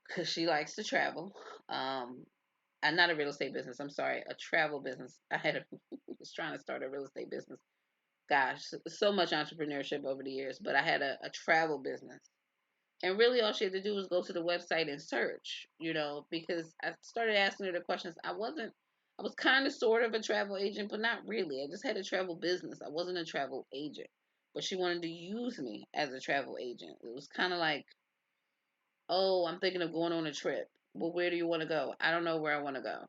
because she likes to travel, not a real estate business, I'm sorry, a travel business. Was trying to start a real estate business. Gosh, so much entrepreneurship over the years, but I had a travel business. And really, all she had to do was go to the website and search, because I started asking her the questions. I was kind of sort of a travel agent, but not really. I just had a travel business. I wasn't a travel agent. But she wanted to use me as a travel agent. It was kind of like, oh, I'm thinking of going on a trip. Well, where do you want to go? I don't know where I want to go.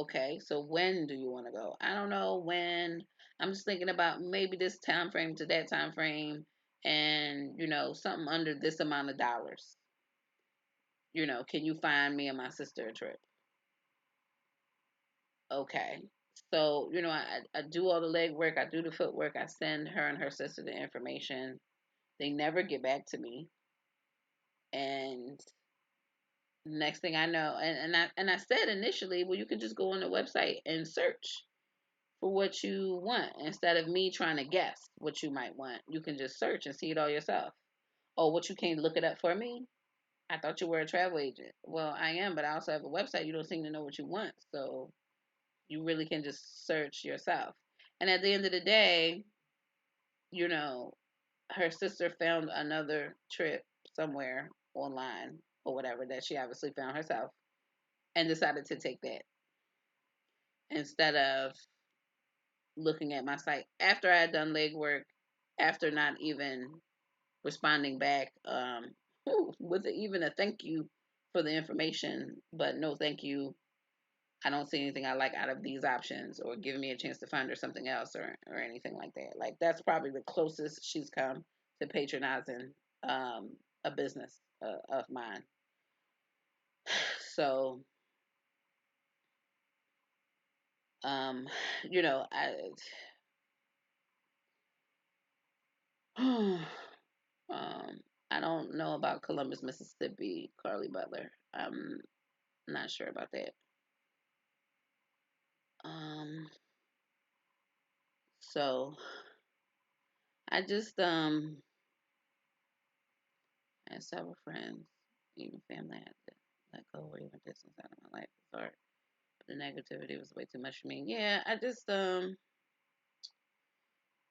Okay, so when do you want to go? I don't know when. I'm just thinking about maybe this time frame to that time frame and, something under this amount of dollars. Can you find me and my sister a trip? Okay. So, I do all the legwork, I do the footwork, I send her and her sister the information. They never get back to me. And next thing I know, and I said initially, well, you can just go on the website and search for what you want instead of me trying to guess what you might want. You can just search and see it all yourself. Oh, what, you can't look it up for me? I thought you were a travel agent. Well, I am, but I also have a website. You don't seem to know what you want. So you really can just search yourself. And at the end of the day, you know, her sister found another trip somewhere online or whatever that she obviously found herself and decided to take that instead of looking at my site after I had done legwork, after not even responding back with even a thank you for the information, but no thank you. I don't see anything I like out of these options, or giving me a chance to find her something else, or anything like that. Like, that's probably the closest she's come to patronizing a business of mine. So, um, you know, I I don't know about Columbus, Mississippi, Carly Butler. I'm not sure about that. Um, so I just had several friends, even family, I had to let go or even distance out of my life. It's hard. The negativity was way too much for me. Yeah, I just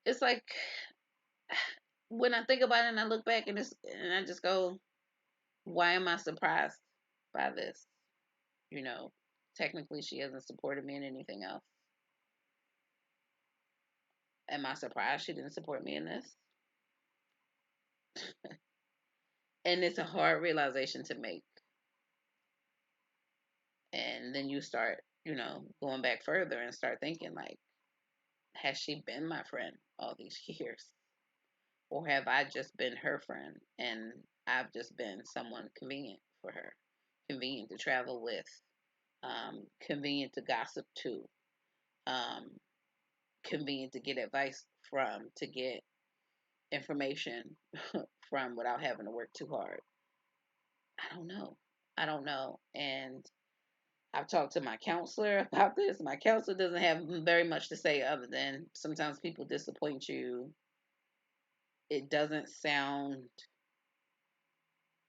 it's like when I think about it and I look back and I just go, why am I surprised by this? You know, technically she hasn't supported me in anything else. Am I surprised she didn't support me in this? And it's a hard realization to make. And then you start, going back further and start thinking like, has she been my friend all these years? Or have I just been her friend and I've just been someone convenient for her, convenient to travel with, convenient to gossip to, um, convenient to get advice from, to get information from without having to work too hard? I don't know. I don't know. And I've talked to my counselor about this. My counselor doesn't have very much to say other than sometimes people disappoint you. It doesn't sound,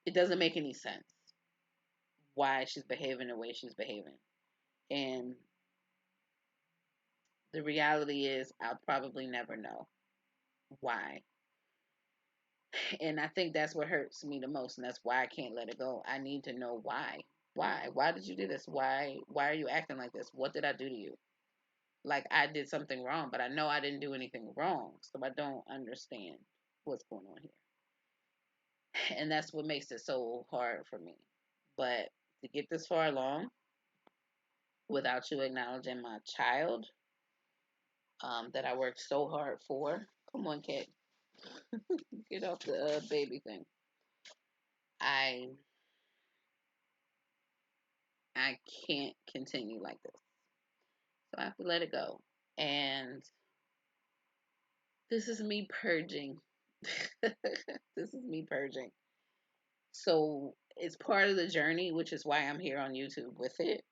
it doesn't make any sense why she's behaving the way she's behaving. And the reality is, I'll probably never know why. And I think that's what hurts me the most. And that's why I can't let it go. I need to know why. Why did you do this? Why are you acting like this? What did I do to you? Like I did something wrong, but I know I didn't do anything wrong. So I don't understand what's going on here. And that's what makes it so hard for me. But to get this far along without you acknowledging my child, that I worked so hard for. Come on, Kate. Get off the baby thing. I I can't continue like this. So I have to let it go. And this is me purging. This is me purging. So it's part of the journey, which is why I'm here on YouTube with it.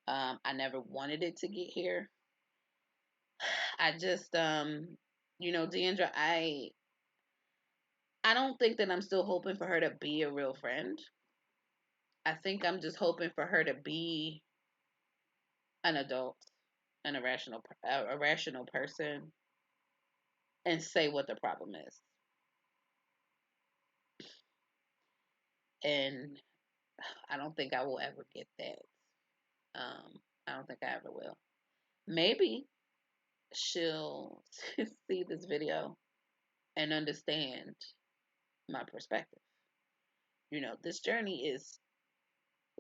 I never wanted it to get here. I just, Deandra, I don't think that I'm still hoping for her to be a real friend. I think I'm just hoping for her to be an adult, a rational person, and say what the problem is. And I don't think I will ever get that. I don't think I ever will. Maybe she'll see this video and understand my perspective. This journey is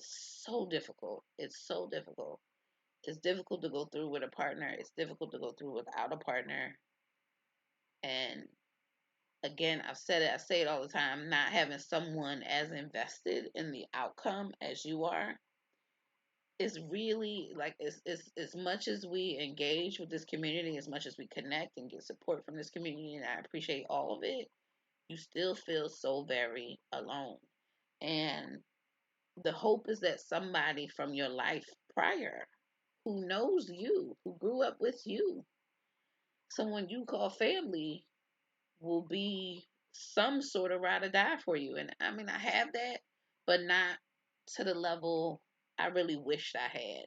so difficult. It's so difficult. It's difficult to go through with a partner. It's difficult to go through without a partner. And again, I've said it, I say it all the time, not having someone as invested in the outcome as you are is really like it's as much as we engage with this community, as much as we connect and get support from this community, and I appreciate all of it, you still feel so very alone. And the hope is that somebody from your life prior who knows you, who grew up with you, someone you call family, will be some sort of ride or die for you. And I mean, I have that, but not to the level I really wished I had.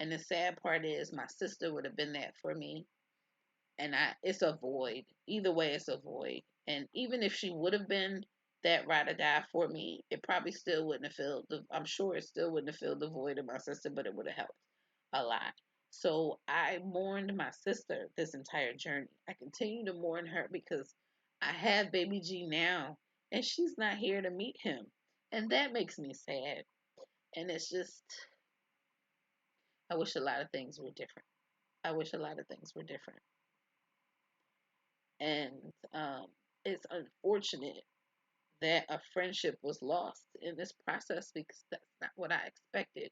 And the sad part is, my sister would have been that for me, and it's a void. Either way, it's a void. And even if she would have been that ride or die for me, it probably still wouldn't have filled the. I'm sure it still wouldn't have filled the void of my sister, but it would have helped a lot. So I mourned my sister this entire journey. I continue to mourn her because I have baby G now, and she's not here to meet him, and that makes me sad. And it's just, I wish a lot of things were different. I wish a lot of things were different. And it's unfortunate that a friendship was lost in this process because that's not what I expected.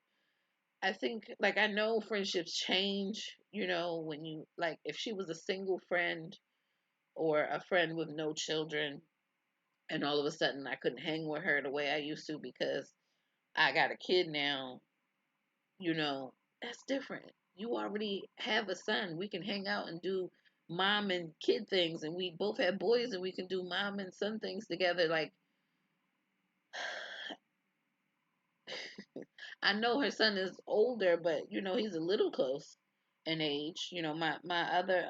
I think, like, I know friendships change, when you, like, if she was a single friend or a friend with no children, and all of a sudden I couldn't hang with her the way I used to because I got a kid now, you know, that's different. You already have a son. We can hang out and do mom and kid things, and we both have boys, and we can do mom and son things together. Like, I know her son is older, but he's a little close in age. My other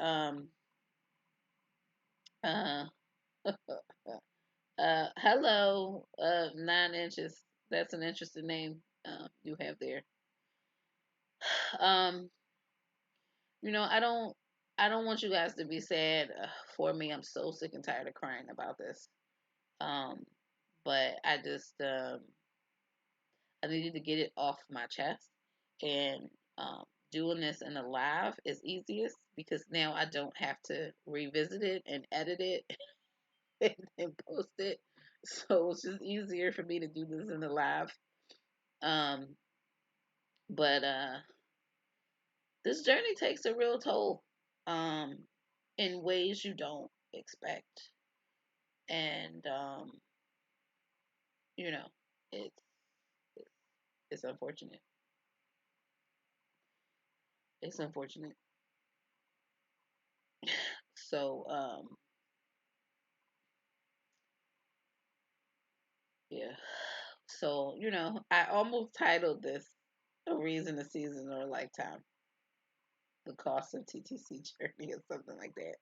uh hello 9 inches. That's an interesting name you have there. Um, I don't want you guys to be sad for me. I'm so sick and tired of crying about this. Um, but I needed to get it off my chest, and doing this in a live is easiest because now I don't have to revisit it and edit it and post it. So it's just easier for me to do this in the live. Um, but this journey takes a real toll, um, in ways you don't expect, and you know, it's it's unfortunate. It's unfortunate. So yeah. So I almost titled this "A Reason, a Season, or a Lifetime: The Cost of TTC Journey" or something like that.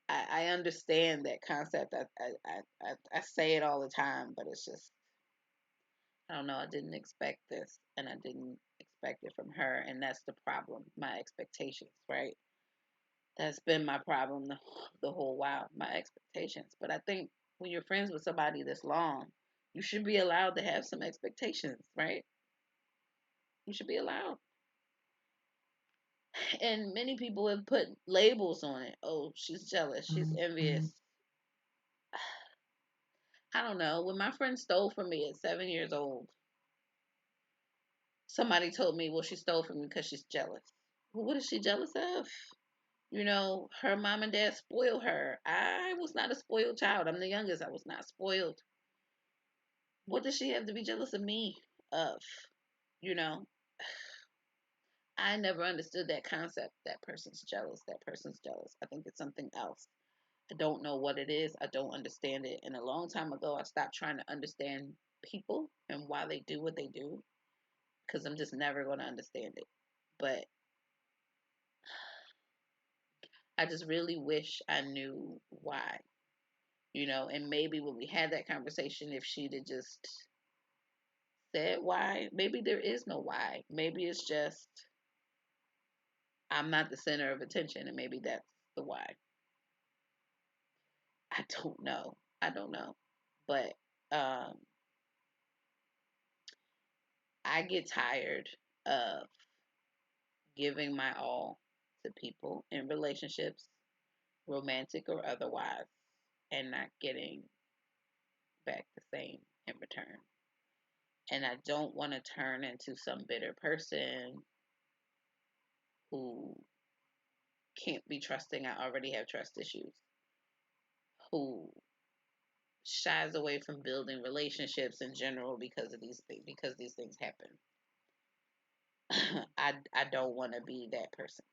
I understand that concept. I say it all the time, but it's just, I don't know. I didn't expect this, and I didn't expect it from her, and that's the problem. My expectations, right? That's been my problem the whole while. My expectations. But I think when you're friends with somebody this long, you should be allowed to have some expectations, right? You should be allowed. And many people have put labels on it. Oh, she's jealous. She's envious. I don't know. When my friend stole from me at 7 years old, somebody told me, well, she stole from me because she's jealous. Well, what is she jealous of? Her mom and dad spoiled her. I was not a spoiled child. I'm the youngest. I was not spoiled. What does she have to be jealous of me of? You know, I never understood that concept. That person's jealous. That person's jealous. I think it's something else. I don't know what it is. I don't understand it. And a long time ago, I stopped trying to understand people and why they do what they do because I'm just never going to understand it. But I just really wish I knew why, and maybe when we had that conversation, if she'd have just said why, maybe there is no why. Maybe it's just I'm not the center of attention, and maybe that's the why. I don't know. I don't know. But um, I get tired of giving my all to people in relationships, romantic or otherwise, and not getting back the same in return. And I don't want to turn into some bitter person who can't be trusting. I already have trust issues. Who shies away from building relationships in general because these things happen. I don't want to be that person.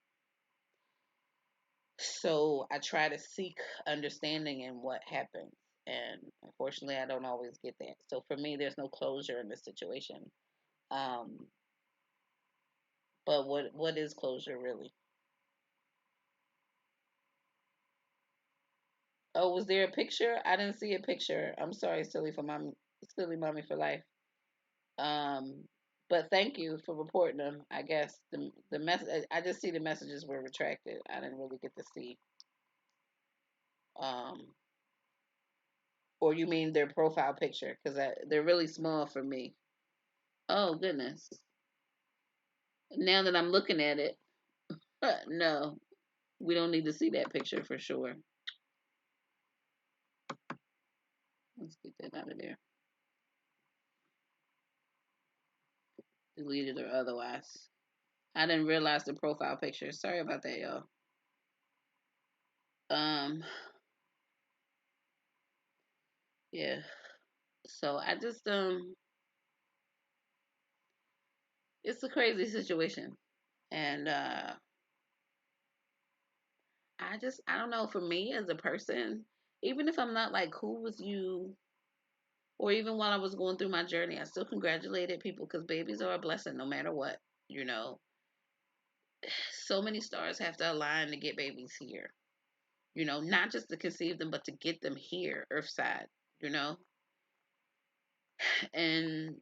So I try to seek understanding in what happens. And unfortunately, I don't always get that. So for me, there's no closure in this situation. Um, but what is closure really? Oh, was there a picture? I didn't see a picture. I'm sorry, silly mommy for life. Um, but thank you for reporting them. I guess the mess. I just see the messages were retracted. I didn't really get to see. Um, or you mean their profile picture? Because they're really small for me. Oh goodness. Now that I'm looking at it, no, we don't need to see that picture for sure. Let's get that out of there. Deleted or otherwise. I didn't realize the profile picture. Sorry about that, y'all. Um, yeah. So I just it's a crazy situation. And I don't know, for me as a person, even if I'm not like cool with you, or even while I was going through my journey, I still congratulated people because babies are a blessing no matter what. You know, so many stars have to align to get babies here. Not just to conceive them, but to get them here, Earthside, you know? And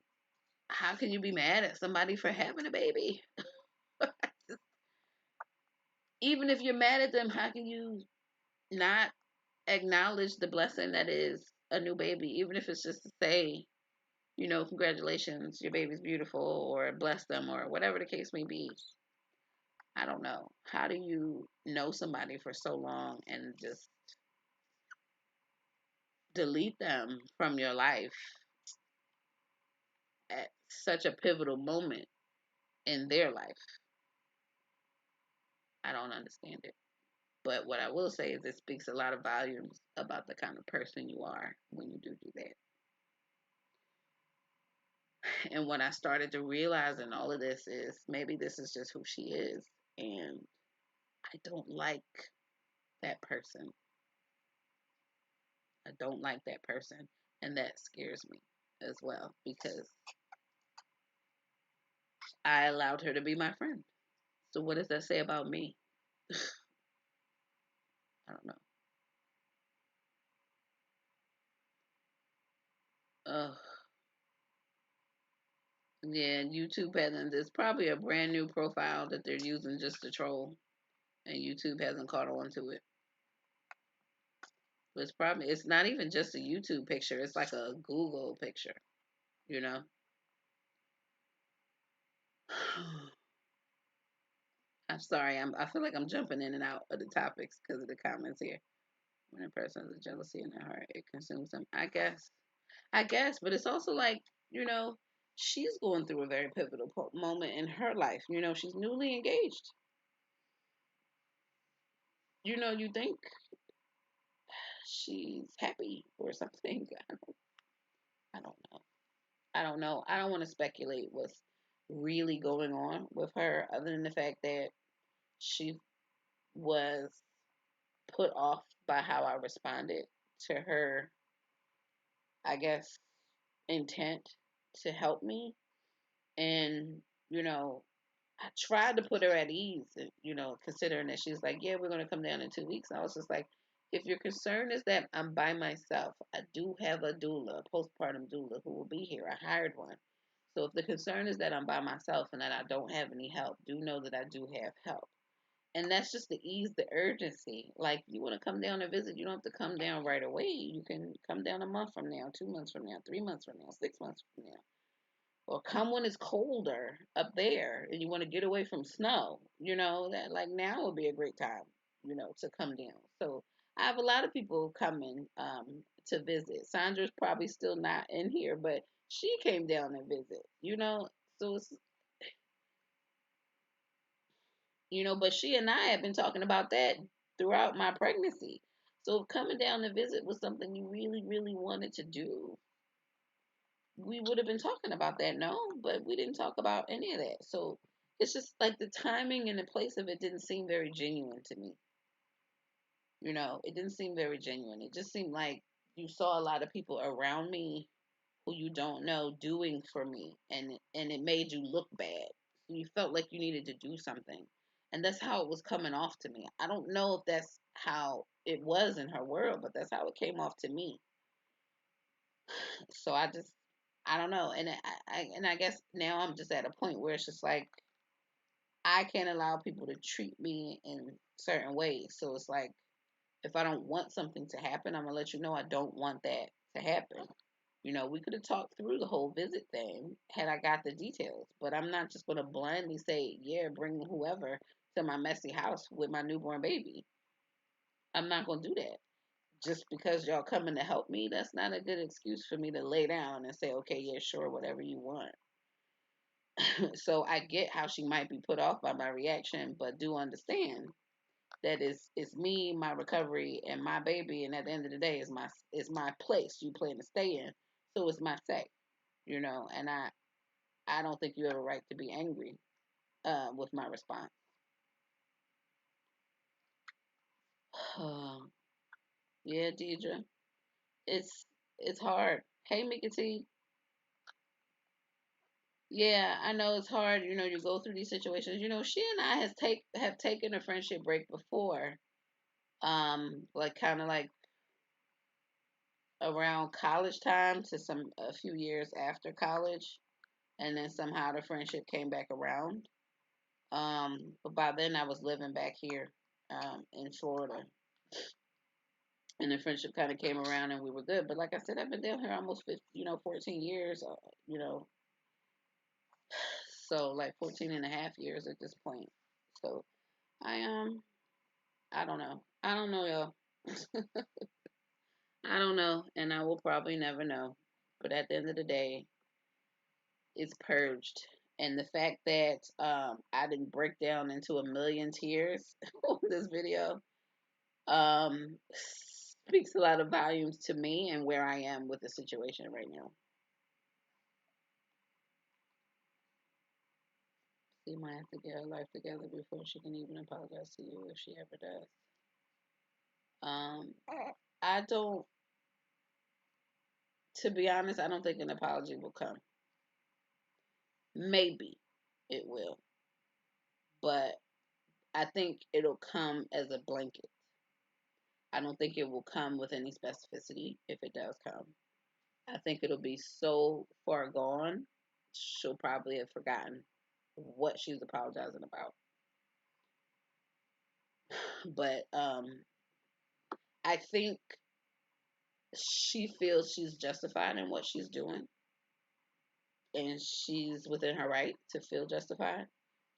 how can you be mad at somebody for having a baby? Even if you're mad at them, how can you not acknowledge the blessing that is a new baby, even if it's just to say, congratulations, your baby's beautiful, or bless them, or whatever the case may be. I don't know. How do you know somebody for so long and just delete them from your life at such a pivotal moment in their life? I don't understand it. But what I will say is it speaks a lot of volumes about the kind of person you are when you do that. And when I started to realize in all of this is maybe this is just who she is. And I don't like that person. I don't like that person. And that scares me as well because I allowed her to be my friend. So what does that say about me? I don't know. Ugh. Yeah, YouTube hasn't. It's probably a brand new profile that they're using just to troll, and YouTube hasn't caught on to it. But it's not even just a YouTube picture. It's like a Google picture. You know. I'm sorry. I feel like I'm jumping in and out of the topics because of the comments here. When a person has a jealousy in their heart, it consumes them. I guess. But it's also like, you know, she's going through a very pivotal moment in her life. She's newly engaged. You think she's happy or something. I don't know. I don't know. I don't want to speculate what's really going on with her, other than the fact that she was put off by how I responded to her, I guess, intent to help me. And, you know, I tried to put her at ease, considering that she's like, yeah, we're going to come down in 2 weeks. I was just like, if your concern is that I'm by myself, I do have a doula, a postpartum doula who will be here. I hired one. So if the concern is that I'm by myself and that I don't have any help, do know that I do have help. And that's just to ease the urgency. Like, you want to come down and visit, you don't have to come down right away. You can come down a month from now, 2 months from now, 3 months from now, 6 months from now. Or come when it's colder up there and you want to get away from snow. That like now would be a great time, to come down. So I have a lot of people coming to visit. Sandra's probably still not in here, but she came down and visit. So it's, but she and I have been talking about that throughout my pregnancy. So if coming down to visit was something you really, really wanted to do, we would have been talking about that, no? But we didn't talk about any of that. So it's just like the timing and the place of it didn't seem very genuine to me. It didn't seem very genuine. It just seemed like you saw a lot of people around me who you don't know doing for me, and it made you look bad. So you felt like you needed to do something. And that's how it was coming off to me. I don't know if that's how it was in her world, but that's how it came off to me. So I don't know. And I guess now I'm just at a point where it's just like I can't allow people to treat me in certain ways. So it's like if I don't want something to happen, I'm gonna let you know I don't want that to happen. We could have talked through the whole visit thing had I got the details, but I'm not just gonna blindly say, yeah, bring whoever to my messy house with my newborn baby. I'm not gonna do that. Just because y'all coming to help me, that's not a good excuse for me to lay down and say, okay, yeah, sure, whatever you want. So I get how she might be put off by my reaction, but do understand that it's me, my recovery, and my baby, and at the end of the day, it's my place you plan to stay in. So it's my say, and I I don't think you have a right to be angry with my response. Yeah, Deidre, it's it's hard. Hey, Mika T. Yeah, I know it's hard. You know, you go through these situations. You know, she and I have taken a friendship break before. Like kind of like around college time to a few years after college, and then somehow the friendship came back around. But by then I was living back here, in Florida, and the friendship kind of came around and we were good. But like I said, I've been down here almost 50, 14 years. You know, so like 14 and a half years at this point. So I I don't know. I don't know, y'all. I don't know, and I will probably never know. But at the end of the day, it's purged. And the fact that I didn't break down into a million tears on this video speaks a lot of volumes to me and where I am with the situation right now. She might have to get her life together before she can even apologize to you if she ever does. Um, I don't, to be honest, I don't think an apology will come. Maybe it will, but I think it'll come as a blanket. I don't think it will come with any specificity if it does come. I think it'll be so far gone, she'll probably have forgotten what she was apologizing about. But I think she feels she's justified in what she's doing, and she's within her right to feel justified,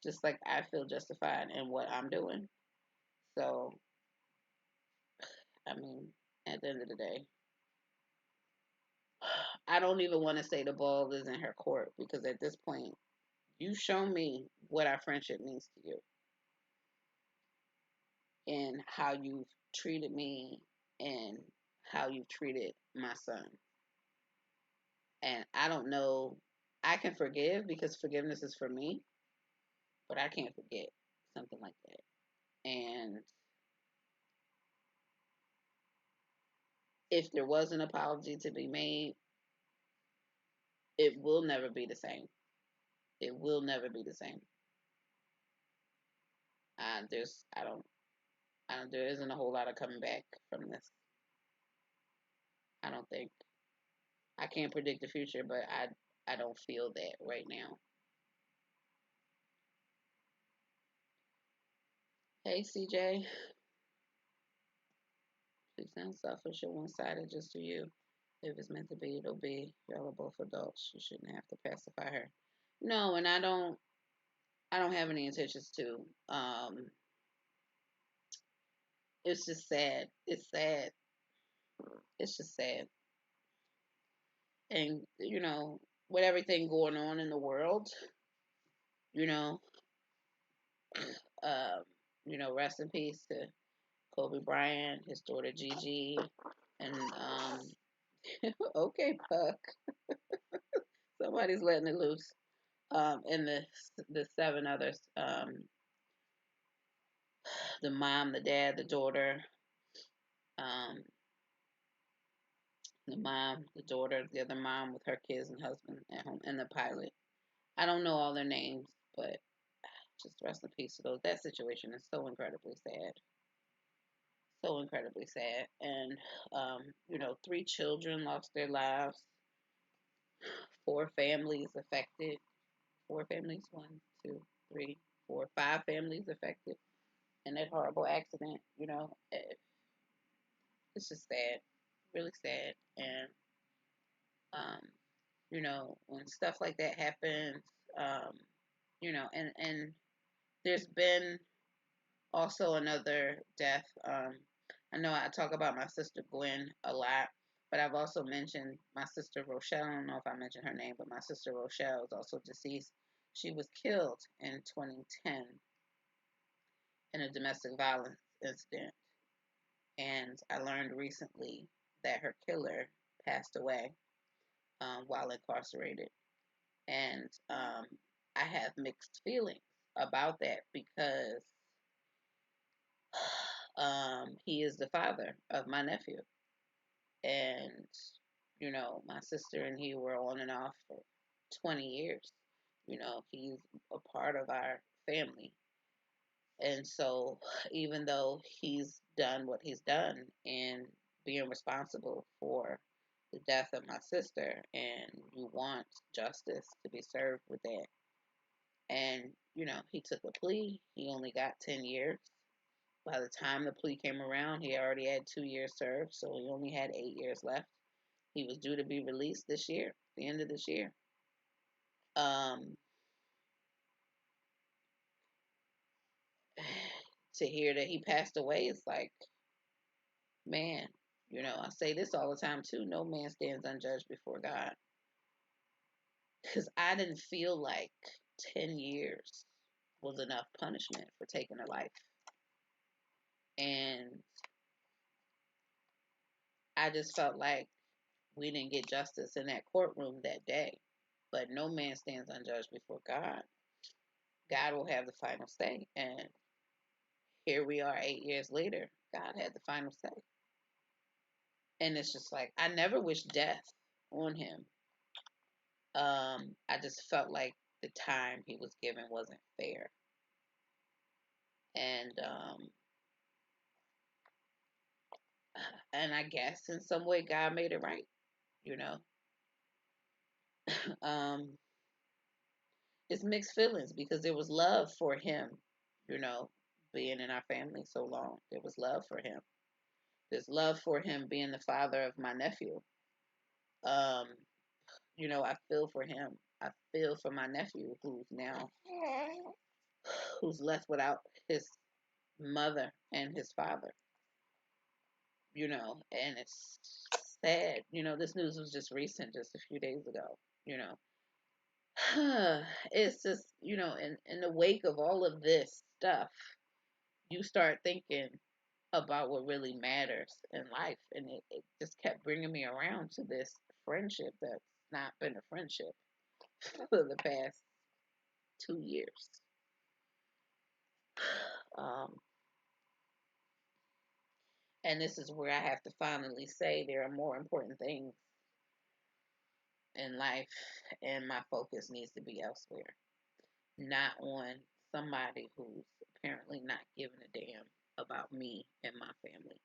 just like I feel justified in what I'm doing. So, I mean, at the end of the day, I don't even want to say the ball is in her court because at this point, you show me what our friendship means to you and how you've treated me and how you've treated my son. And I don't know, I can forgive because forgiveness is for me, but I can't forget something like that. And if there was an apology to be made, it will never be the same. It will never be the same. There isn't a whole lot of coming back from this. I don't think. I can't predict the future, but I don't feel that right now. Hey, CJ. She sounds selfish or one-sided just to you. If it's meant to be, it'll be. Y'all are both adults. You shouldn't have to pacify her. No, and I don't. I don't have any intentions to. It's just sad. It's sad. It's just sad. And with everything going on in the world, you know, um, rest in peace to Kobe Bryant, his daughter Gigi, and okay, Puck, somebody's letting it loose. And the seven others, the mom, the dad, the daughter, um, the mom, the daughter, the other mom with her kids and husband at home, and the pilot. I don't know all their names, but just rest in peace to those. That situation is so incredibly sad. So incredibly sad. And, 3 children lost their lives, 4 families affected. 4 families, 1, 2, 3, 4, 5 families affected in that horrible accident. It's just sad, really sad. And, um, when stuff like that happens, um, and there's been also another death. I know I talk about my sister Gwen a lot, but I've also mentioned my sister Rochelle. I don't know if I mentioned her name, but my sister Rochelle is also deceased. She was killed in 2010 in a domestic violence incident. And I learned recently that her killer passed away while incarcerated. And I have mixed feelings about that because he is the father of my nephew. And, my sister and he were on and off for 20 years. He's a part of our family. And so, even though he's done what he's done and being responsible for the death of my sister, and you want justice to be served with that, and he took a plea. He only got 10 years. By the time the plea came around, he already had 2 years served, so he only had 8 years left. He was due to be released this year, the end of this year. Um, to hear that he passed away, it's like, man, I say this all the time too. No man stands unjudged before God, because I didn't feel like 10 years was enough punishment for taking a life, and I just felt like we didn't get justice in that courtroom that day. But no man stands unjudged before God. God will have the final say. And here we are 8 years later. God had the final say. And it's just like, I never wished death on him. I just felt like the time he was given wasn't fair. And and I guess in some way God made it right, you know. um it's mixed feelings because there was love for him, you know, being in our family so long. There was love for him. There's love for him being the father of my nephew. Um, I feel for him. I feel for my nephew who's left without his mother and his father, and it's sad. This news was just recent, just a few days ago, you know. It's just, in the wake of all of this stuff, you start thinking about what really matters in life. And it just kept bringing me around to this friendship that's not been a friendship for the past 2 years. Um, and this is where I have to finally say there are more important things in life, and my focus needs to be elsewhere, not on somebody who's apparently not giving a damn about me and my family.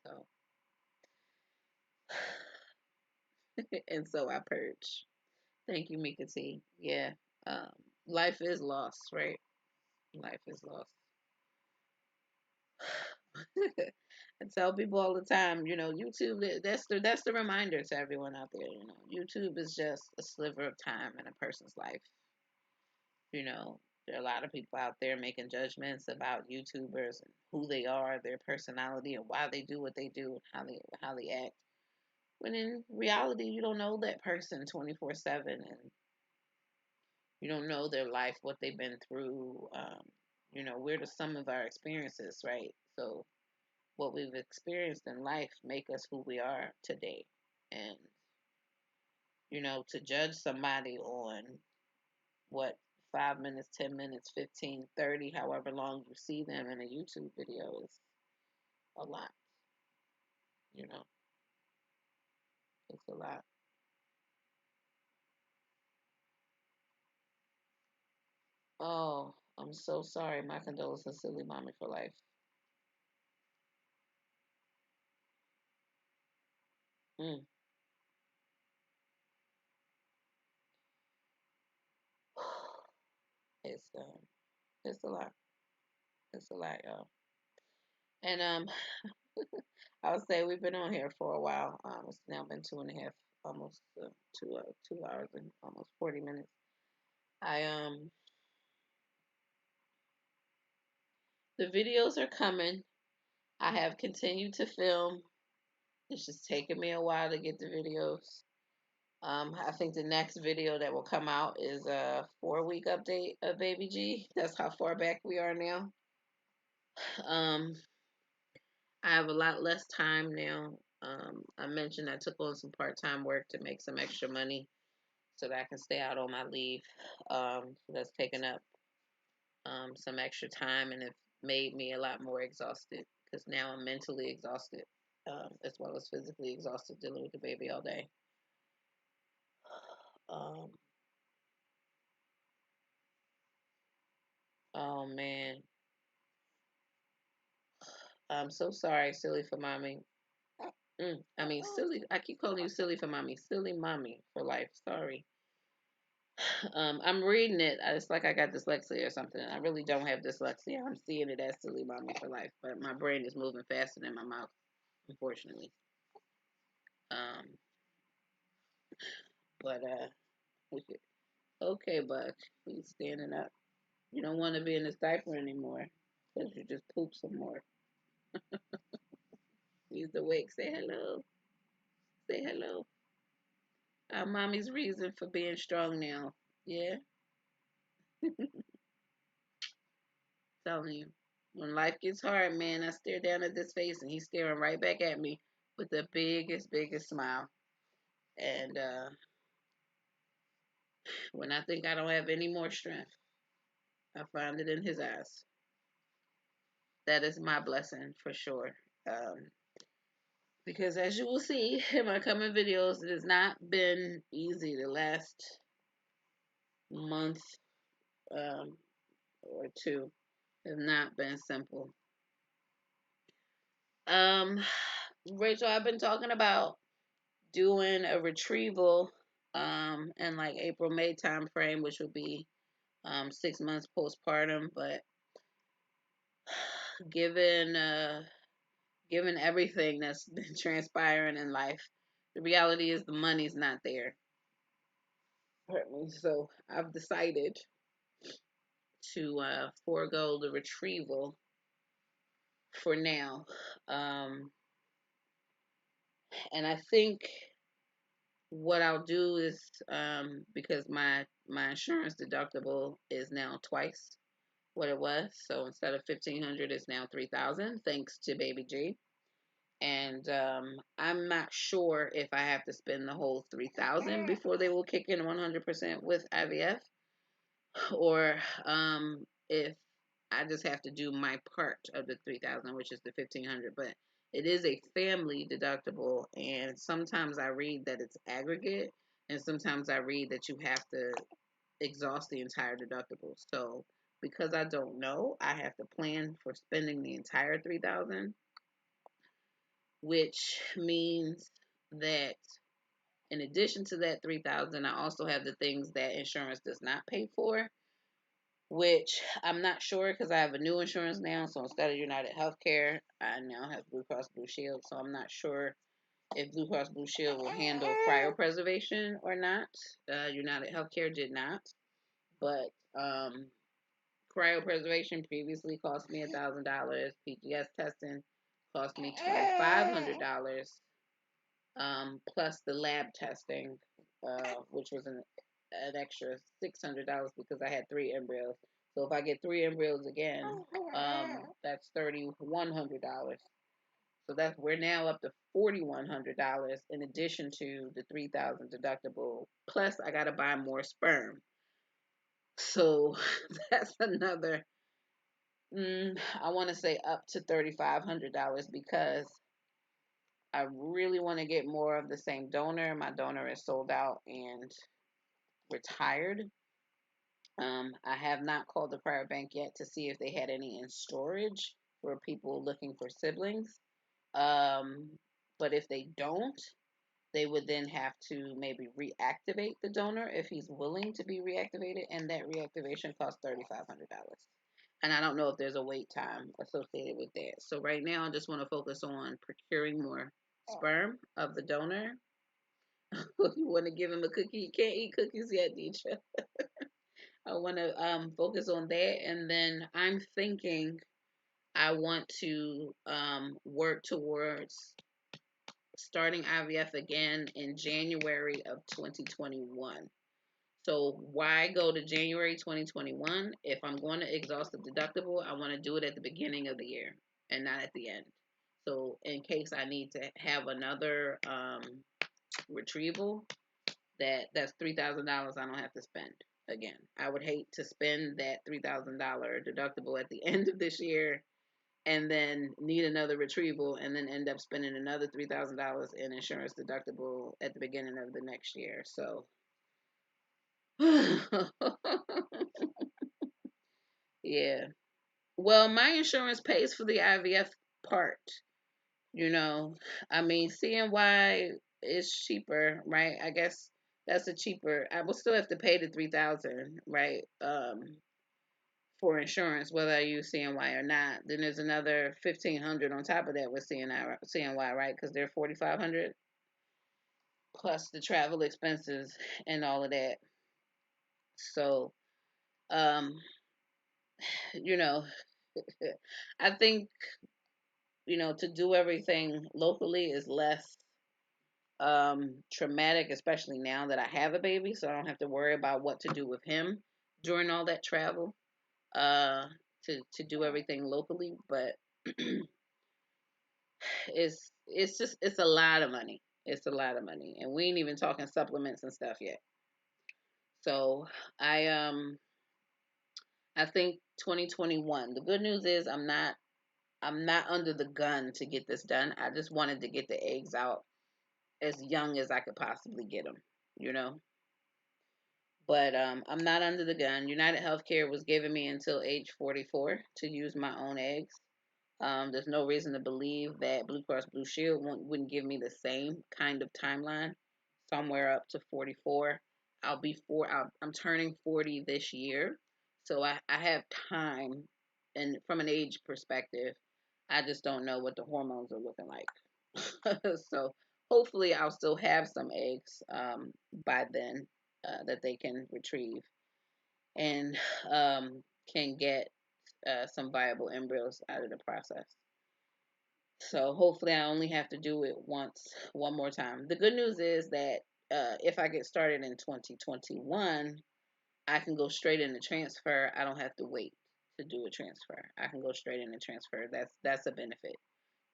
So, and so I purge. Thank you, Mika T. Yeah, um, life is lost, right? Life is lost. I tell people all the time, YouTube. That's the reminder to everyone out there. YouTube is just a sliver of time in a person's life. There are a lot of people out there making judgments about YouTubers and who they are, their personality, and why they do what they do, and how they act. When in reality, you don't know that person 24/7, and you don't know their life, what they've been through. We're the sum of our experiences, right? So what we've experienced in life make us who we are today. And, to judge somebody on what 5 minutes, 10 minutes, 15, 30, however long you see them in a YouTube video is a lot, you know, it's a lot. Oh, I'm so sorry. My condolences, silly mommy for life. Mm. It's it's a lot. It's a lot, y'all. And I would say we've been on here for a while. It's now been two and a half, almost 2 hours and almost 40 minutes. I The videos are coming. I have continued to film. It's just taking me a while to get the videos. I think the next video that will come out is a 4-week update of Baby G. That's how far back we are now. Um, I have a lot less time now I mentioned I took on some part-time work to make some extra money so that I can stay out on my leave. So that's taken up some extra time, and it made me a lot more exhausted because now I'm mentally exhausted, as well as physically exhausted dealing with the baby all day. Um, oh man, I'm so sorry, silly for mommy. I mean, silly. I keep calling you silly for mommy. Silly mommy for life. Sorry. I'm reading it. It's like I got dyslexia or something. I really don't have dyslexia. I'm seeing it as silly mommy for life, but my brain is moving faster than my mouth, unfortunately. Um, but okay, Buck, he's standing up. You don't want to be in this diaper anymore because you just poop some more. He's awake. Say hello. Say hello. Our mommy's reason for being strong now. Yeah, telling you. When life gets hard, man, I stare down at this face and he's staring right back at me with the biggest smile. And when I think I don't have any more strength, I find it in his eyes. That is my blessing for sure. Because as you will see in my coming videos, it has not been easy the last month or two. Have not been simple. Um, Rachel, I've been talking about doing a retrieval in like April May time frame, which would be 6 months postpartum. But given given everything that's been transpiring in life, the reality is the money's not there. So I've decided to forego the retrieval for now. Um, and I think what I'll do is because my insurance deductible is now twice what it was. So instead of 1,500, it's now 3,000, thanks to Baby G. And I'm not sure if I have to spend the whole 3,000 before they will kick in 100% with IVF, or if I just have to do my part of the 3,000, which is the 1,500. But it is a family deductible, and sometimes I read that it's aggregate, and sometimes I read that you have to exhaust the entire deductible. So because I don't know, I have to plan for spending the entire 3,000, which means that in addition to that 3,000, I also have the things that insurance does not pay for, which I'm not sure because I have a new insurance now. So instead of United Healthcare, I now have Blue Cross Blue Shield. So I'm not sure if Blue Cross Blue Shield will handle cryopreservation or not. United Healthcare did not, but cryopreservation previously cost me $1,000. PGS testing cost me $2,500, plus the lab testing, which was an extra $600 because I had 3 embryos. So if I get 3 embryos again, that's $3,100. So that's we're now up to $4,100 in addition to the 3,000 deductible. Plus, I got to buy more sperm. So that's another. I want to say up to $3,500 because I really want to get more of the same donor. My donor is sold out and retired. I have not called the prior bank yet to see if they had any in storage for people looking for siblings. Um, but if they don't, they would then have to maybe reactivate the donor if he's willing to be reactivated, and that reactivation costs $3,500. And I don't know if there's a wait time associated with that. So right now, I just want to focus on procuring more sperm of the donor. If you want to give him a cookie, you can't eat cookies yet, Deidre. I want to focus on that, and then I'm thinking I want to work towards starting IVF again in January of 2021. So why go to January 2021? If I'm going to exhaust the deductible, I want to do it at the beginning of the year and not at the end. So in case I need to have another retrieval, that's $3,000 I don't have to spend again. I would hate to spend that $3,000 deductible at the end of this year and then need another retrieval and then end up spending another $3,000 in insurance deductible at the beginning of the next year. So yeah. Well, my insurance pays for the IVF part. You know, I mean, CNY is cheaper, right? I guess that's a cheaper. I will still have to pay the 3,000, right? For insurance, whether I use CNY or not. Then there's another 1,500 on top of that with CNY, right? Because they're 4,500 plus the travel expenses and all of that. So, um, you know, I think to do everything locally is less traumatic, especially now that I have a baby, so I don't have to worry about what to do with him during all that travel. Uh, to do everything locally, but it's a lot of money. It's a lot of money, and we ain't even talking supplements and stuff yet. So I think 2021. The good news is I'm not under the gun to get this done. I just wanted to get the eggs out as young as I could possibly get them. You know. But I'm not under the gun. United Healthcare was giving me until age 44 to use my own eggs. There's no reason to believe that Blue Cross Blue Shield wouldn't give me the same kind of timeline, somewhere up to 44. I'm turning 40 this year, so I have time. And from an age perspective, I just don't know what the hormones are looking like. So hopefully, I'll still have some eggs by then that they can retrieve and can get some viable embryos out of the process. So hopefully I only have to do it one more time. The good news is that if I get started in 2021, I can go straight into transfer. I don't have to wait to do a transfer. I can go straight into transfer. That's a benefit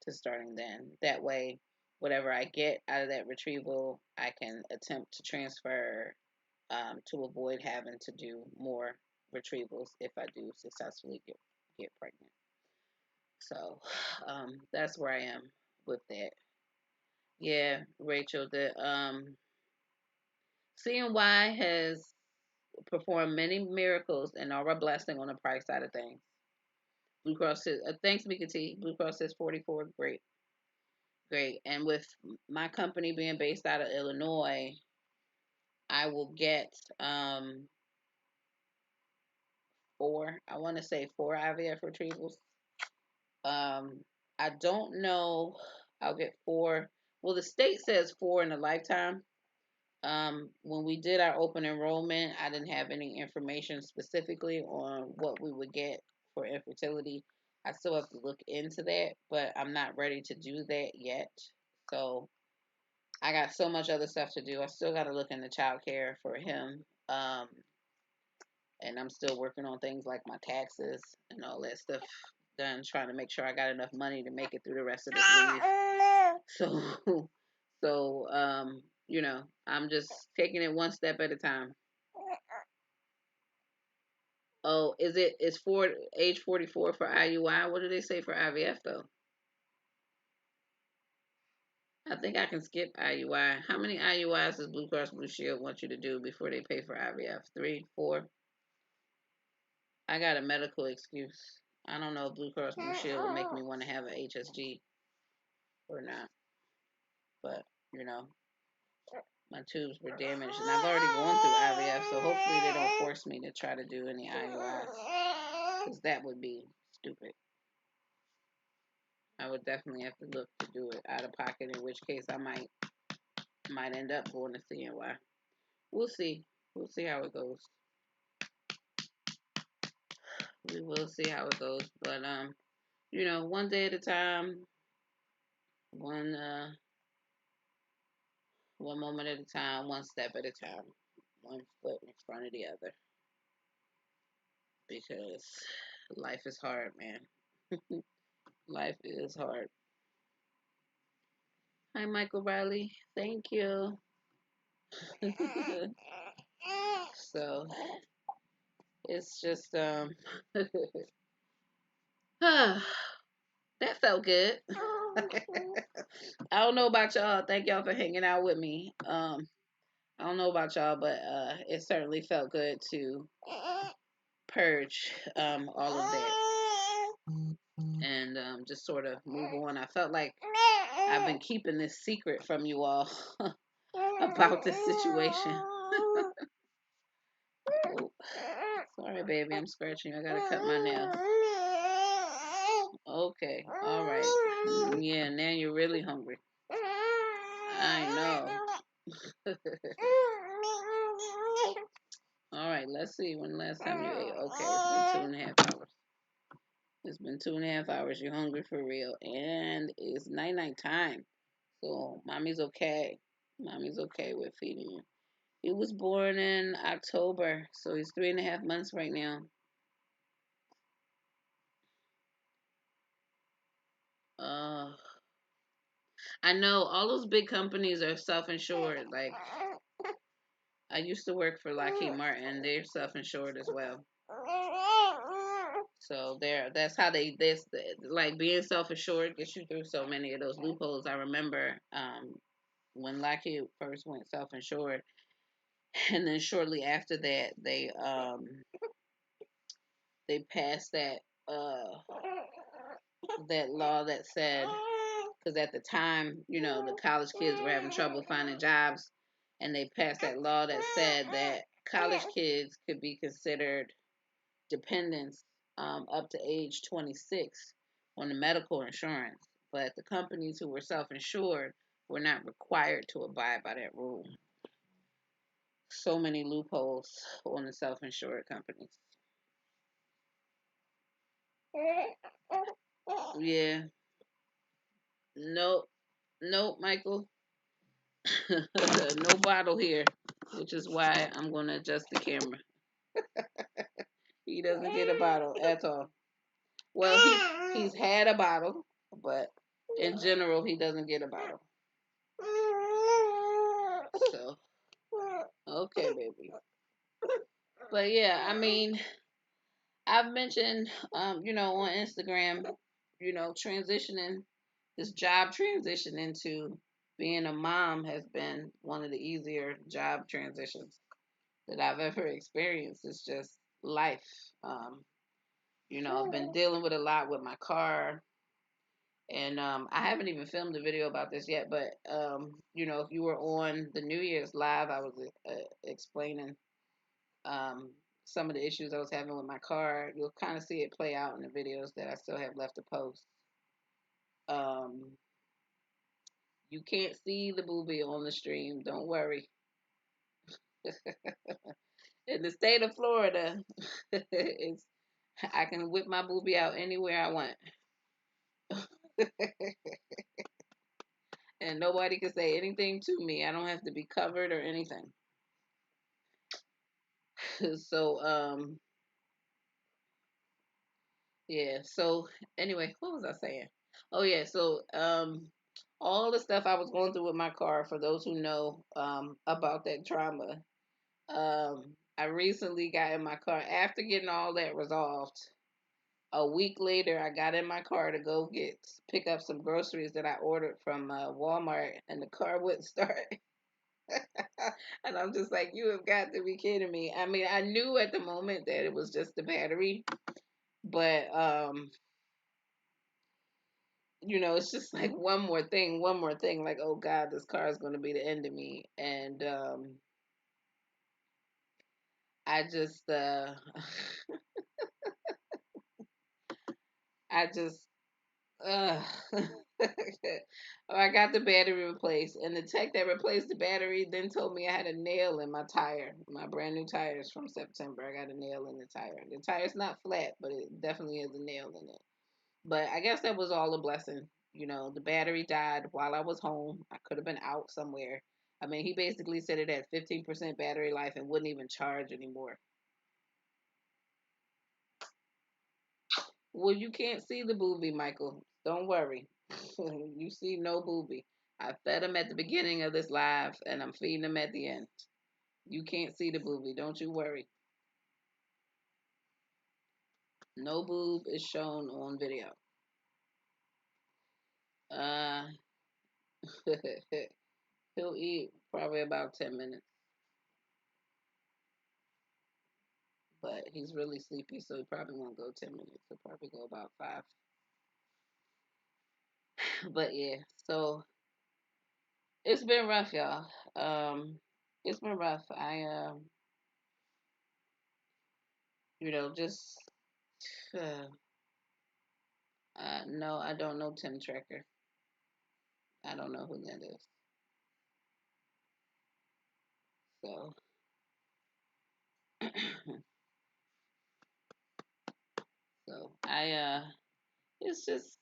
to starting then. That way, whatever I get out of that retrieval, I can attempt to transfer to avoid having to do more retrievals if I do successfully get pregnant. So that's where I am with that. Yeah, Rachel, the CNY has performed many miracles and are a blessing on the price side of things. Blue Cross says, thanks, Mika T. Blue Cross says 44, great, great. And with my company being based out of Illinois, I will get I want to say four IVF retrievals. I don't know. I'll get four. Well, the state says four in a lifetime. When we did our open enrollment, I didn't have any information specifically on what we would get for infertility. I still have to look into that, but I'm not ready to do that yet. So I got so much other stuff to do. I still got to look into childcare for him. And I'm still working on things like my taxes and all that stuff done, trying to make sure I got enough money to make it through the rest of this leave. So, I'm just taking it one step at a time. Oh, it's for age 44 for IUI? What do they say for IVF though? I think I can skip IUI. How many IUIs does Blue Cross Blue Shield want you to do before they pay for IVF? 3, 4? I got a medical excuse. I don't know if Blue Cross Blue Shield would make me want to have a HSG or not. But, you know, my tubes were damaged and I've already gone through IVF, so hopefully they don't force me to try to do any IUIs. Because that would be stupid. I would definitely have to look to do it out of pocket, in which case I might end up going to CNY. We'll see. We'll see how it goes. We will see how it goes. But one day at a time, one one moment at a time, one step at a time, one foot in front of the other. Because life is hard, man. Life is hard. Hi, Michael Riley. Thank you. So it's just that felt good. I don't know about y'all. Thank y'all for hanging out with me. I don't know about y'all, but it certainly felt good to purge all of that and just sort of move on. I felt like I've been keeping this secret from you all about this situation. Oh, sorry, baby, I'm scratching. I gotta cut my nails. Okay, all right. Yeah, now you're really hungry. I know. All right, let's see when the last time you ate. Okay, it's been 2.5 hours. It's been 2.5 hours. You're hungry for real, and it's night time. So mommy's okay. Mommy's okay with feeding you. He was born in October, so he's 3.5 months right now. Uh, I know all those big companies are self-insured. Like I used to work for Lockheed Martin; they're self-insured as well. So that's how this like being self-insured gets you through so many of those loopholes. I remember when Lockheed first went self-insured, and then shortly after that they passed that law that said, because at the time, the college kids were having trouble finding jobs, and they passed that law that said that college kids could be considered dependents up to age 26 on the medical insurance, but the companies who were self-insured were not required to abide by that rule. So many loopholes on the self-insured companies. Yeah. Nope. Nope, Michael. No bottle here, which is why I'm going to adjust the camera. He doesn't get a bottle at all. Well, he's had a bottle, but in general, he doesn't get a bottle. So, okay, baby. But yeah, I mean, I've mentioned, on Instagram, transitioning this job transition into being a mom has been one of the easier job transitions that I've ever experienced. It's just life. I've been dealing with a lot with my car, and I haven't even filmed a video about this yet. But if you were on the New Year's live, I was explaining um, some of the issues I was having with my car. You'll kind of see it play out in the videos that I still have left to post. Um, you can't see the booby on the stream. Don't worry. In the state of Florida, it's I can whip my booby out anywhere I want. And nobody can say anything to me. I don't have to be covered or anything. So yeah, so anyway, what was I saying? Oh yeah, so all the stuff I was going through with my car, for those who know about that trauma, I recently got in my car after getting all that resolved. A week later, I got in my car to go pick up some groceries that I ordered from Walmart, and the car wouldn't start. And I'm just like, you have got to be kidding me. I mean, I knew at the moment that it was just the battery, but it's just like one more thing, like, oh God, this car is going to be the end of me. And I just I just uh I got the battery replaced, and the tech that replaced the battery then told me I had a nail in my tire. My brand new tires from September. I got a nail in the tire. The tire's not flat, but it definitely has a nail in it. But I guess that was all a blessing. The battery died while I was home. I could have been out somewhere. I mean, he basically said it had 15% battery life and wouldn't even charge anymore. Well, you can't see the booby, Michael. Don't worry. You see no booby. I fed him at the beginning of this live, and I'm feeding him at the end. You can't see the boobie, don't you worry. No boob is shown on video. Uh, he'll eat probably about 10 minutes, but he's really sleepy, so he probably won't go 10 minutes. He'll probably go about 5. But yeah, so it's been rough, y'all. It's been rough. Just uh, no, I don't know Tim Trekker. I don't know who that is. So, so it's just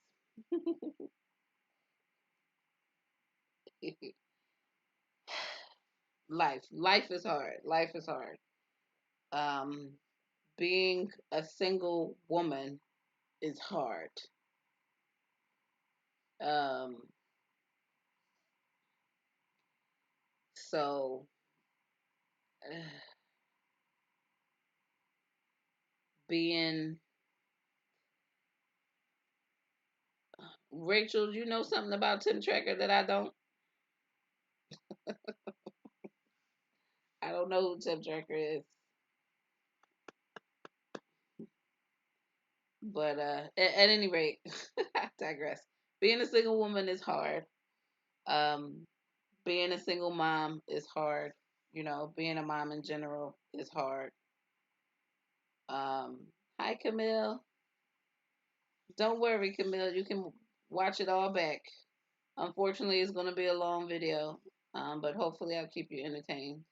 life. Life is hard. Life is hard. Um, being a single woman is hard. Um, so being Rachel, you know something about Tim Trekker that I don't. I don't know who Tim Trekker is. But at any rate, I digress. Being a single woman is hard. Um, being a single mom is hard. Being a mom in general is hard. Hi, Camille. Don't worry, Camille. You can watch it all back. Unfortunately, it's going to be a long video, but hopefully, I'll keep you entertained.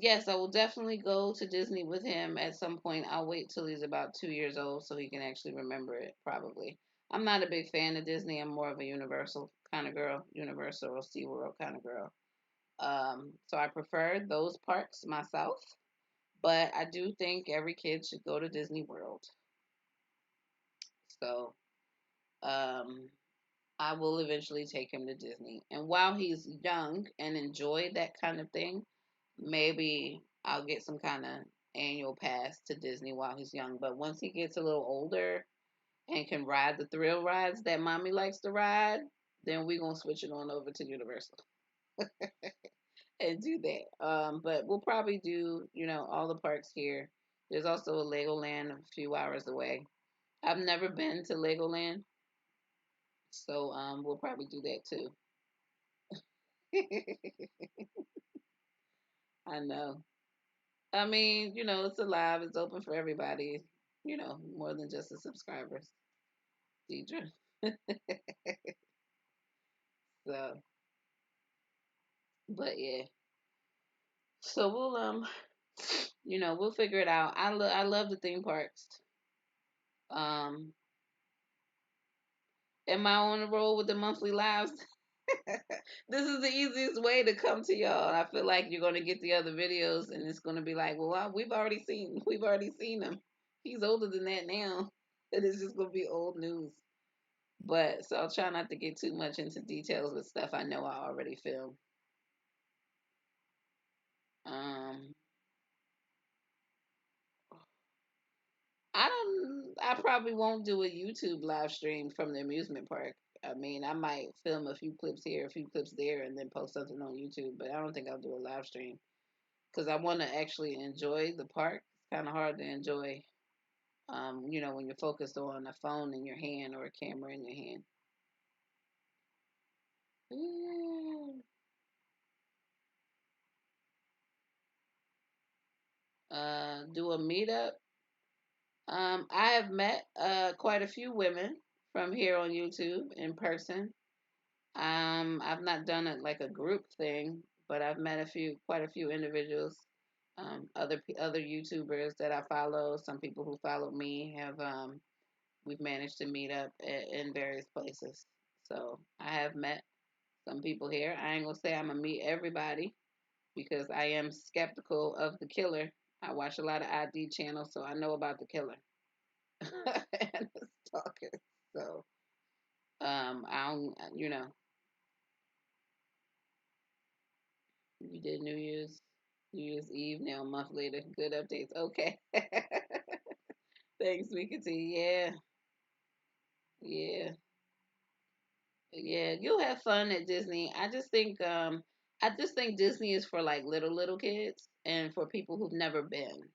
Yes, I will definitely go to Disney with him at some point. I'll wait till he's about 2 years old so he can actually remember it, probably. I'm not a big fan of Disney. I'm more of a Universal kind of girl, Universal or SeaWorld kind of girl. So I prefer those parks myself, but I do think every kid should go to Disney World. So, um, I will eventually take him to Disney. And while he's young and enjoy that kind of thing, maybe I'll get some kind of annual pass to Disney while he's young. But once he gets a little older and can ride the thrill rides that mommy likes to ride, then we're going to switch it on over to Universal and do that. But we'll probably do, all the parks here. There's also a Legoland a few hours away. I've never been to Legoland, so we'll probably do that too. I know. I mean, it's alive. It's open for everybody. More than just the subscribers. Deidre. So, but yeah. So we'll figure it out. I love the theme parks. Um, am I on the roll with the monthly lives? This is the easiest way to come to y'all. I feel like you're gonna get the other videos, and it's gonna be like, well, we've already seen him. He's older than that now. It is just gonna be old news. But so I'll try not to get too much into details with stuff I know I already filmed. Um, I probably won't do a YouTube live stream from the amusement park. I mean, I might film a few clips here, a few clips there, and then post something on YouTube. But I don't think I'll do a live stream because I want to actually enjoy the park. It's kind of hard to enjoy, when you're focused on a phone in your hand or a camera in your hand. Do a meetup. I have met quite a few women from here on YouTube in person. I've not done it like a group thing, but I've met quite a few individuals. Other YouTubers that I follow, some people who follow me have we've managed to meet up in various places. So I have met some people here. I ain't gonna say I'm gonna meet everybody because I am skeptical of the killer. I watch a lot of ID channels, so I know about the killer and the stalker. So I don't, you did New Year's Eve now, a month later. Good updates. Okay. Thanks, Mikati. Yeah, yeah, yeah. You'll have fun at Disney. I just think Disney is for like little kids and for people who've never been.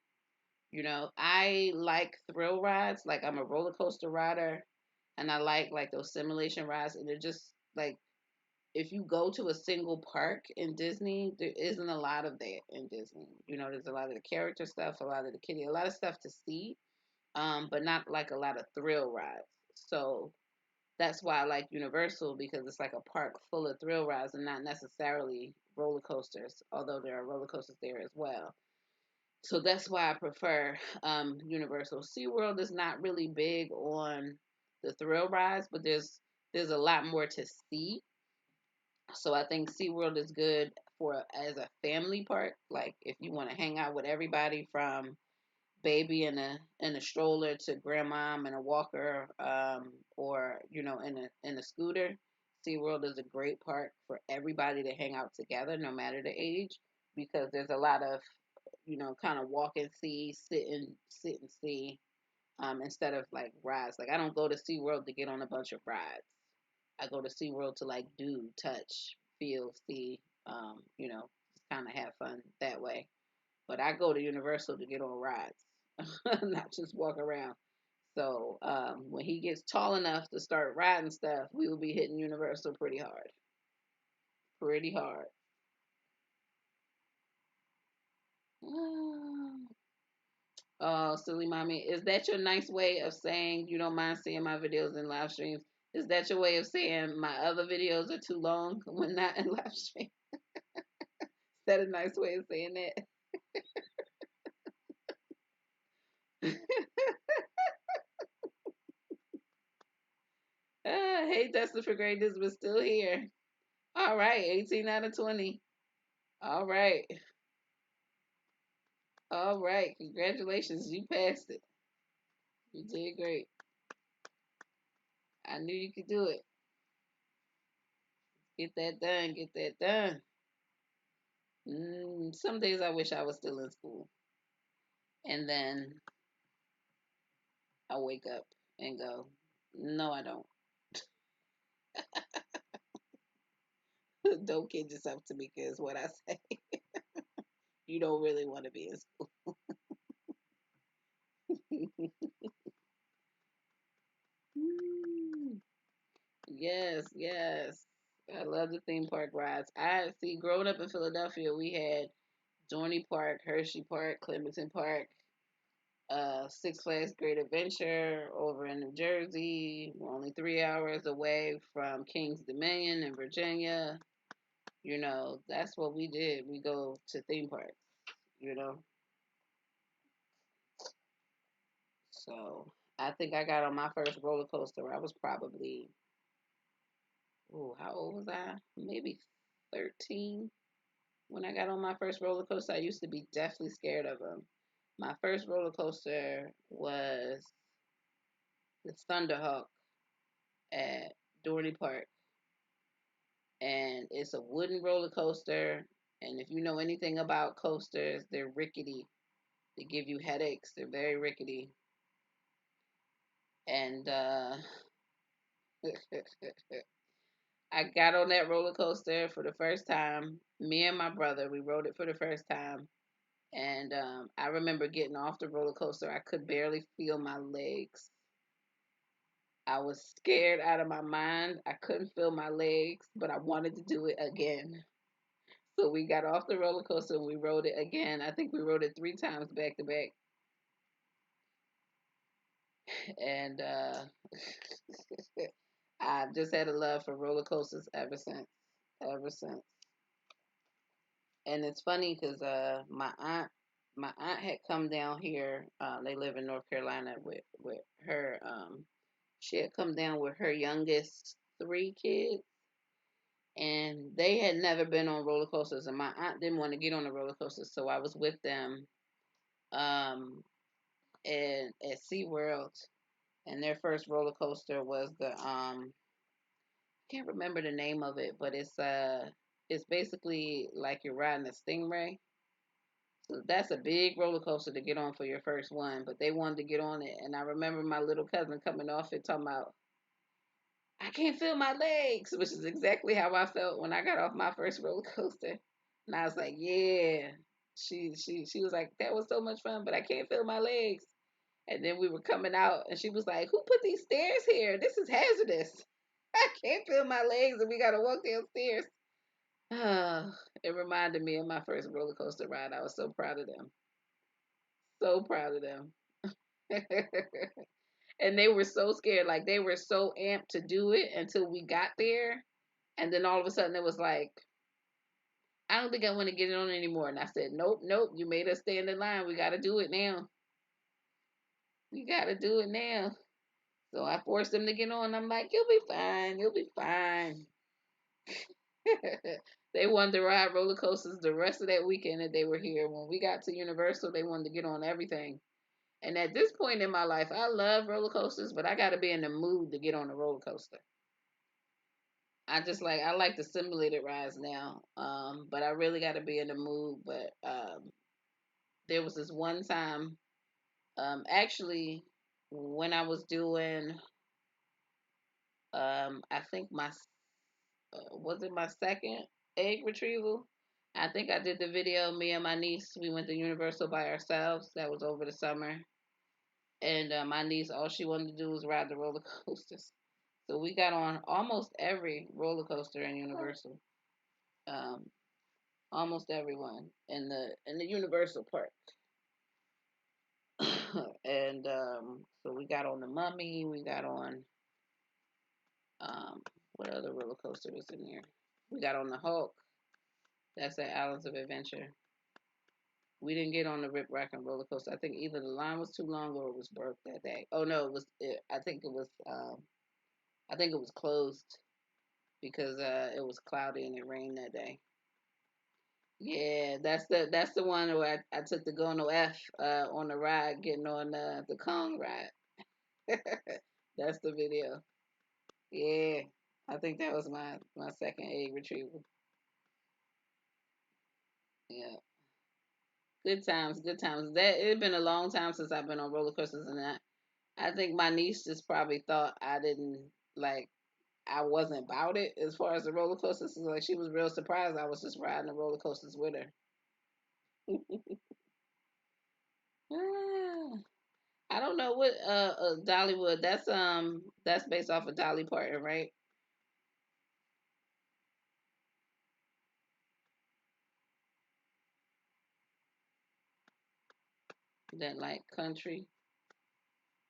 I like thrill rides. Like I'm a roller coaster rider, and I like those simulation rides. And they're just like if you go to a single park in Disney, there isn't a lot of that in Disney. There's a lot of the character stuff, a lot of the kiddie, a lot of stuff to see, but not like a lot of thrill rides. So that's why I like Universal because it's like a park full of thrill rides and not necessarily roller coasters, although there are roller coasters there as well. So that's why I prefer Universal. SeaWorld is not really big on the thrill rides, but there's a lot more to see. So I think SeaWorld is good for as a family park. Like if you want to hang out with everybody from baby in a stroller to grandma in a walker, or in a scooter. SeaWorld is a great park for everybody to hang out together, no matter the age, because there's a lot of kind of walk and see, sit and see, instead of like rides. Like I don't go to SeaWorld to get on a bunch of rides. I go to SeaWorld to like do, touch, feel, see, just kind of have fun that way. But I go to Universal to get on rides, not just walk around. So when he gets tall enough to start riding stuff, we will be hitting Universal pretty hard. Pretty hard. Oh, silly mommy. Is that your nice way of saying you don't mind seeing my videos in live streams? Is that your way of saying my other videos are too long when not in live stream? Is that a nice way of saying that? Hey, Dustin for Greatness, but still here. All right, 18 out of 20. All right. All right. Congratulations. You passed it. You did great. I knew you could do it. Get that done. Get that done. Some days I wish I was still in school. And then I wake up and go, no, I don't. Don't kid yourself, Tamika, is what I say. You don't really want to be in school. Yes, yes. I love the theme park rides. I see, growing up in Philadelphia, we had Dorney Park, Hershey Park, Clementon Park, Six Flags Great Adventure over in New Jersey. We're only 3 hours away from King's Dominion in Virginia. That's what we did. We go to theme parks, you know. So I think I got on my first roller coaster. I was probably, ooh, how old was I? Maybe 13 when I got on my first roller coaster. I used to be deathly scared of them. My first roller coaster was the Thunderhawk at Dorney Park, and it's a wooden roller coaster. And if you know anything about coasters, they're rickety. They give you headaches. They're very rickety. And I got on that roller coaster for the first time. Me and my brother, we rode it for the first time. And I remember getting off the roller coaster. I could barely feel my legs. I was scared out of my mind. I couldn't feel my legs, but I wanted to do it again. So we got off the roller coaster and we rode it again. I think we rode it 3 times back to back. And I've just had a love for roller coasters ever since. Ever since. And it's funny because my aunt had come down here. They live in North Carolina with her. She had come down with her youngest 3 kids, and they had never been on roller coasters. And my aunt didn't want to get on the roller coaster, so I was with them, um, and at SeaWorld, and their first roller coaster was the can't remember the name of it, but it's basically like you're riding a stingray. So that's a big roller coaster to get on for your first one, but they wanted to get on it, and I remember my little cousin coming off it talking about, I can't feel my legs, which is exactly how I felt when I got off my first roller coaster. And I was like, yeah. She was like, that was so much fun, but I can't feel my legs. And then we were coming out, and she was like, who put these stairs here? This is hazardous. I can't feel my legs, and we got to walk downstairs. It reminded me of my first roller coaster ride. I was so proud of them. So proud of them. And they were so scared. Like, they were so amped to do it until we got there. And then all of a sudden, it was like, I don't think I want to get it on anymore. And I said, nope, nope. You made us stand in line. We got to do it now. We got to do it now. So I forced them to get on. I'm like, you'll be fine. You'll be fine. They wanted to ride roller coasters the rest of that weekend that they were here. When we got to Universal, they wanted to get on everything. And at this point in my life, I love roller coasters, but I got to be in the mood to get on a roller coaster. I like the simulated rides now, but I really got to be in the mood. But there was this one time, actually, when I was doing, I think was it my second egg retrieval? I think I did the video. Me and my niece, we went to Universal by ourselves. That was over the summer, and my niece, all she wanted to do was ride the roller coasters. So we got on almost every roller coaster in Universal. Um, Almost everyone in the Universal Park. And so we got on the Mummy. We got on um, what other roller coaster was in here? We got on the Hulk. That's at Islands of Adventure. We didn't get on the Rip Rack and roller coaster. I think either the line was too long or it was broke that day. Oh no, it was. I think it was. I think it was closed because it was cloudy and it rained that day. Yeah, that's the one where I took the Gono F on the ride, getting on the Kong ride. That's the video. Yeah, I think that was my second egg retrieval. Yeah, good times, good times. That it had been a long time since I've been on roller coasters, and I think my niece just probably thought I didn't like I wasn't about it as far as the roller coasters. So, like she was real surprised I was just riding the roller coasters with her. Ah, I don't know what Dollywood. That's based off of Dolly Parton, right? That like country,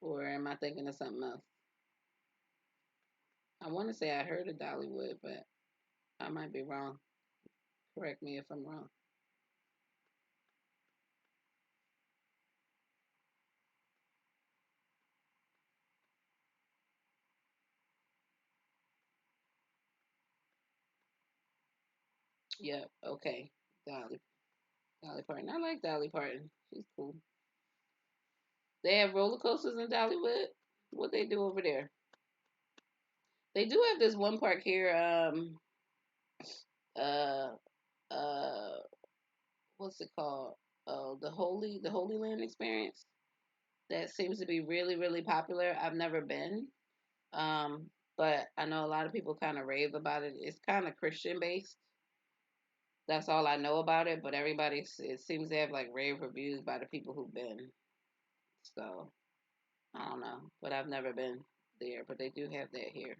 or am I thinking of something else? I want to say I heard of Dollywood, but I might be wrong. Correct me if I'm wrong. Yep. Okay. Dolly Dolly Parton. I like Dolly Parton. She's cool. They have roller coasters in Dollywood. What they do over there? They do have this one park here. Uh. Uh. What's it called? Oh, the Holy Land Experience. That seems to be really really popular. I've never been. But I know a lot of people kind of rave about it. It's kind of Christian based. That's all I know about it. But it seems to have like rave reviews by the people who've been. So I don't know, but I've never been there. But they do have that here.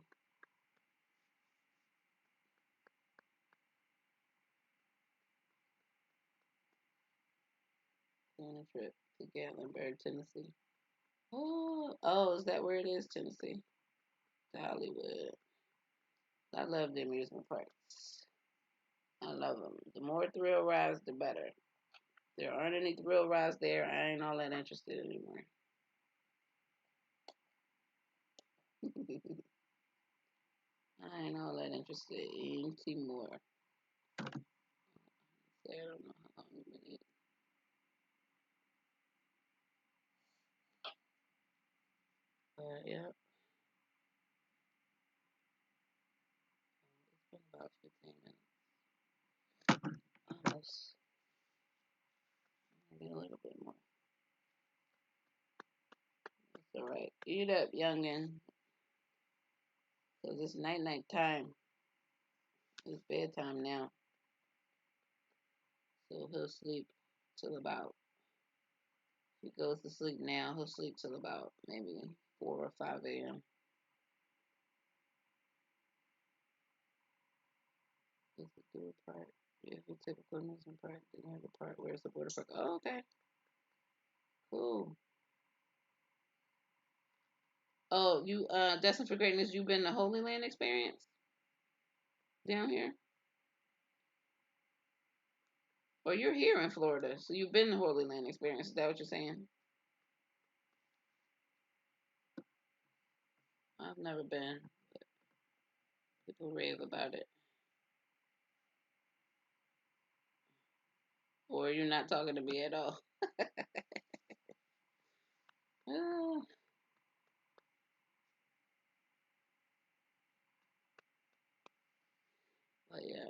On a trip to Gatlinburg, Tennessee. Oh, is that where it is, Tennessee? Hollywood. I love the amusement parks. I love them. The more thrill rides, the better. There aren't any thrill rides there. I ain't all that interested anymore. I ain't all that interested anymore. I don't know how long we've been eating. Yeah. 15 minutes. Almost. Maybe a little bit more. It's alright. Eat up, youngin'. Because it's night time. It's bedtime now. So he'll sleep till about, if he goes to sleep now, he'll sleep till about maybe 4 or 5 a.m. Is the third part. If you typical missing part, then you have the part where it's the border part. Oh, okay. Cool. Oh, you Destined for Greatness, you've been to Holy Land experience down here? Or you're here in Florida, so you've been to Holy Land experience. Is that what you're saying? I've never been. People rave about it. Or you're not talking to me at all. Uh, but yeah,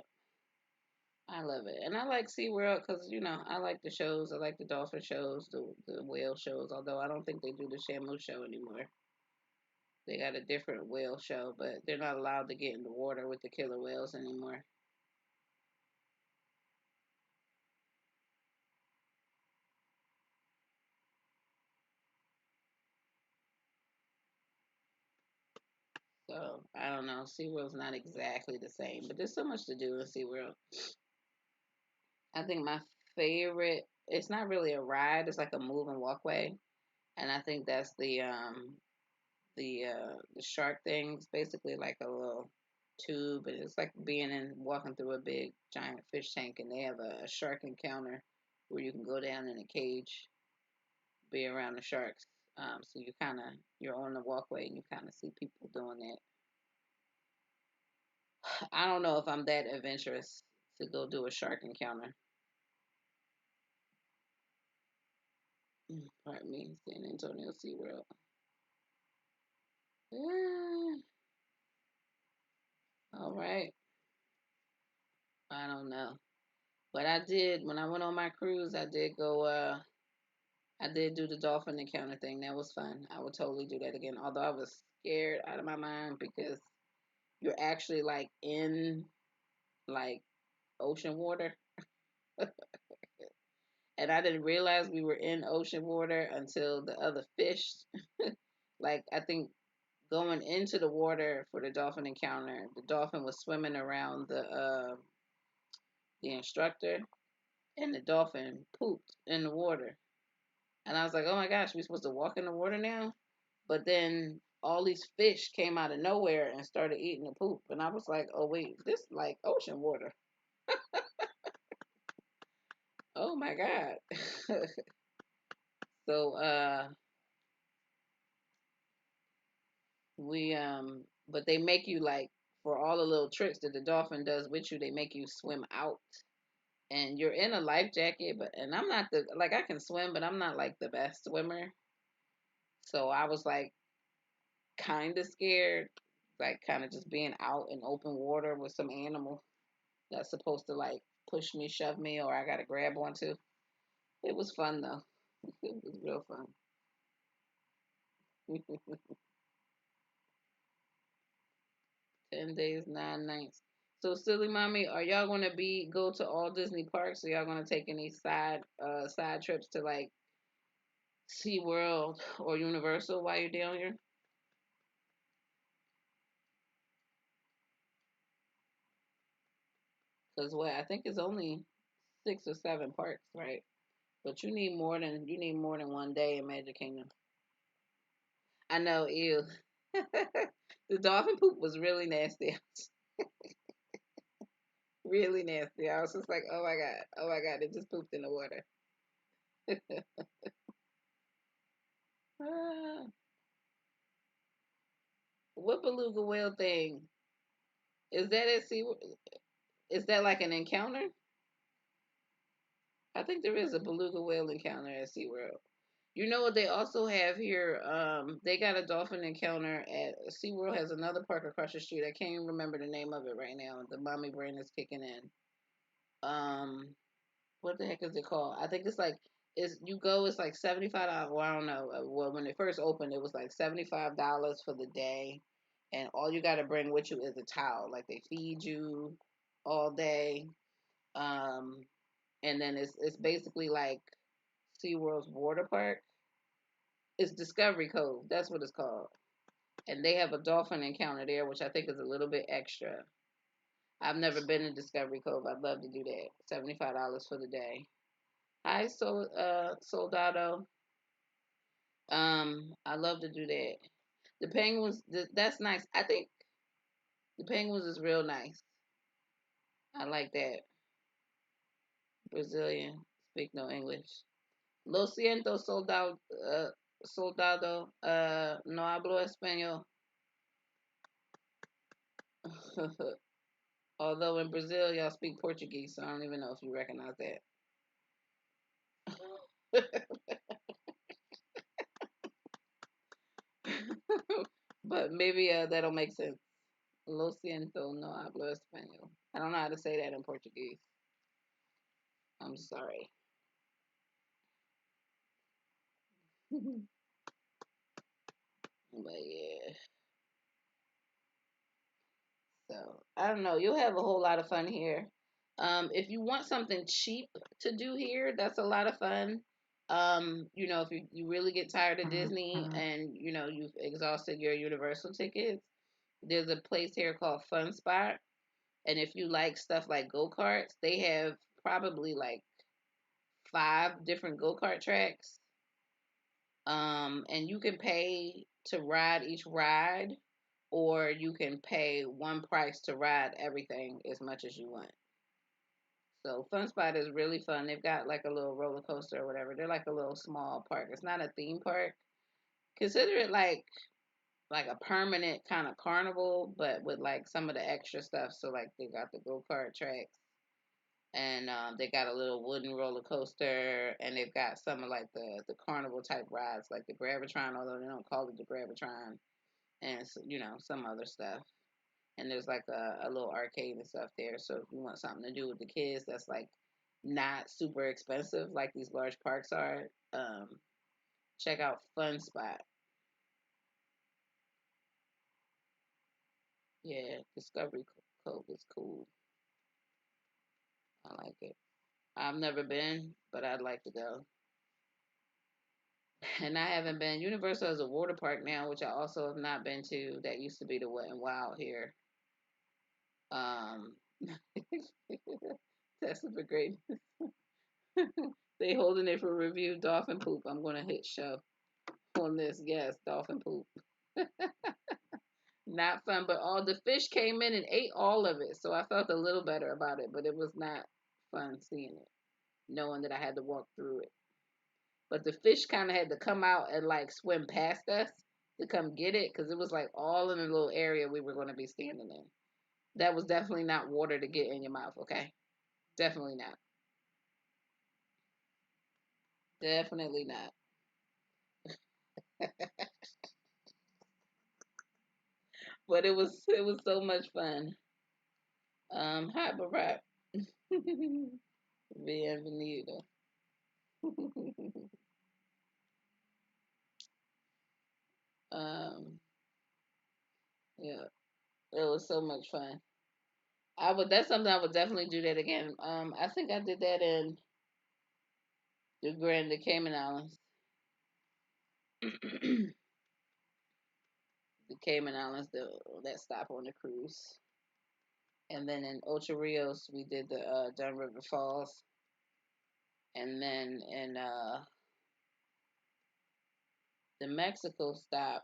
I love it. And I like SeaWorld because, I like the shows. I like the dolphin shows, the whale shows, although I don't think they do the Shamu show anymore. They got a different whale show, but they're not allowed to get in the water with the killer whales anymore. So I don't know. SeaWorld's not exactly the same, but there's so much to do in SeaWorld. I think my favorite, it's not really a ride, it's like a moving walkway. And I think that's the shark thing. It's basically like a little tube, and it's like being in walking through a big giant fish tank, and they have a shark encounter where you can go down in a cage, be around the sharks. So you're on the walkway and you kind of see people doing that. I don't know if I'm that adventurous to go do a shark encounter. Pardon me, San Antonio SeaWorld. Yeah, all right. I don't know. But I did, when I went on my cruise, I did go, I did do the dolphin encounter thing. That was fun. I would totally do that again. Although I was scared out of my mind because you're actually like in like ocean water. And I didn't realize we were in ocean water until the other fish, like I think going into the water for the dolphin encounter, the dolphin was swimming around the instructor, and the dolphin pooped in the water. And I was like, oh my gosh, we supposed to walk in the water now? But then all these fish came out of nowhere and started eating the poop. And I was like, oh wait, this is like ocean water. Oh my God. So but they make you like, for all the little tricks that the dolphin does with you, they make you swim out. And you're in a life jacket, and I'm not I can swim, but I'm not like the best swimmer. So I was like kind of scared, like kind of just being out in open water with some animal that's supposed to like push me, shove me, or I got to grab onto. It was fun though. It was real fun. 10 days, 9 nights. So, silly mommy, are y'all gonna go to all Disney parks? Or y'all gonna take any side trips to like SeaWorld or Universal while you're down here? Because what I think it's only 6 or 7 parks, right? But you need more than one day in Magic Kingdom. I know, ew. The dolphin poop was really nasty. Really nasty. I was just like, oh my god, it just pooped in the water. Ah, what beluga whale thing is that at Sea? Is that like an encounter? I think there is a beluga whale encounter at SeaWorld. You know what they also have here? They got a dolphin encounter at SeaWorld has another park across the street. I can't even remember the name of it right now. The mommy brain is kicking in. Um, what the heck is it called? I think it's like it's you go. It's like $75. Well, I don't know. Well, when it first opened, it was like $75 for the day, and all you got to bring with you is a towel. Like they feed you all day. Um, and then it's basically like SeaWorld's water park. It's Discovery Cove. That's what it's called. And they have a dolphin encounter there, which I think is a little bit extra. I've never been to Discovery Cove. I'd love to do that. $75 for the day. Hi, Soldado. I love to do that. The penguins, that's nice. I think the penguins is real nice. I like that. Brazilian, speak no English. Lo siento, soldado. No hablo español. Although in Brazil, y'all speak Portuguese, so I don't even know if you recognize that. But maybe that'll make sense. Lo siento, no hablo español. I don't know how to say that in Portuguese. I'm sorry. But yeah, so I don't know. You'll have a whole lot of fun here. If you want something cheap to do here, that's a lot of fun. If you really get tired of Disney and you've exhausted your Universal tickets, there's a place here called Fun Spot. And if you like stuff like go-karts, they have probably like 5 different go-kart tracks. And you can pay to ride each ride, or you can pay one price to ride everything as much as you want. So Fun Spot is really fun. They've got like a little roller coaster or whatever. They're like a little small park. It's not a theme park. Consider it like a permanent kind of carnival, but with like some of the extra stuff. So like they got the go kart tracks, and they got a little wooden roller coaster, and they've got some of like the carnival type rides, like the Gravitron, although they don't call it the Gravitron, and some other stuff. And there's like a little arcade and stuff there. So if you want something to do with the kids, that's like not super expensive like these large parks are. Check out Fun Spot. Yeah, Discovery Cove is cool. I like it. I've never been, but I'd like to go. And I haven't been. Universal is a water park now, which I also have not been to. That used to be the Wet and Wild here. Um, that's super great. They holding it for review. Dolphin poop. I'm gonna hit show on this. Yes, dolphin poop. Not fun, but all the fish came in and ate all of it, so I felt a little better about it. But it was not fun seeing it, knowing that I had to walk through it. But the fish kind of had to come out and like swim past us to come get it because it was like all in a little area we were going to be standing in. That was definitely not water to get in your mouth, okay? Definitely not. Definitely not. But it was so much fun. Hi, Barack. Bienvenido. um, yeah, it was so much fun. That's something I would definitely do that again. I think I did that in the Cayman Islands. The Cayman Islands, that stop on the cruise. And then in Ocho Rios, we did the Dunn River Falls. And then in the Mexico stop,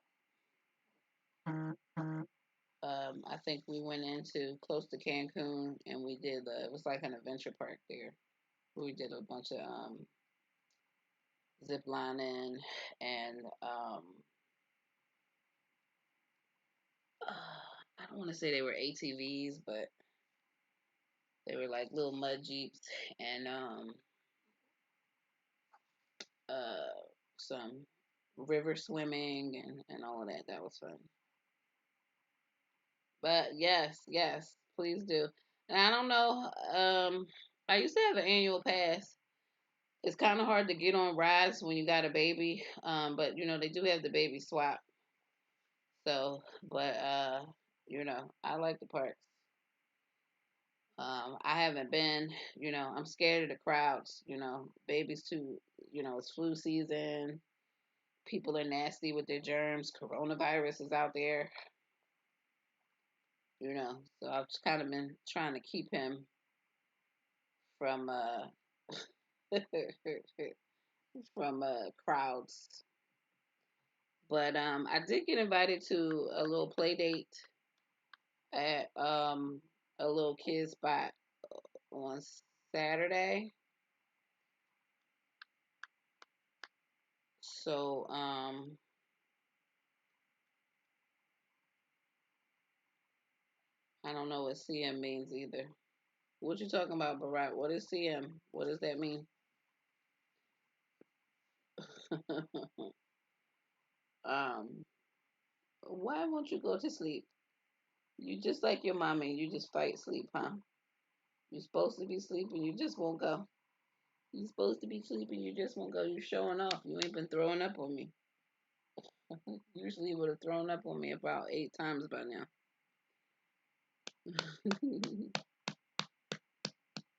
I think we went into close to Cancun, and we did, it was like an adventure park there. We did a bunch of zip lining and I don't want to say they were ATVs, but they were like little mud jeeps and uh, some river swimming and all of that. That was fun. But yes, yes, please do. And I don't know. I used to have an annual pass. It's kind of hard to get on rides when you got a baby. But they do have the baby swap. So, but I like the parks. I haven't been. I'm scared of the crowds. Babies too. It's flu season. People are nasty with their germs. Coronavirus is out there. So I've just kind of been trying to keep him from from crowds. But I did get invited to a little play date at a little kid spot on Saturday. So I don't know what CM means either. What you talking about, Barack? What is CM? What does that mean? um, why won't you go to sleep? You just like your mommy. You just fight sleep, huh? You're supposed to be sleeping. You just won't go. You're supposed to be sleeping. You just won't go. You showing off. You ain't been throwing up on me. Usually you would have thrown up on me about 8 times by now.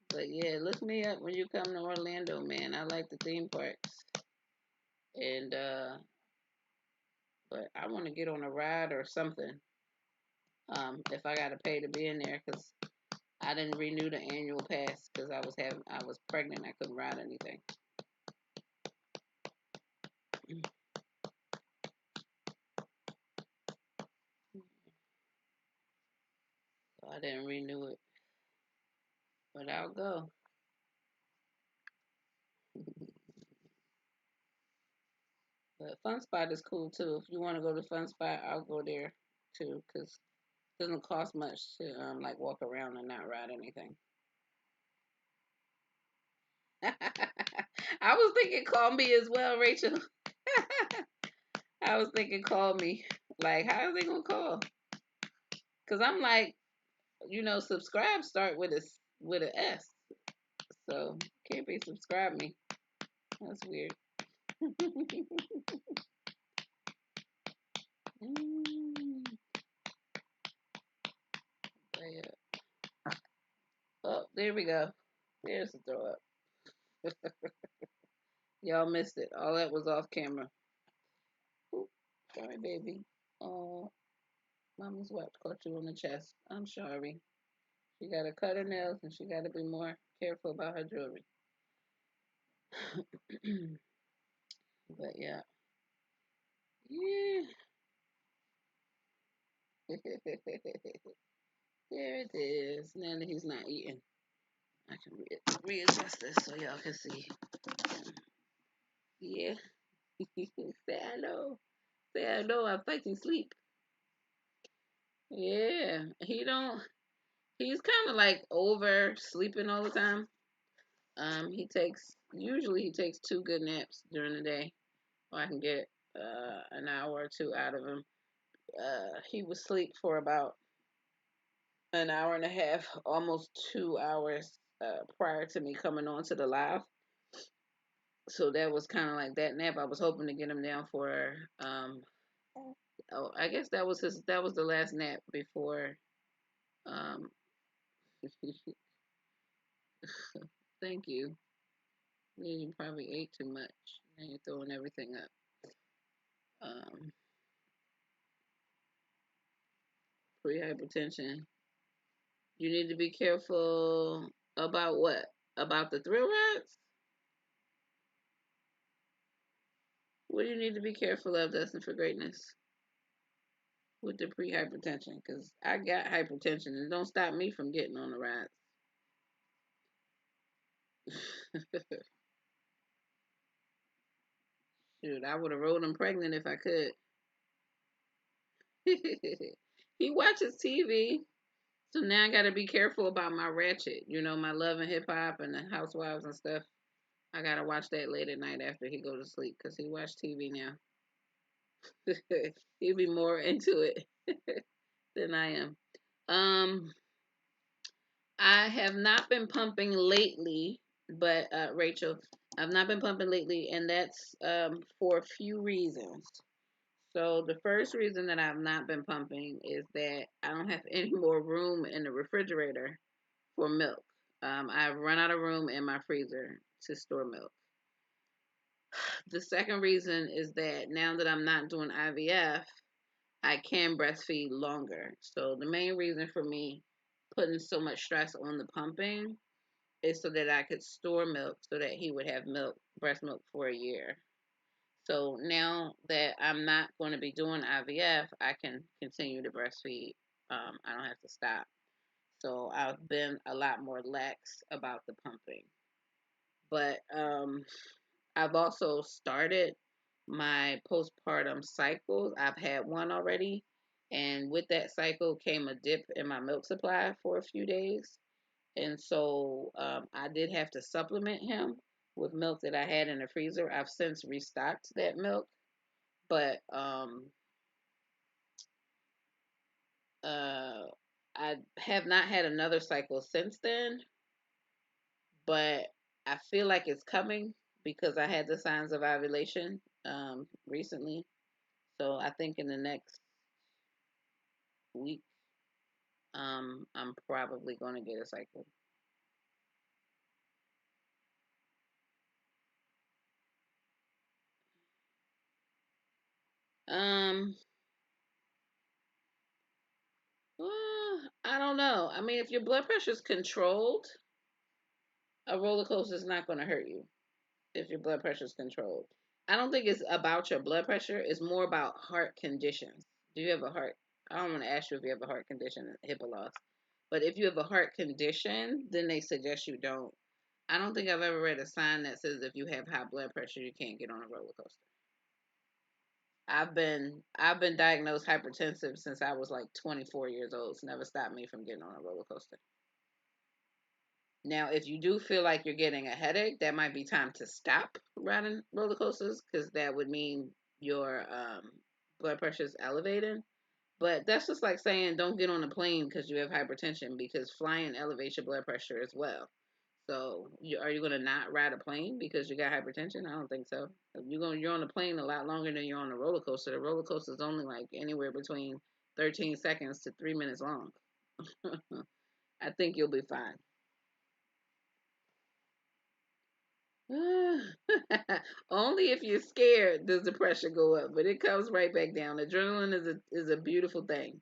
But yeah, look me up when you come to Orlando, man. I like the theme parks. And but I want to get on a ride or something. If I gotta pay to be in there, cause I didn't renew the annual pass because I was pregnant. I couldn't ride anything. So I didn't renew it. But I'll go. But Fun Spot is cool too. If you want to go to Fun Spot, I'll go there too, cause it doesn't cost much to like walk around and not ride anything. I was thinking call me as well, Rachel. I was thinking call me. Like, how are they gonna call? Cause I'm like, subscribe start with a S. So can't be subscribe me. That's weird. Mm, yeah. Oh, there we go. There's the throw up. Y'all missed it. All that was off camera. Oop, sorry, baby. Oh, Mama's what caught you on the chest. I'm sorry. She gotta cut her nails and she gotta be more careful about her jewelry. But yeah. Yeah. There it is. Now that he's not eating, I can readjust this so y'all can see. Yeah. Say hello. Say hello. I'm fighting sleep. Yeah. He's kind of like over sleeping all the time. Usually he takes 2 good naps during the day. Or I can get an hour or two out of him. He was asleep for about an hour and a half, almost 2 hours prior to me coming on to the live. So that was kind of like that nap. I was hoping to get him down for. Oh, I guess that was the last nap before. Um, thank you. Yeah, you probably ate too much and you're throwing everything up. Um, Pre-hypertension. You need to be careful about what? About the thrill rides? What do you need to be careful of, Dustin, for greatness? With the pre-hypertension, because I got hypertension and don't stop me from getting on the rides. Shoot, I would have rode him pregnant if I could. He watches TV, so now I got to be careful about my ratchet. My love and hip hop and the housewives and stuff. I gotta watch that late at night after he go to sleep because he watch TV now. He'll be more into it than I am. Um, I have not been pumping lately, but Rachel, I've not been pumping lately, and that's for a few reasons. So the first reason that I've not been pumping is that I don't have any more room in the refrigerator for milk. I've run out of room in my freezer to store milk. The second reason is that now that I'm not doing IVF, I can breastfeed longer. So the main reason for me putting so much stress on the pumping is so that I could store milk so that he would have milk, breast milk for a year. So now that I'm not going to be doing IVF, I can continue to breastfeed. I don't have to stop. So I've been a lot more lax about the pumping. But I've also started my postpartum cycles. I've had one already. And with that cycle came a dip in my milk supply for a few days. And so I did have to supplement him with milk that I had in the freezer. I've since restocked that milk, but uh, I have not had another cycle since then. But I feel like it's coming because I had the signs of ovulation recently. So I think in the next week, I'm probably going to get a cycle. Um, I don't know. I mean, if your blood pressure is controlled, a roller coaster is not going to hurt you if your blood pressure is controlled. I don't think it's about your blood pressure. It's more about heart conditions. Do you have a heart? I don't want to ask you if you have a heart condition, HIPAA loss. But if you have a heart condition, then they suggest you don't. I don't think I've ever read a sign that says if you have high blood pressure, you can't get on a roller coaster. I've been diagnosed hypertensive since I was like 24 years old. It's never stopped me from getting on a roller coaster. Now, if you do feel like you're getting a headache, that might be time to stop riding roller coasters because that would mean your blood pressure is elevated. But that's just like saying don't get on a plane because you have hypertension because flying elevates your blood pressure as well. So, are you going to not ride a plane because you got hypertension? I don't think so. You're on a plane a lot longer than you're on a roller coaster. The roller coaster is only like anywhere between 13 seconds to 3 minutes long. I think you'll be fine. Only if you're scared does the pressure go up, but it comes right back down. Adrenaline is a beautiful thing.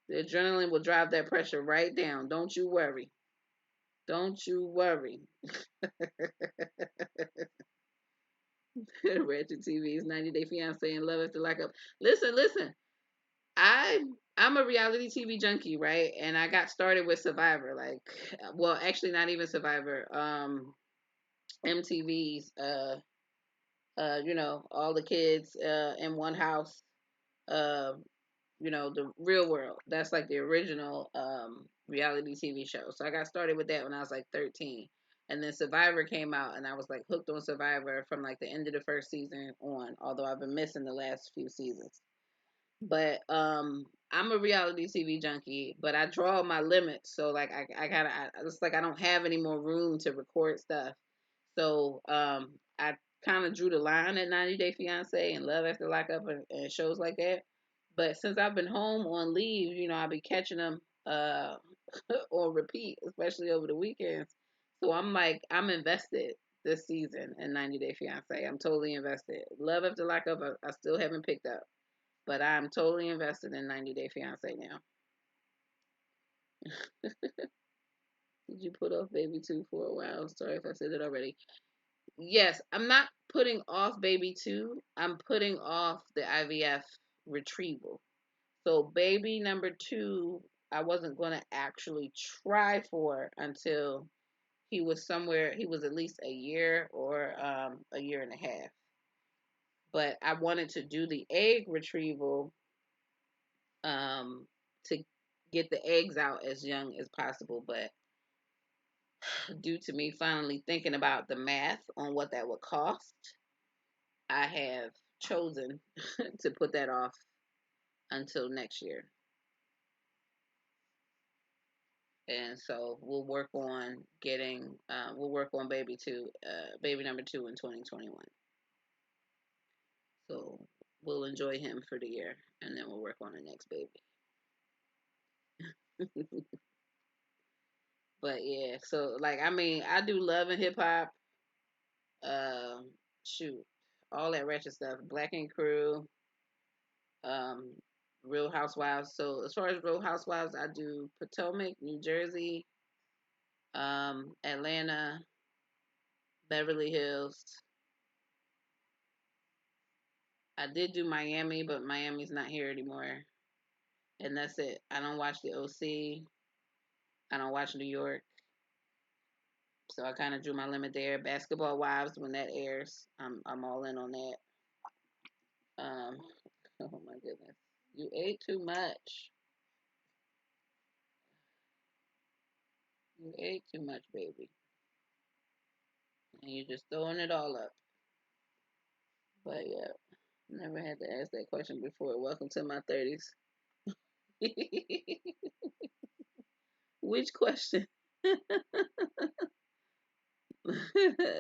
The adrenaline will drive that pressure right down. Don't you worry. Don't you worry. Ratchet TV's 90 Day Fiance and Love After Lockup. Listen. I I'm a reality TV junkie, right? And I got started with Survivor, like, well, actually, not even Survivor. MTV's, all the kids in one house. Uh, the Real World. That's like the original reality TV show. So I got started with that when I was like 13. And then Survivor came out and I was like hooked on Survivor from like the end of the first season on, although I've been missing the last few seasons. But I'm a reality TV junkie, but I draw my limits. So like it's like I don't have any more room to record stuff. So I kind of drew the line at 90 Day Fiance and Love After Lockup and shows like that. But since I've been home on leave, I'll be catching them on repeat, especially over the weekends. So I'm invested this season in 90 Day Fiance. I'm totally invested. Love After Lockup, I still haven't picked up, but I'm totally invested in 90 Day Fiance now. Did you put off baby two for a while? Sorry if I said it already. Yes, I'm not putting off baby two. I'm putting off the IVF retrieval. So baby number two, I wasn't going to actually try for until he was at least a year or a year and a half. But I wanted to do the egg retrieval to get the eggs out as young as possible. But due to me finally thinking about the math on what that would cost, I have chosen to put that off until next year. And so we'll work on baby number two in 2021. So we'll enjoy him for the year, and then we'll work on the next baby. But yeah, so like I mean, I do love and hip hop. Um, Shoot, all that ratchet stuff. Black and Crew, um, Real Housewives. So as far as Real Housewives, I do Potomac, New Jersey, Atlanta, Beverly Hills. I did do Miami, but Miami's not here anymore, and that's it. I don't watch the OC. I don't watch New York, so I kind of drew my limit there. Basketball Wives, when that airs, I'm all in on that. Um, oh my goodness, you ate too much. You ate too much, baby, and you're just throwing it all up. But yeah, never had to ask that question before. Welcome to my 30s. Which question?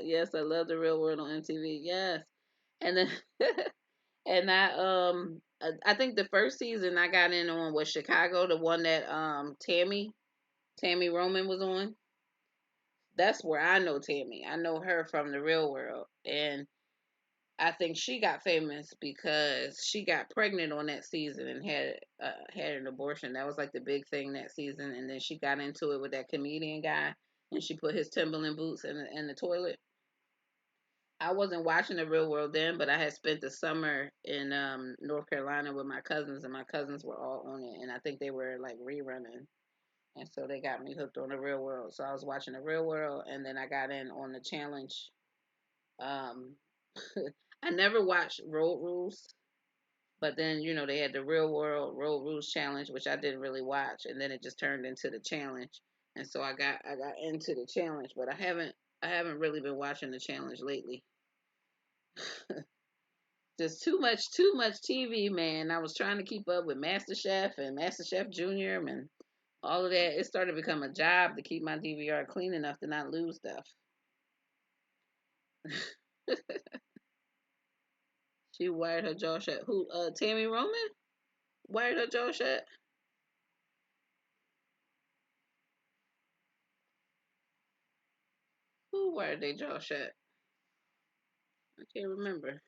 Yes, I love the real world on MTV. Yes, and then and I think the first season I got in on was Chicago, the one that Tammy Roman was on. That's where I know Tammy. I know her from the real world, and I think she got famous because she got pregnant on that season and had an abortion. That was like the big thing that season, and then she got into it with that comedian guy, and she put his Timberland boots in the toilet. I wasn't watching the real world then, but I had spent the summer in North Carolina with my cousins, and my cousins were all on it, and I think they were like rerunning, and so they got me hooked on the real world. So I was watching the real world, and then I got in on the challenge. Um, I never watched Road Rules, but then they had the real world Road Rules challenge, which I didn't really watch, and then it just turned into the challenge, and so I got into the challenge, but I haven't really been watching the challenge lately. Just too much TV, man. I was trying to keep up with MasterChef and MasterChef Junior and all of that. It started to become a job to keep my DVR clean enough to not lose stuff. She wired her jaw shut. Who? Tammy Roman wired her jaw shut. Who wired their jaw shut? I can't remember.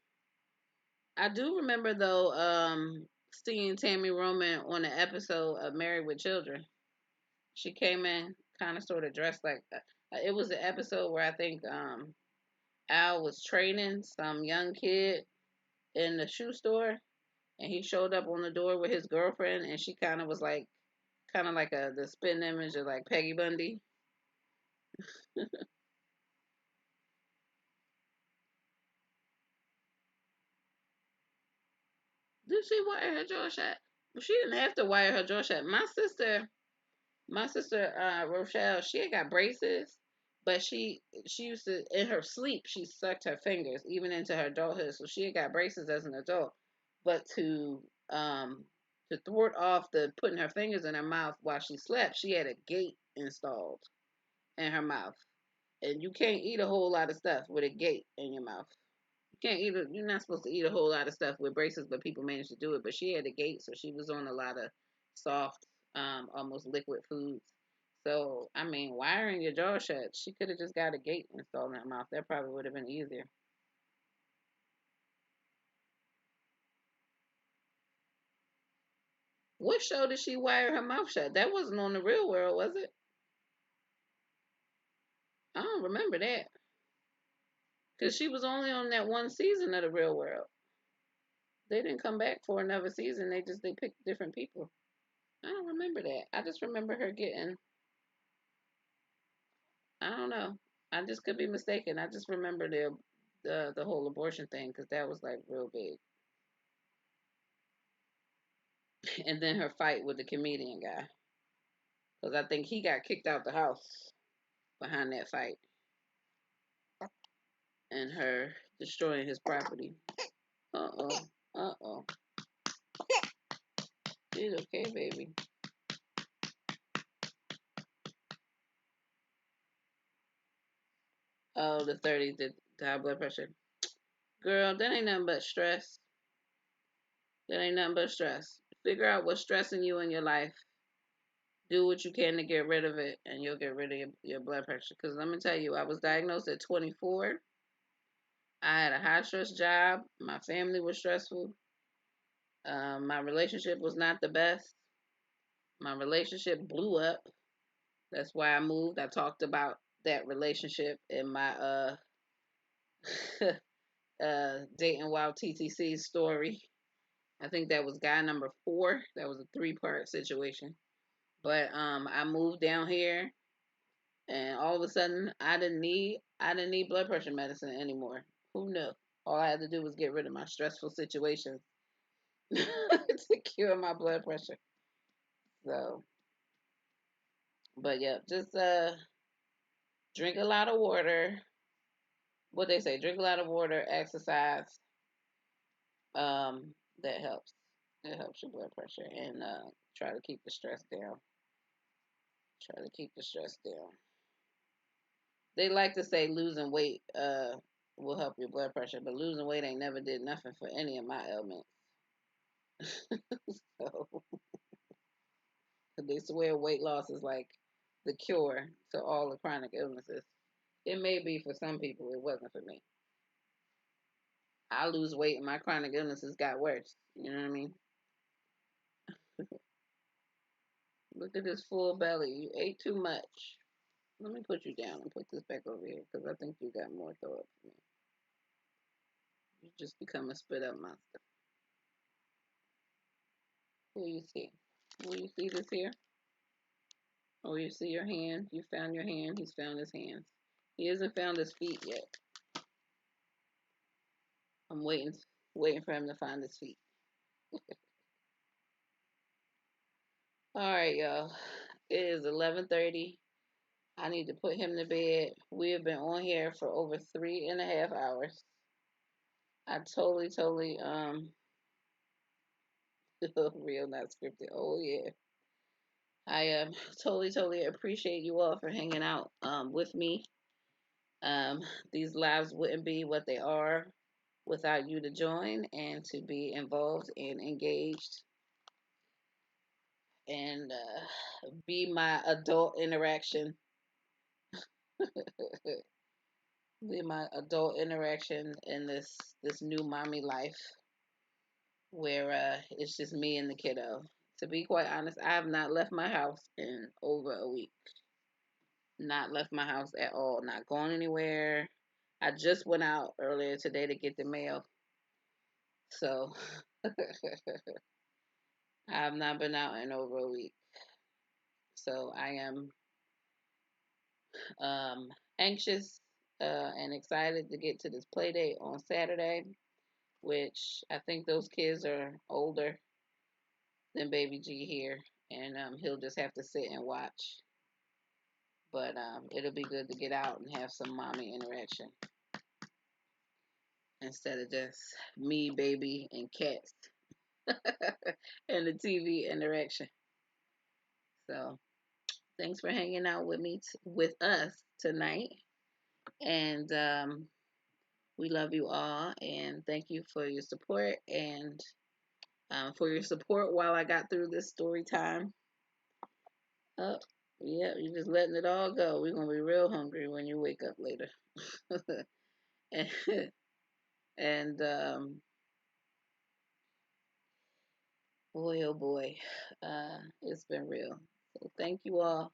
I do remember though, seeing Tammy Roman on an episode of Married with Children. She came in kind of sort of dressed like. It was an episode where I think Al was training some young kid in the shoe store, and he showed up on the door with his girlfriend, and she kind of was like, kind of like the spin image of like Peggy Bundy. Did she wire her jaw shut? Well, she didn't have to wire her jaw shut. My sister Rochelle, she had got braces, but she used to in her sleep she sucked her fingers even into her adulthood. So she had got braces as an adult, but to thwart off the putting her fingers in her mouth while she slept, she had a gate installed in her mouth, and you can't eat a whole lot of stuff with a gate in your mouth. You can't eat. You're not supposed to eat a whole lot of stuff with braces, but people manage to do it. But she had a gate, so she was on a lot of soft, almost liquid foods. So I mean, wiring your jaw shut, she could have just got a gate installed in her mouth. That probably would have been easier. What show did she wire her mouth shut? That wasn't on the Real World, was it? I don't remember that because she was only on that one season of the Real World. They didn't come back for another season. They picked different people. I don't remember that. I just remember her getting. I don't know. I just could be mistaken. I just remember the whole abortion thing because that was like real big. And then her fight with the comedian guy because I think he got kicked out the house. behind that fight and her destroying his property. Uh-oh. Uh-oh. She's okay, baby. Oh, the 30, the high blood pressure. Girl, that ain't nothing but stress. That ain't nothing but stress. Figure out what's stressing you in your life. Do what you can to get rid of it, and you'll get rid of your blood pressure. Because let me tell you, I was diagnosed at 24. I had a high stress job. My family was stressful. My relationship was not the best. My relationship blew up. That's why I moved. I talked about that relationship in my dating while TTC story. I think that was guy number 4. That was a 3-part situation. But I moved down here, and all of a sudden I didn't need blood pressure medicine anymore. Who knew? All I had to do was get rid of my stressful situations to cure my blood pressure. So, but yeah, just drink a lot of water. What they say, drink a lot of water, exercise. Um, that helps. It helps your blood pressure, and try to keep the stress down. Try to keep the stress down. They like to say losing weight will help your blood pressure, but losing weight ain't never did nothing for any of my ailments. So they swear weight loss is like the cure to all the chronic illnesses. It may be for some people, it wasn't for me. I lose weight and my chronic illnesses got worse. You know what I mean? Look at this full belly. You ate too much. Let me put you down and put this back over here because I think you got more throw up for me. You just become a spit up monster. Who you see? Will you see this here? Oh, you see your hand? You found your hand. He's found his hands. He hasn't found his feet yet. I'm waiting for him to find his feet. All right, y'all. It is 11:30. I need to put him to bed. We have been on here for over 3.5 hours. I totally real not scripted. Oh yeah. I totally appreciate you all for hanging out with me. Um, these lives wouldn't be what they are without you to join and to be involved and engaged and be my adult interaction. Be my adult interaction in this new mommy life where it's just me and the kiddo. To be quite honest, I have not left my house in over a week. Not left my house at all. Not gone anywhere. I just went out earlier today to get the mail. So I have not been out in over a week. So I am um, anxious and excited to get to this play date on Saturday, which I think those kids are older than Baby G here, and he'll just have to sit and watch. But it'll be good to get out and have some mommy interaction instead of just me, baby, and cats and the TV interaction. So thanks for hanging out with me with us tonight, and we love you all, and thank you for your support and for your support while I got through this story time. Oh, yeah, you're just letting it all go. We're gonna be real hungry when you wake up later. and and boy, oh boy, it's been real. So thank you all.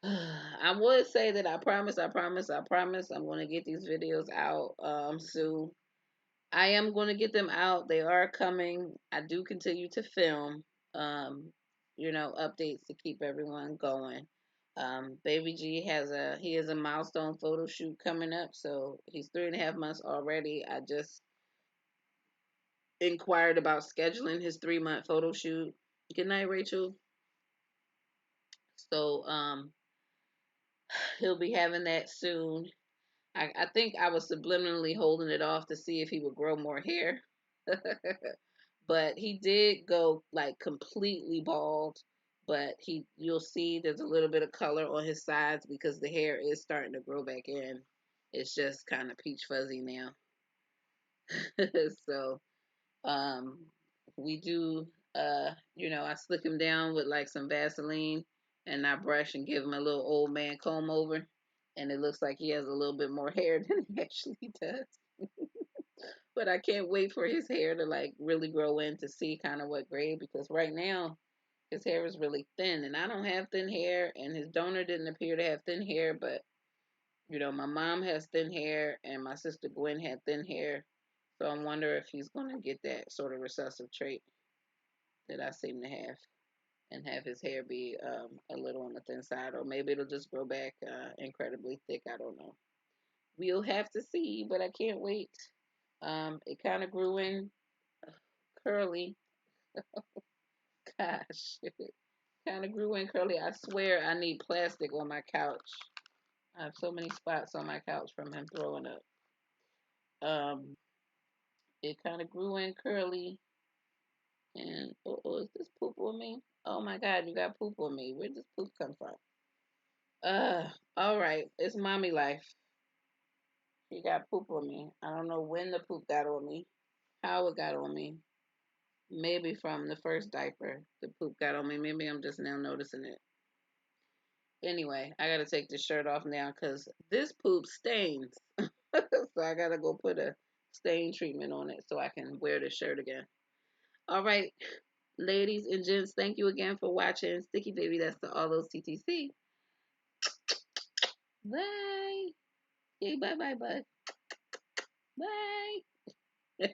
I would say that I promise I'm going to get these videos out soon. I am going to get them out. They are coming. I do continue to film, um, updates to keep everyone going. Baby G he has a milestone photo shoot coming up, so he's 3.5 months already. I just inquired about scheduling his 3-month photo shoot. Good night, Rachel. So He'll be having that soon. I think I was subliminally holding it off to see if he would grow more hair. But he did go like completely bald. But you'll see there's a little bit of color on his sides because the hair is starting to grow back in. It's just kind of peach fuzzy now. So um, we do, I slick him down with like some Vaseline and I brush and give him a little old man comb over. And it looks like he has a little bit more hair than he actually does. But I can't wait for his hair to like really grow in to see kind of what grade because right now his hair is really thin and I don't have thin hair and his donor didn't appear to have thin hair, but my mom has thin hair and my sister Gwen had thin hair. So I wonder if he's going to get that sort of recessive trait that I seem to have and have his hair be a little on the thin side, or maybe it'll just grow back incredibly thick. I don't know. We'll have to see, but I can't wait. It kind of grew in curly. Gosh, kind of grew in curly. I swear I need plastic on my couch. I have so many spots on my couch from him throwing up. Um, it kind of grew in curly. And is this poop on me? Oh my God, you got poop on me. Where does poop come from? All right, it's mommy life. She got poop on me. I don't know when the poop got on me, how it got on me. Maybe from the first diaper, the poop got on me. Maybe I'm just now noticing it. Anyway, I gotta take this shirt off now because this poop stains. So I gotta go put a stain treatment on it so I can wear the shirt again. All right, ladies and gents, thank you again for watching. Sticky Baby, that's the All Those TTC. Bye. Hey, bye, bye, bye. Bye.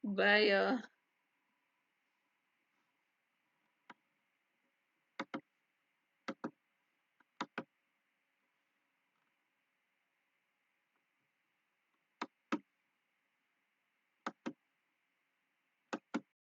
Bye, y'all.